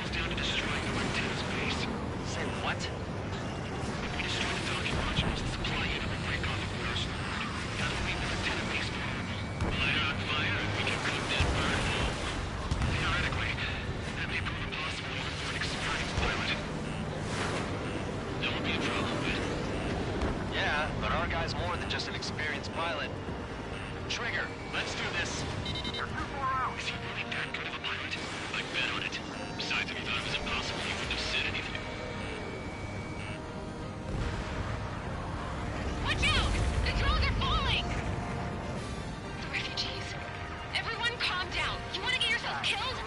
It's down to destroying the antenna's base. Say what? If we destroy the docking modules, the supply unit will break off the Arsenal Bird. That'll leave the antenna base vulnerable. Light her on fire and we can cook that bird. Theoretically, that may prove impossible even for an experienced pilot. That would be a problem, but... Yeah, but our guy's more than just an experienced pilot. Trigger, let's do this. Is he really that good of a pilot? I'd bet on it. Besides, if he thought it was impossible, he wouldn't have said anything. Watch out! The drones are falling! The refugees. Everyone calm down. You want to get yourself killed?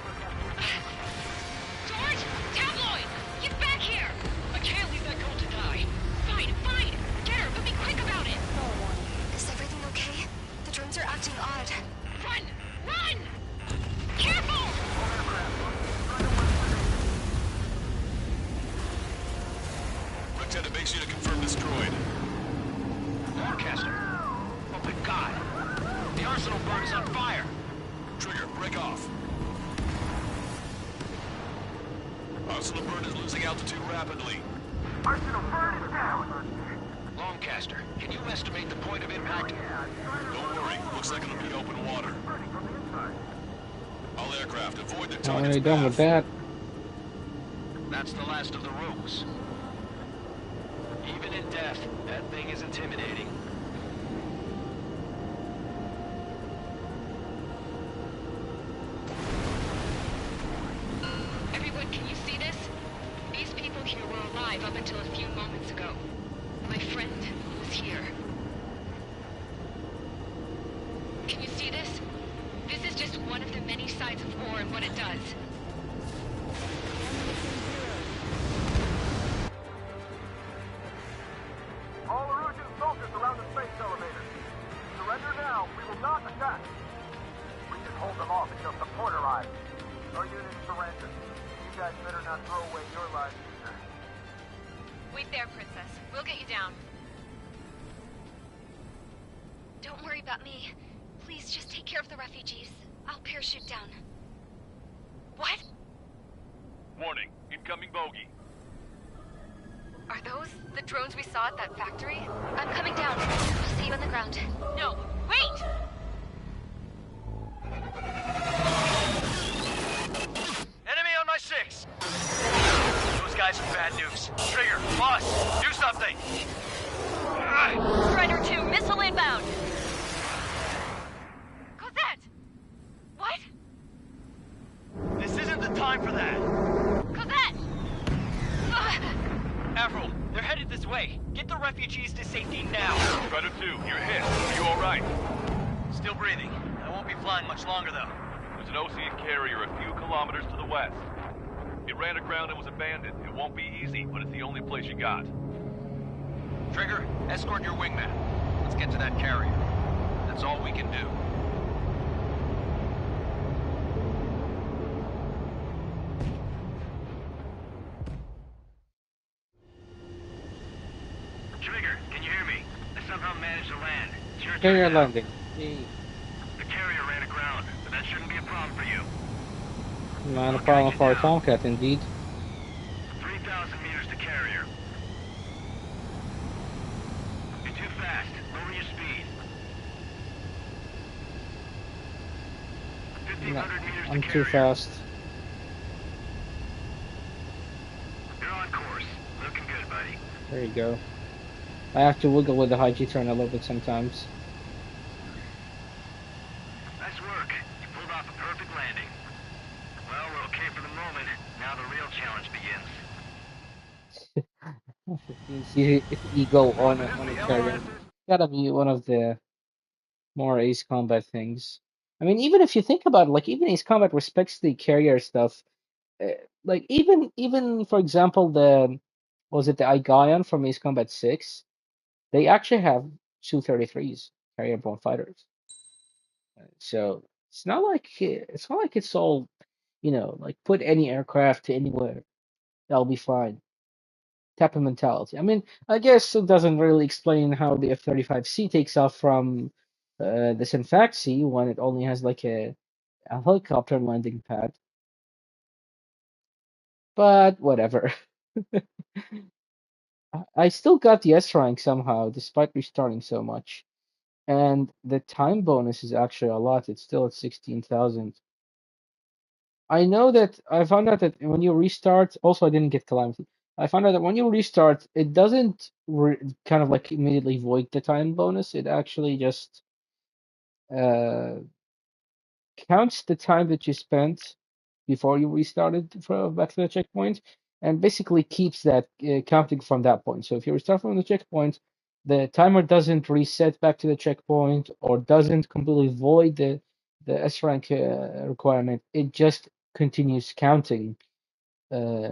George! Tabloid! Get back here! I can't leave that girl to die. Fine, fine! Get her, but be quick about it! Is everything okay? The drones are acting odd. Run! Run! Careful! Lieutenant, base unit confirmed destroyed. Lancaster! Oh my god! The Arsenal Bird is on fire! Trigger, break off. Arsenal Bird is losing altitude rapidly. Arsenal Bird is down! Lancaster, can you estimate the point of impact? Don't worry, looks like it'll be open water. All aircraft, avoid the Already target's done with path. that. That's the last of the rogues. Even in death, that thing is intimidating. Everyone, can you see this? These people here were alive up until a few moments ago. My friend was here. Can you see this? This is just one of the many sides of war and what it does. All Erusian soldiers around the space elevator. Surrender now. We will not attack. We can hold them off until support arrives. Our unit surrenders. You guys better not throw away your lives either. Wait there, Princess. We'll get you down. Don't worry about me. Please just take care of the refugees. I'll parachute down. What? Warning, incoming bogey. Are those the drones we saw at that factory? I'm coming down. I'll see you on the ground. No, wait! guys with bad news. Trigger, boss, do something! Strider 2, missile inbound! Cosette! What? This isn't the time for that! Cosette! Avril, they're headed this way. Get the refugees to safety now. Strider 2, you're hit. Are you alright? Still breathing. I won't be flying much longer, though. There's an Osean carrier a few kilometers to the west. It ran aground and was abandoned. It won't be easy, but it's the only place you got. Trigger, escort your wingman. Let's get to that carrier. That's all we can do. Trigger, can you hear me? I somehow managed to land. It's your Carrier turn now. landing. Yay. The carrier ran aground, but that shouldn't be a problem for you. Not a problem for a Tomcat, indeed. 3,000 meters to carrier. You're too fast. Lower your speed. No, 1,500 meters I'm to too carrier. fast. You're on course. Looking good, buddy. There you go. I have to wiggle with the high G turn a little bit sometimes. Nice work. You pulled off a perfect landing. Well, we're okay for the moment. Now the real challenge begins. Ego on a carrier. Gotta be one of the more Ace Combat things. I mean, even if you think about it, like even Ace Combat respects the carrier stuff. Like even for example was it the Igaion from Ace Combat 6? They actually have Su-33s, carrier-borne fighters. So it's not like it's all, like put any aircraft anywhere, that'll be fine. Type of mentality. I mean, I guess it doesn't really explain how the F-35C takes off from the Synfaxi when it only has like a helicopter landing pad. But whatever. I still got the S rank somehow, despite restarting so much. And the time bonus is actually a lot. It's still at 16,000. I know that I found out that when you restart, also I didn't get Calamity. I found out that when you restart, it doesn't kind of like immediately void the time bonus. It actually just uh, counts the time that you spent before you restarted back to the checkpoint, and basically keeps that counting from that point. So if you restart from the checkpoint, the timer doesn't reset back to the checkpoint or doesn't completely void the S rank requirement. It just continues counting uh,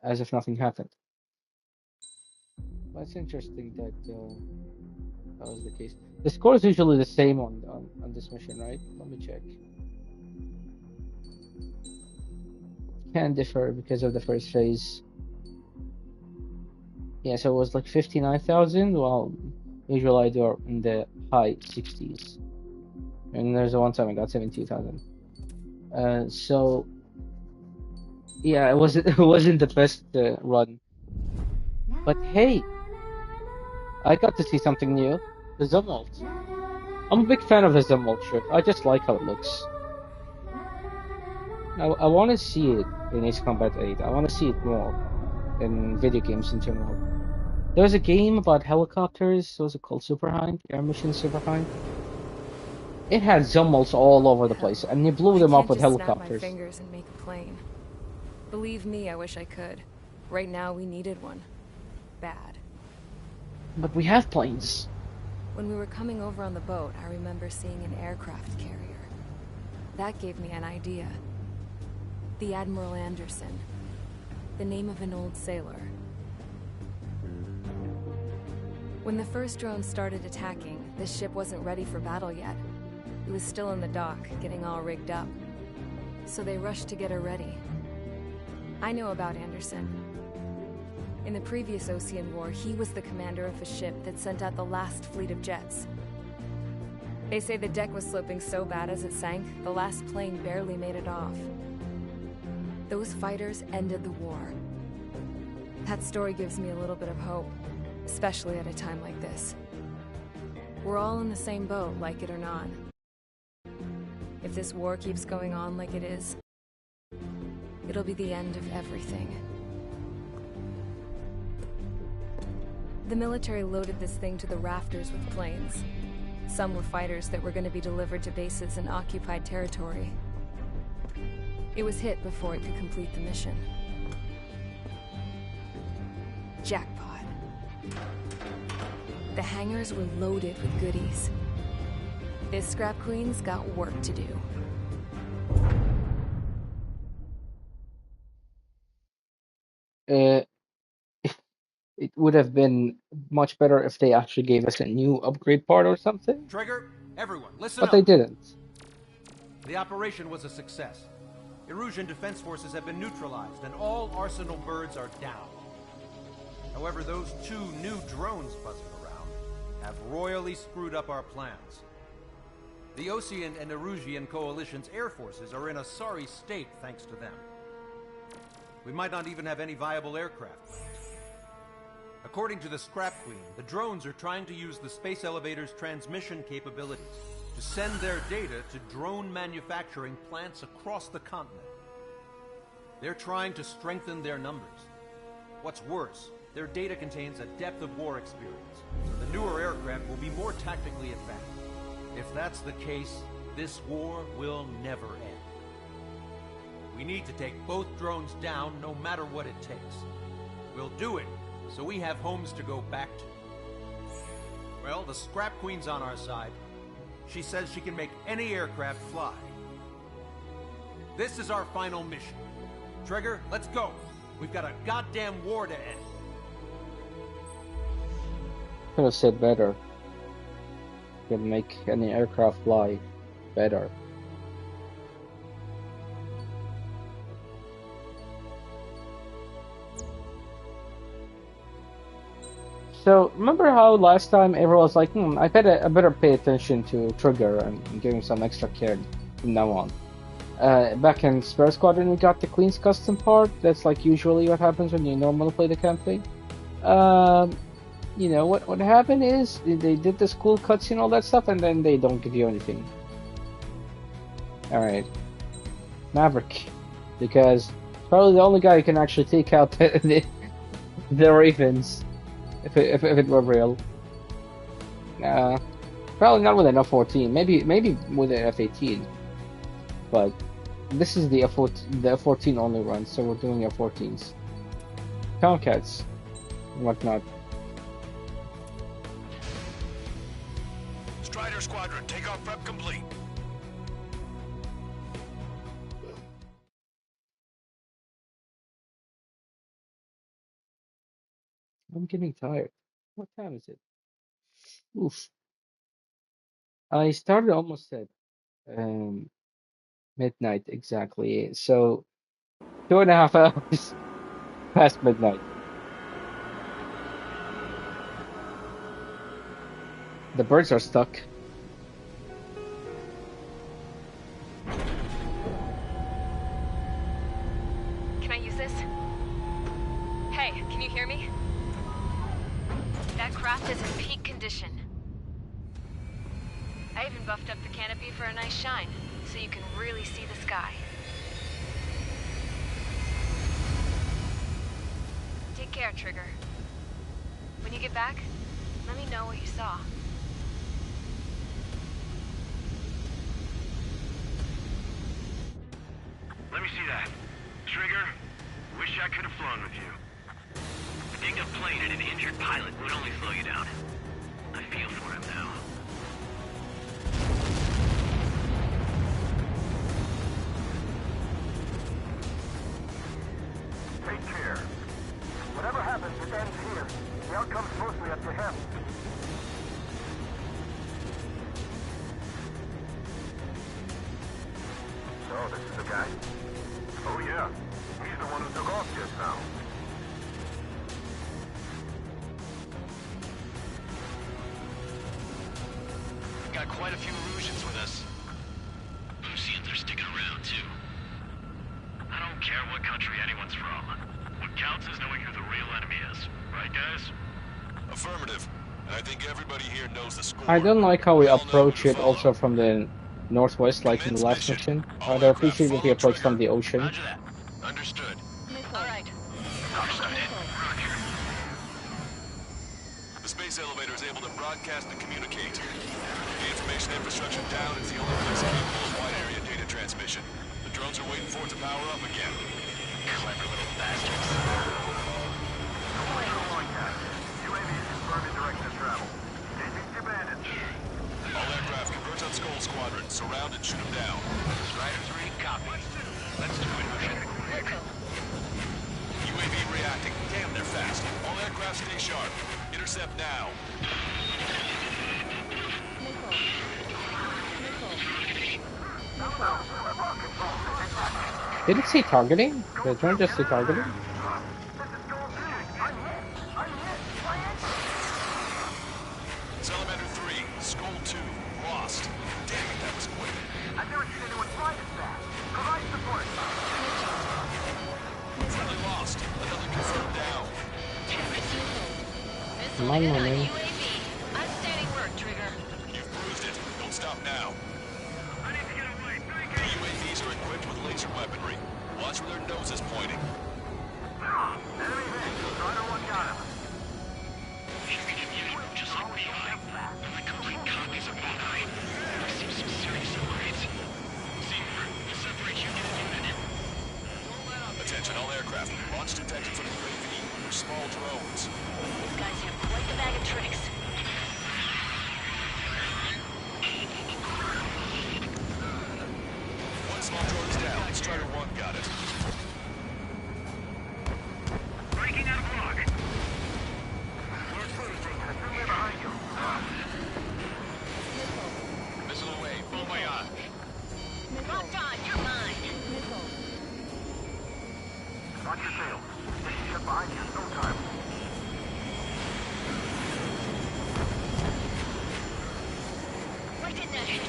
as if nothing happened. That's interesting that that was the case. The score is usually the same on this mission, right? Let me check. Can differ because of the first phase. Yeah, so it was like 59,000, while usually I do in the high 60s. And there's a one time I got 72,000. So yeah, it wasn't the best run. But hey, I got to see something new. The Zumwalt. I'm a big fan of the Zumwalt ship. I just like how it looks. I want to see it in Ace Combat 8. I want to see it more in video games in general. There was a game about helicopters. What was it called? Super Hind? Air Mission Super Hind? It had Zumwalts all over the place, and you blew them up with helicopters. Snap my fingers and make a plane. Believe me, I wish I could. Right now, we needed one. Bad. But we have planes. When we were coming over on the boat, I remember seeing an aircraft carrier. That gave me an idea. The Admiral Anderson. The name of an old sailor. When the first drone started attacking, the ship wasn't ready for battle yet. It was still in the dock, getting all rigged up. So they rushed to get her ready. I know about Anderson. In the previous Osean War, he was the commander of a ship that sent out the last fleet of jets. They say the deck was sloping so bad as it sank, the last plane barely made it off. Those fighters ended the war. That story gives me a little bit of hope, especially at a time like this. We're all in the same boat, like it or not. If this war keeps going on like it is, it'll be the end of everything. The military loaded this thing to the rafters with planes. Some were fighters that were going to be delivered to bases in occupied territory. It was hit before it could complete the mission. Jackpot. The hangars were loaded with goodies. This scrap queen's got work to do. Uh, it would have been much better if they actually gave us a new upgrade part or something, Trigger, everyone, listen but they up. didn't. The operation was a success. Erusian defense forces have been neutralized, and all Arsenal birds are down. However, those 2 new drones buzzing around have royally screwed up our plans. The Osean and Erusian coalition's air forces are in a sorry state thanks to them. We might not even have any viable aircraft left. According to the Scrap Queen, the drones are trying to use the space elevator's transmission capabilities to send their data to drone manufacturing plants across the continent. They're trying to strengthen their numbers. What's worse, their data contains a depth of war experience, so the newer aircraft will be more tactically advanced. If that's the case, this war will never end. We need to take both drones down no matter what it takes. We'll do it so we have homes to go back to. Well, the Scrap Queen's on our side. She says she can make any aircraft fly. This is our final mission. Trigger, let's go. We've got a goddamn war to end. Could have said better. Could make any aircraft fly better. So, remember how last time everyone was like, I better pay attention to Trigger and give him some extra care from now on. Back in Spare Squadron, we got the Queen's Custom part. That's like usually what happens when you normally play the campaign. You know, what happened is they did this cool cutscene, all that stuff, and then they don't give you anything. Alright. Maverick. Because probably the only guy who can actually take out the Ravens. If it were real. Probably not with an F-14. Maybe with an F-18. But this is the F-14 only run, so we're doing F-14s. Tomcats and whatnot. Strider Squadron, takeoff prep complete. I'm getting tired. What time is it? Oof. I started almost at midnight exactly. So 2.5 hours past midnight. The birds are stuck. Can I use this? Hey, can you hear me? That craft is in peak condition. I even buffed up the canopy for a nice shine, so you can really see the sky. Take care, Trigger. When you get back, let me know what you saw. Let me see that. Trigger, wish I could have flown with you. A dinged up plane and an injured pilot would only slow you down. I feel for him now. Take care. Whatever happens, it ends here. The outcome's mostly up to him. So, this is the guy? Oh yeah. He's the one who took off just now. Got quite a few Erusians with us. Oseans are sticking around, too. I don't care what country anyone's from. What counts is knowing who the real enemy is. Right, guys? Affirmative. And I think everybody here knows the score. I don't like how we approach it also from the northwest, like in the last mission. I'd appreciate if we approach from the ocean. Roger that. Understood. All right. Understood. Roger. is able to broadcast and communicate. The information infrastructure down is the only place capable of wide area data transmission. The drones are waiting for it to power up again. Clever little bastards. UAVs confirming direction of travel. Engaging the bandits. All aircraft converge on Skull Squadron. Surround and shoot them down. Strider 3, copy. Let's do it, Mission. UAV reacting. Damn, they're fast. All aircraft stay sharp. Intercept now. Did it say targeting? Did the drone just say targeting? Salamander 3, Skull 2, lost. Damn it, that was quick. I've never seen anyone fly this fast. Provide support. Friendly lost. Another confirmed down. My money. Outstanding work, Trigger. You've bruised it. Don't stop now. I need to get away. The UAVs are equipped with laser weaponry. Watch where their nose is pointing. Enemy hit. Strider 1 got him. She's gonna give you just like PI. They're complete copies of PI. There seems some serious upgrades. See, we'll separate you, get a unit. Attention all aircraft. Launch detected from the UAV under small drones. These guys have quite the bag of tricks. One small drone is down. Strider 1 got it. Breaking out of block. We're cruising. Assembly behind you. Missile away, bon voyage. Locked on, you're mine. Watch your tail. Taking ship behind you in no time. Why didn't that hit?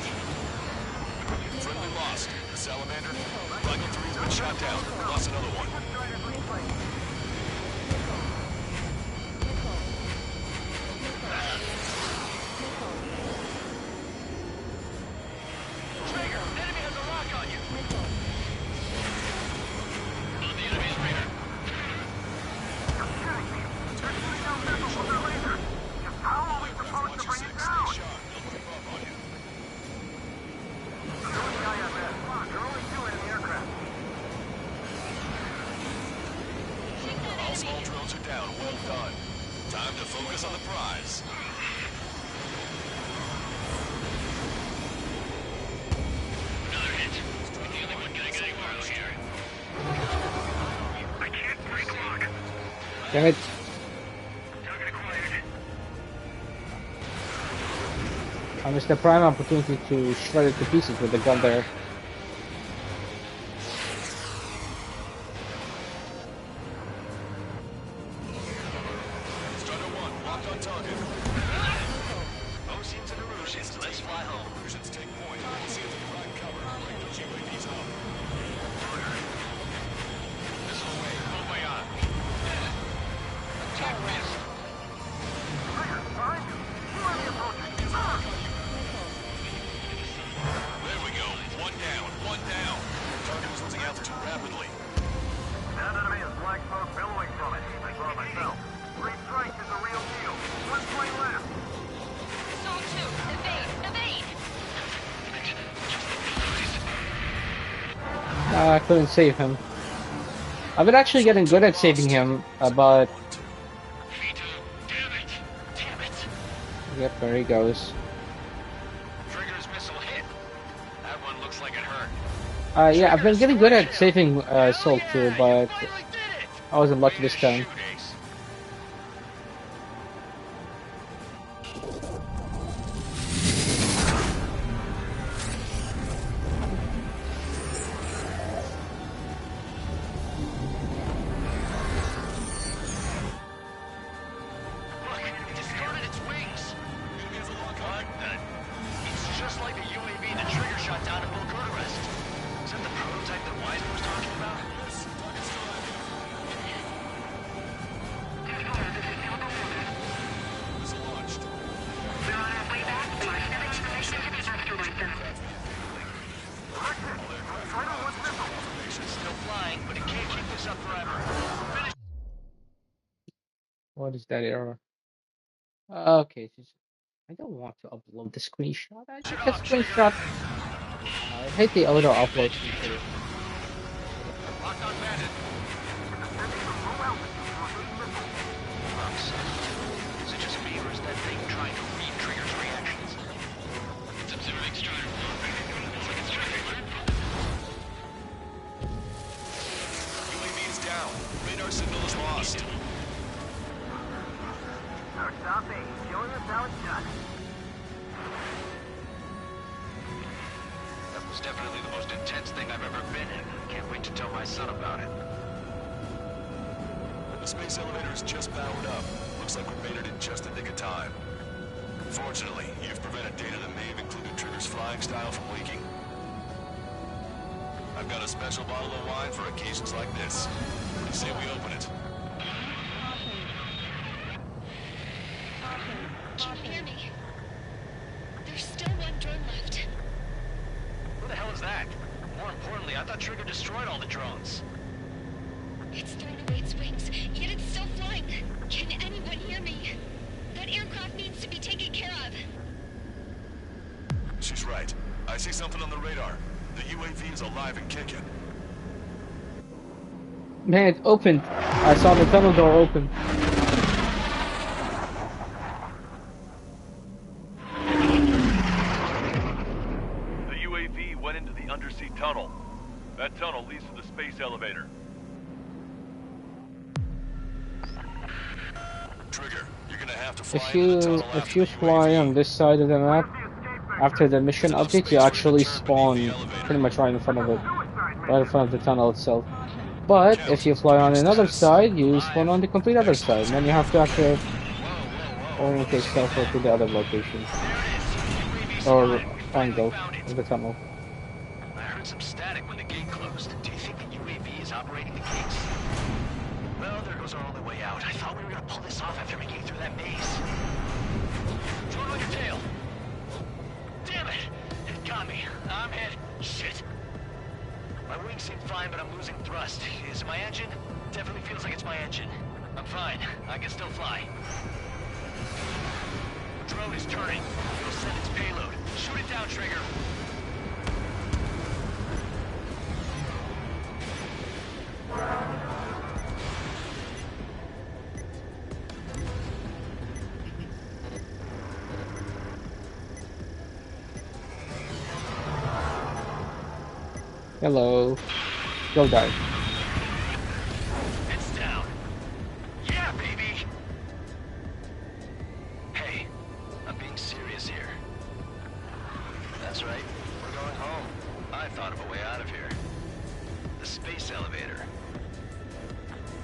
Friendly lost. The Salamander. Rifle 3's been shot down. Lost another one. Trigger, enemy has a lock on you. On the enemy's radar. How are we supposed to bring it down? Stay sharp. They'll creep up on you. You're only two in the aircraft. All small drones are down. Well done. Time to focus on the prize. Another hit. The only one getting anywhere out here. I can't break lock. Damn it. Target acquired. I missed the prime opportunity to shred it to pieces with the gun there. Strider 1, locked on target. Oceans and Erusians, let's fly home. Should take point. See if they can ride cover. Break those UAVs up. Missile away, bon voyage. Attack missed. Behind you. UAV approaching. There we go. One down. One down. Target is losing altitude rapidly. That enemy is black smoke billowing from it. I saw it myself. Three strikes is the real deal. One plane left. Soul 2, evade, evade! I couldn't save him. I've been actually getting good at saving him, but... Yep, there he goes. Trigger's missile hit. That one looks like it hurt. Yeah, I've been getting good at saving Soul 2, but I wasn't lucky this time. Look, it distorted its wings. What? It's just like the UAV the Trigger shot down at Bucharest. Is that the prototype that Wiseman was talking about? Missile launched. We're on our way back. We're sending information to the afterlife now. Still flying, but it can't keep this up forever. Finish. What is that error? Okay, I don't want to upload the screenshot. I think the screenshot. I hate the auto upload feature. Locked on bandit. Is it just me or is that thing trying to read Trigger's reactions? It's observing Strider. It's like it's trying to learn from them. UAV is down. Radar signal is lost. Our stop A. Showing us how it's done. That was definitely the most intense thing I've ever been in. Can't wait to tell my son about it. The space elevator is just powered up. Looks like we made it in just the nick of time. Fortunately, you've prevented data that may have included Trigger's flying style from leaking. I've got a special bottle of wine for occasions like this. What do you say we open it? Can you hear me? There's still one drone left. Who the hell is that? More importantly, I thought Trigger destroyed all the drones. It's thrown away its wings, yet it's still flying. Can anyone hear me? That aircraft needs to be taken care of. She's right. I see something on the radar. The UAV is alive and kicking. Man, it opened. I saw the tunnel door open. The UAV went into the undersea tunnel. That tunnel leads to the space elevator. Trigger, you're gonna have to fly If you fly on this side of the map, after the mission update, you actually spawn pretty much right in front of it, right in front of the tunnel itself. But if you fly on another side, you spawn on the complete other side, and then you have to actually orient yourself to the other location or angle of the tunnel. I heard some static when the gate closed. Do you think the UAV is operating the gates? Well, there goes our only way out. I thought we were gonna pull this off after making it through that maze. Drone on your tail. Damn it! It got me. I'm hit. Shit. My wings seem fine, but I'm losing thrust. Is it my engine? Definitely feels like it's my engine. I'm fine. I can still fly. The drone is turning. It'll send its payload. Shoot it down, Trigger. Hello. Go dive. It's down. Yeah, baby. Hey, I'm being serious here. That's right. We're going home. I thought of a way out of here. The space elevator.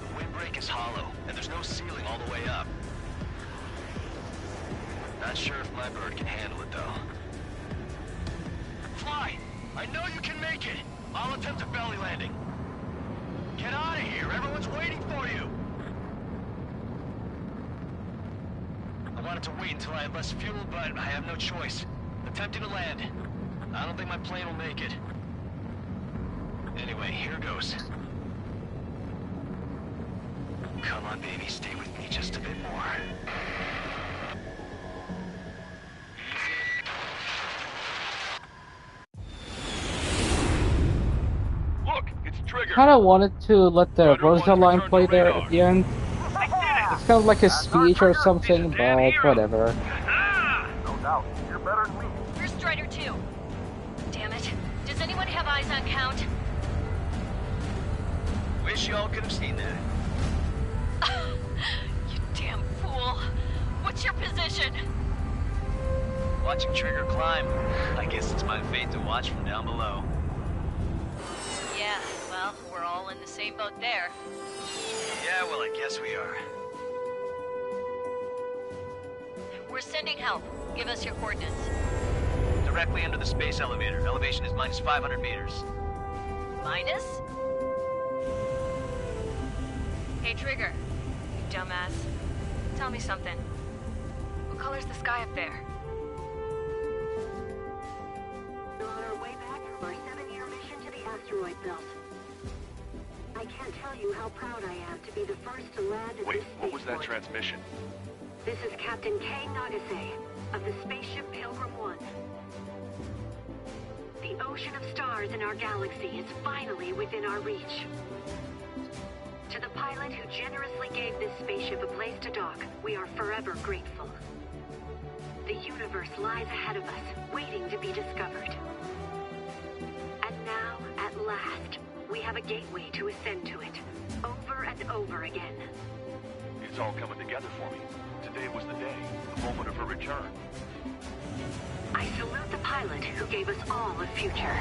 The windbreak is hollow, and there's no ceiling all the way up. Not sure if my bird can handle it, though. Fly! I know you can make it! I'll attempt a belly landing. Get out of here! Everyone's waiting for you! I wanted to wait until I had less fuel, but I have no choice. Attempting to land. I don't think my plane will make it. Anyway, here goes. Come on, baby, stay with me just a bit more. Look, it's Trigger. Kind of wanted to let the Rosa line play there at the end. It's kind of like a speech or something, but whatever. No doubt. You're better than me. Where's Strider 2? Damn it. Does anyone have eyes on Count? Wish y'all could have seen that. You damn fool. What's your position? Watching Trigger climb. I guess it's my fate to watch from down below. Yeah, well, we're all in the same boat there. Yeah, well, I guess we are. We're sending help. Give us your coordinates. Directly under the space elevator. Elevation is minus 500 meters. Minus? Hey, Trigger. You dumbass. Tell me something. What color's the sky up there? We're on our way back from our 7-year mission to the asteroid belt. I can't tell you how proud I am to be the first to land at Wait, this what was that spaceport. transmission? This is Captain Kay Nagase of the spaceship Pilgrim 1. The ocean of stars in our galaxy is finally within our reach. To the pilot who generously gave this spaceship a place to dock, we are forever grateful. The universe lies ahead of us, waiting to be discovered. And now, at last, we have a gateway to ascend to it, over and over again. It's all coming together for me. Today was the day, the moment of her return. I salute the pilot who gave us all a future.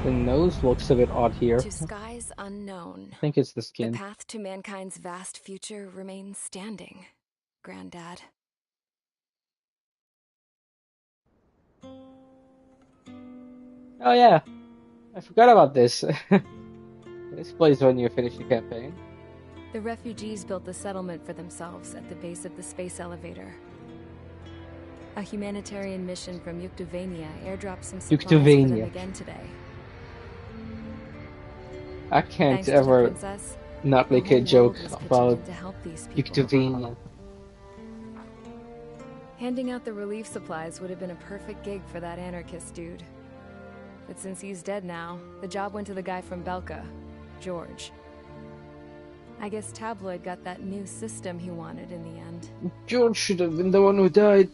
The nose looks a bit odd here. To skies unknown. I think it's the The skin. path to mankind's vast future remains standing, Granddad. Oh yeah, I forgot about this. This plays when you finish the campaign. The refugees built a settlement for themselves at the base of the space elevator. A humanitarian mission from Yuktovania airdropped some supplies for them Yuktovania. again today. I can't Thanks to the ever princess, not the make a whole joke world was pitching about in to help these people. Yuktovania. Handing out the relief supplies would have been a perfect gig for that anarchist dude. But since he's dead now, the job went to the guy from Belka, George. I guess Tabloid got that new system he wanted in the end. George should have been the one who died.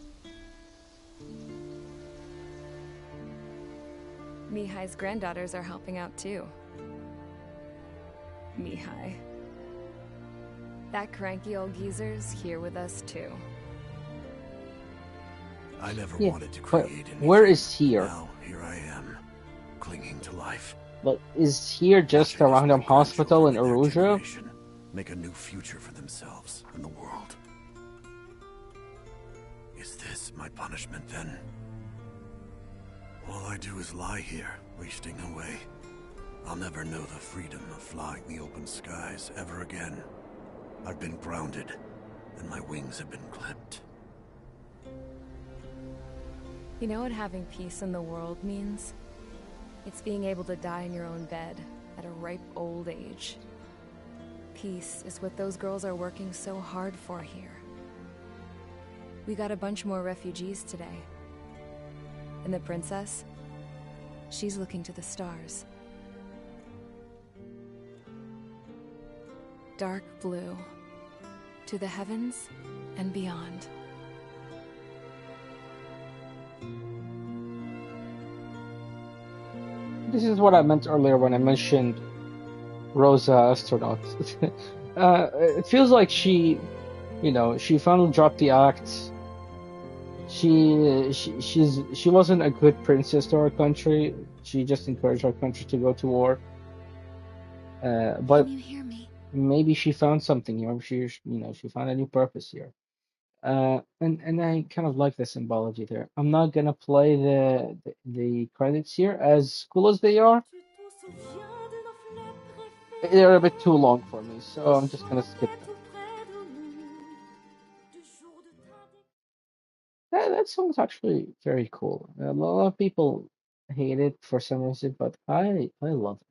Mihai's granddaughters are helping out too. Mihai. That cranky old geezer's here with us too. I never Yeah, wanted to but create anything. where is here? Now, here I am, clinging to life. But is here just a random hospital in Arusha? Make a new future for themselves and the world. Is this my punishment then? All I do is lie here, wasting away. I'll never know the freedom of flying the open skies ever again. I've been grounded, and my wings have been clipped. You know what having peace in the world means? It's being able to die in your own bed at a ripe old age. Peace is what those girls are working so hard for here. We got a bunch more refugees today. And the princess? She's looking to the stars. Dark blue. To the heavens and beyond. This is what I meant earlier when I mentioned Rosa astronaut. It feels like she, she finally dropped the act. She wasn't a good princess to our country. She just encouraged our country to go to war. But Can you hear me? maybe she found something here. She found a new purpose here. And I kind of like the symbology there. I'm not gonna play the credits here, as cool as they are. They're a bit too long for me, so I'm just gonna skip them. That song's actually very cool. A lot of people hate it for some reason, but I love it.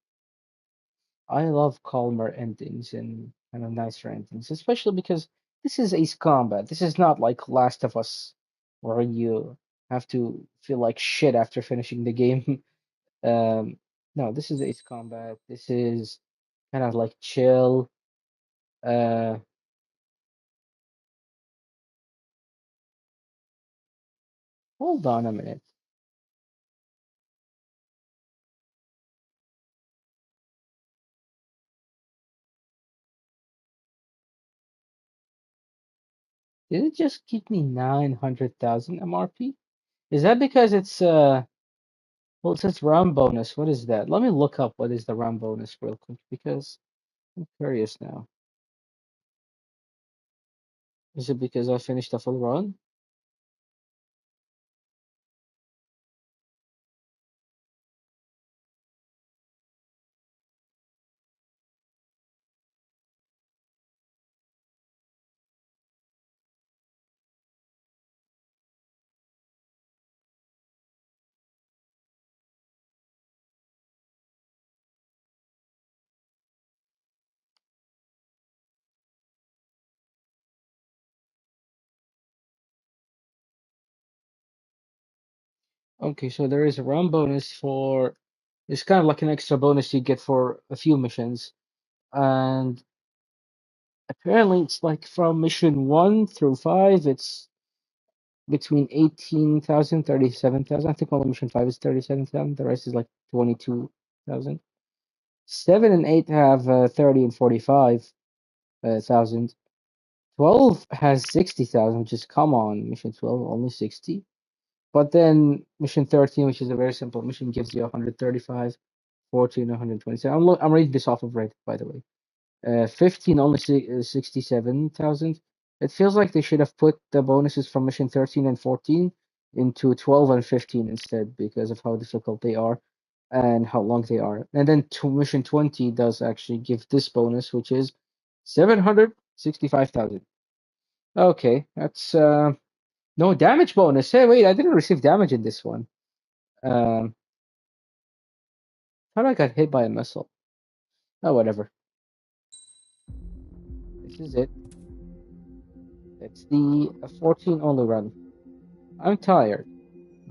I love calmer endings and kind of nicer endings, especially because this is Ace Combat. This is not like Last of Us, where you have to feel like shit after finishing the game. No, this is Ace Combat. This is kind of like chill. Uh, Hold on a minute. Did it just give me 900,000 MRP? Is that because it's well, it says round bonus. What is that? Let me look up what is the round bonus real quick because I'm curious now. Is it because I finished a full run? Okay, so there is a round bonus for. It's kind of like an extra bonus you get for a few missions, and apparently it's like from mission 1 through 5, it's between 18,000, 37,000. I think only mission 5 is 37,000. The rest is like 22,000. 7 and 8 have 30 and 45,000. 12 has 60,000, which is, come on, mission 12 only 60. But then mission 13, which is a very simple mission, gives you 135, 14, 127. I'm reading this off of Reddit, by the way. 15 only 67,000. It feels like they should have put the bonuses from mission 13 and 14 into 12 and 15 instead because of how difficult they are and how long they are. And then to mission 20 does actually give this bonus, which is 765,000. Okay, that's no damage bonus. Hey, wait, I didn't receive damage in this one. Thought I got hit by a missile. Oh, whatever. This is it. It's the F-14 only run. I'm tired.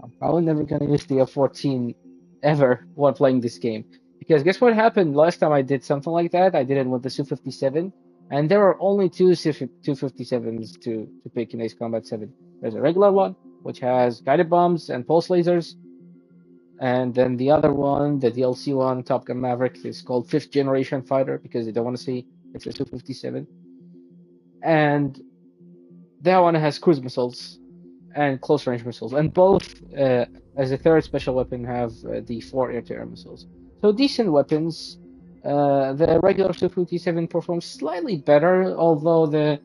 I'm probably never gonna use the F-14 ever while playing this game. Because guess what happened last time I did something like that? I did it with the Su-57, and there are only two Su-57s to pick in Ace Combat 7. There's a regular one, which has guided bombs and pulse lasers, and then the other one, the DLC one, Top Gun Maverick, is called Fifth Generation Fighter because they don't want to say it's a Su-57. And that one has cruise missiles and close range missiles, and both, as a third special weapon, have the four air-to-air missiles. So decent weapons. The regular Su-57 performs slightly better, although the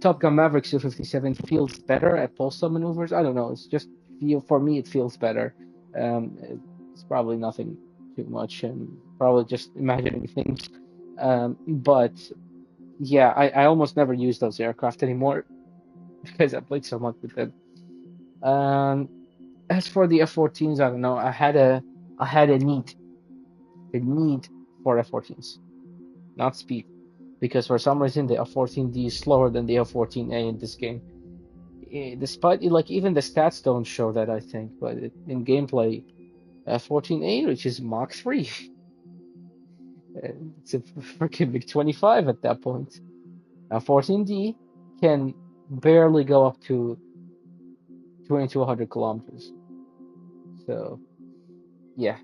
Top Gun Maverick Su-57 feels better at postal maneuvers. I don't know. It's just for me it feels better. It's probably nothing too much, and probably just imagining things. But yeah, I almost never use those aircraft anymore because I played so much with them. Um, as for the F-14s, I don't know. I had a need for F-14s, not speed, because for some reason the F-14D is slower than the F-14A in this game. Despite like even the stats don't show that, I think, but in gameplay, F-14A reaches Mach 3. It's a freaking big 25 at that point. F-14D can barely go up to 2,200 kilometers. So yeah.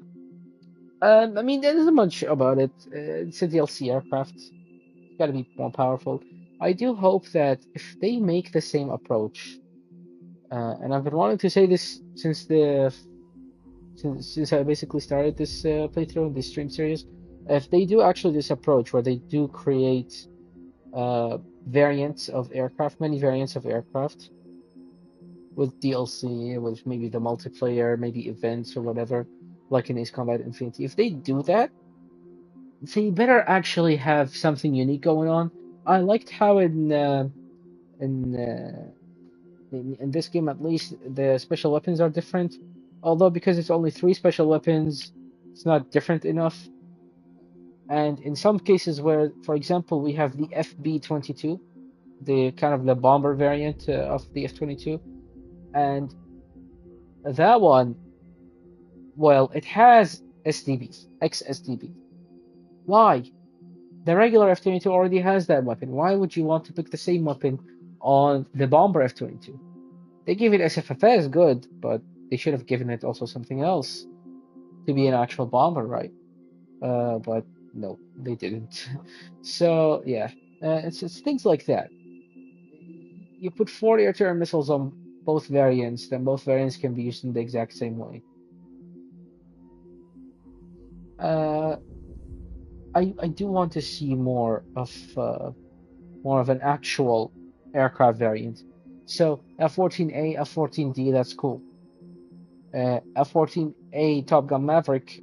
I mean, there isn't much about it. It's a DLC aircraft. It's got to be more powerful. I do hope that if they make the same approach, and I've been wanting to say this since I basically started this playthrough in this stream series, if they do actually this approach where they do create variants of aircraft, many variants of aircraft with DLC, with maybe the multiplayer, maybe events or whatever, like in Ace Combat Infinity. If they do that, they better actually have something unique going on. I liked how in, uh, in this game at least the special weapons are different. Although because it's only three special weapons, it's not different enough. And in some cases where, for example, we have the FB-22, the kind of the bomber variant of the F-22, and that one, well, it has SDBs, ex-SDBs. Why? The regular F-22 already has that weapon. Why would you want to pick the same weapon on the bomber F-22? They gave it SFFS, good, but they should have given it also something else to be an actual bomber, right? But no, they didn't. So yeah, it's things like that. You put four air-to-air missiles on both variants, then both variants can be used in the exact same way. Uh, I do want to see more of an actual aircraft variant. So F-14A, F-14D, that's cool. F-14A Top Gun Maverick,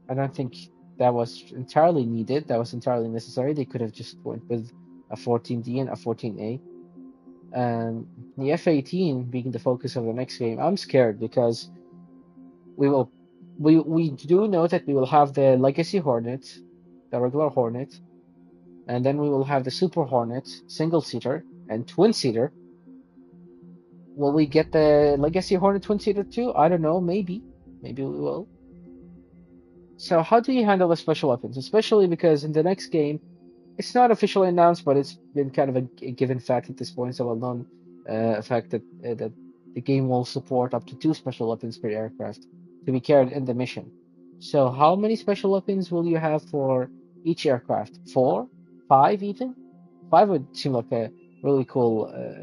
I don't think that was entirely needed. That was entirely necessary. They could have just went with F-14D and F-14A. The F-18 being the focus of the next game, I'm scared because we will we do know that we will have the Legacy Hornet, the regular Hornet, and then we will have the Super Hornet, single seater and twin seater, will we get the Legacy Hornet Twin-Seater too? I don't know. Maybe. Maybe we will. So how do you handle the special weapons? Especially because in the next game, it's not officially announced, but it's been kind of a given fact at this point. It's a well-known fact that the game will support up to 2 special weapons per aircraft to be carried in the mission. So how many special weapons will you have for each aircraft? 4? 5 even? 5 would seem like a really cool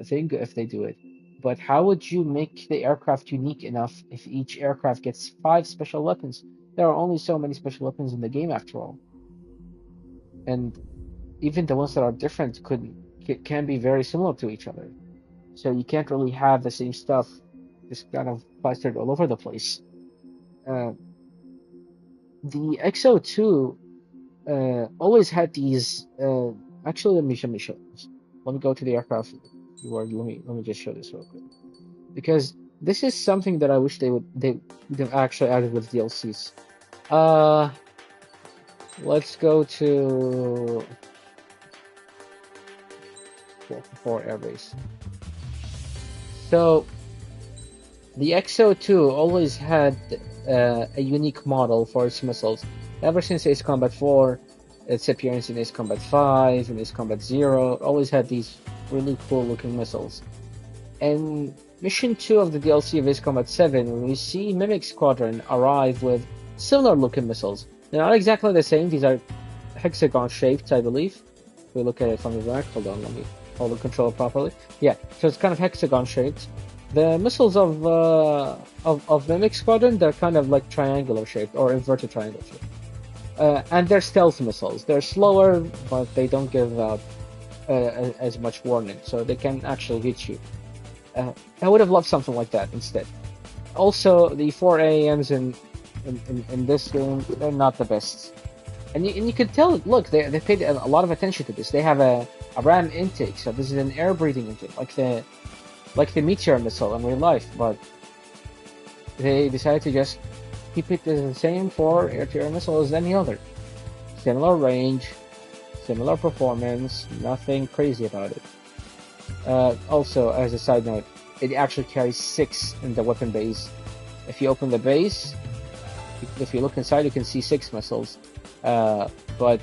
thing if they do it. But how would you make the aircraft unique enough if each aircraft gets 5 special weapons? There are only so many special weapons in the game after all. And even the ones that are different can be very similar to each other. So you can't really have the same stuff just kind of plastered all over the place. Uh, the XO2 always had these. Actually, let me show this. Let me go to the aircraft word. Let me just show this real quick because this is something that I wish they've actually added with DLCs. Let's go to 4 Airbase. So the XO2 always had a unique model for its missiles. Ever since Ace Combat 4, its appearance in Ace Combat 5, and Ace Combat 0, it always had these really cool looking missiles. And Mission 2 of the DLC of Ace Combat 7, we see Mimic Squadron arrive with similar looking missiles. They're not exactly the same, these are hexagon shaped, I believe. If we look at it from the back, hold on, let me hold the controller properly. Yeah, so it's kind of hexagon shaped. The missiles of Mimic Squadron, they're kind of like triangular shaped or inverted triangle shaped. And they're stealth missiles. They're slower, but they don't give out as much warning, so they can actually hit you. I would have loved something like that instead. Also, the 4 AAMs in this game, they're not the best. And you can tell, look, they paid a lot of attention to this. They have a RAM intake, so this is an air-breathing intake, like the Meteor missile in real life, but they decided to just keep it the same for air-to-air missile as any other. Similar range, similar performance, nothing crazy about it. Also, as a side note, it actually carries 6 in the weapon base. If you open the base, if you look inside, you can see 6 missiles, but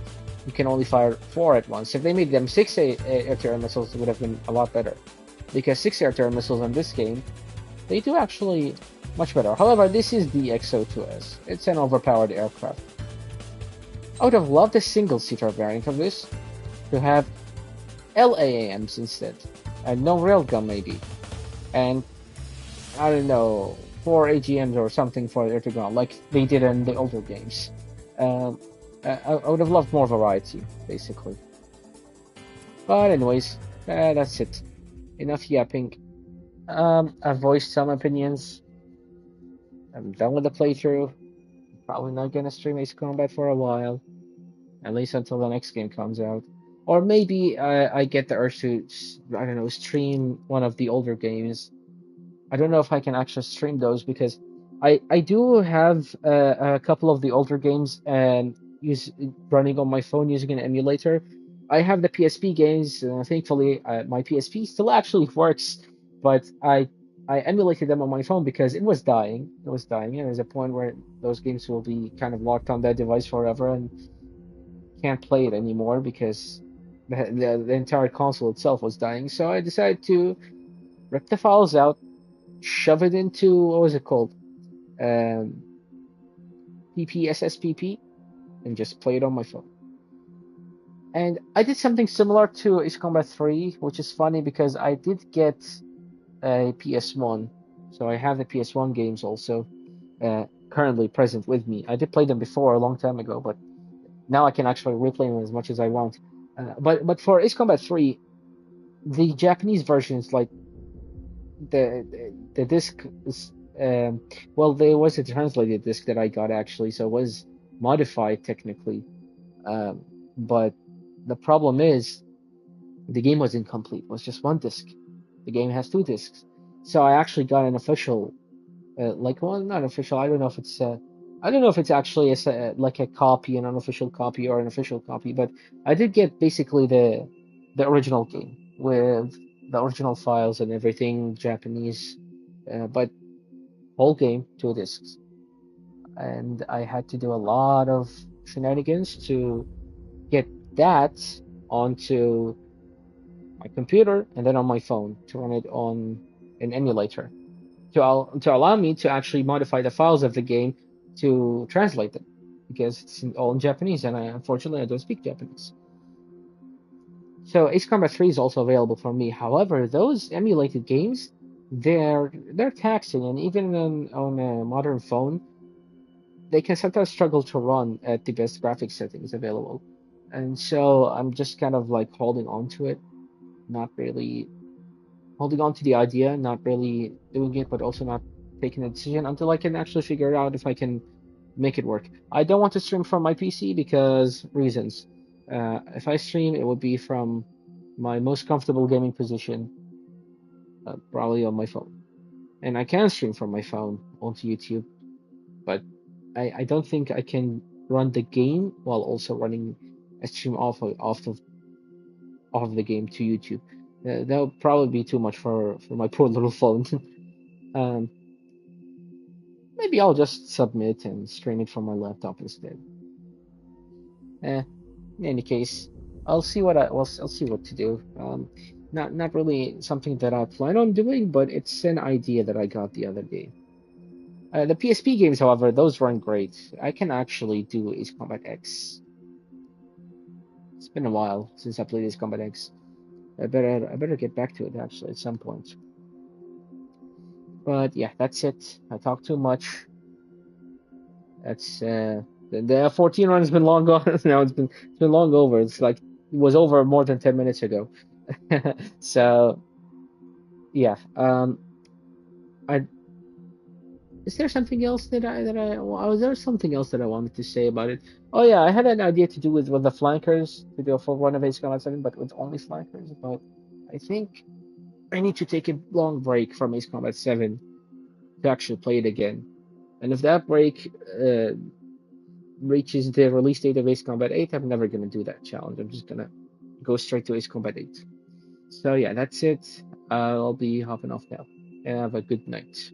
you can only fire 4 at once. If they made them 6 air-to-air missiles, it would have been a lot better. Because 6 air-to-air missiles in this game, they do actually much better. However, this is the XO2S. It's an overpowered aircraft. I would have loved a single-seater variant of this to have LAAMs instead, and no railgun maybe, and I don't know, 4 AGMs or something for air to ground like they did in the older games. I would have loved more variety, basically. But anyways, that's it. Enough yapping. I've voiced some opinions. I'm done with the playthrough. Probably not gonna stream Ace Combat for a while, at least until the next game comes out. Or maybe I get the urge to, I don't know, stream one of the older games. I don't know if I can actually stream those because I do have a couple of the older games and running on my phone using an emulator. I have the PSP games. Thankfully, my PSP still actually works, but I emulated them on my phone because it was dying. It was dying, and there's a point where those games will be kind of locked on that device forever and can't play it anymore because the entire console itself was dying. So I decided to rip the files out, shove it into what was it called, um, PPSSPP, and just play it on my phone. And I did something similar to Ace Combat 3, which is funny because I did get a PS1, so I have the PS1 games also currently present with me. I did play them before a long time ago, but now I can actually replay them as much as I want. But for Ace Combat 3, the Japanese versions, like the disc is well, there was a translated disc that I got actually, so it was modified technically. Um, but the problem is the game was incomplete. It was just one disc. The game has 2 discs. So I actually got an official, well, not official. I don't know if it's actually like a copy, an unofficial copy, or an official copy. But I did get basically the original game with the original files and everything Japanese, but whole game 2 discs, and I had to do a lot of shenanigans to get that onto my computer and then on my phone to run it on an emulator to allow me to actually modify the files of the game to translate them because it's all in Japanese and unfortunately I don't speak Japanese. So Ace Combat 3 is also available for me. However, those emulated games, they're taxing, and even on a modern phone, they can sometimes struggle to run at the best graphics settings available. And so I'm just kind of like holding on to it, not really holding on to the idea, not really doing it, but also not taking a decision until I can actually figure out if I can make it work. I don't want to stream from my PC because reasons. If I stream, it would be from my most comfortable gaming position, probably on my phone. And I can stream from my phone onto YouTube, but I don't think I can run the game while also running a stream off of the game to YouTube. That would probably be too much for my poor little phone. um, Maybe I'll just submit and stream it from my laptop instead. In any case, I'll see what to do. Not really something that I plan on doing, but it's an idea that I got the other day. The PSP games, however, those run great. I can actually do Ace Combat X. It's been a while since I played Ace Combat X. I better get back to it actually at some point. But yeah, that's it. I talked too much. That's the F-14 run has been long gone. Now it's been long over. It's like it was over more than 10 minutes ago. So yeah, I is there something else was there something else that I wanted to say about it? Oh yeah, I had an idea to do with the flankers to do a full run of Ace Combat 7, but with only flankers. But I think I need to take a long break from Ace Combat 7 to actually play it again. And if that break reaches the release date of Ace Combat 8, I'm never gonna do that challenge. I'm just gonna go straight to Ace Combat 8. So yeah, that's it. I'll be hopping off now. Have a good night.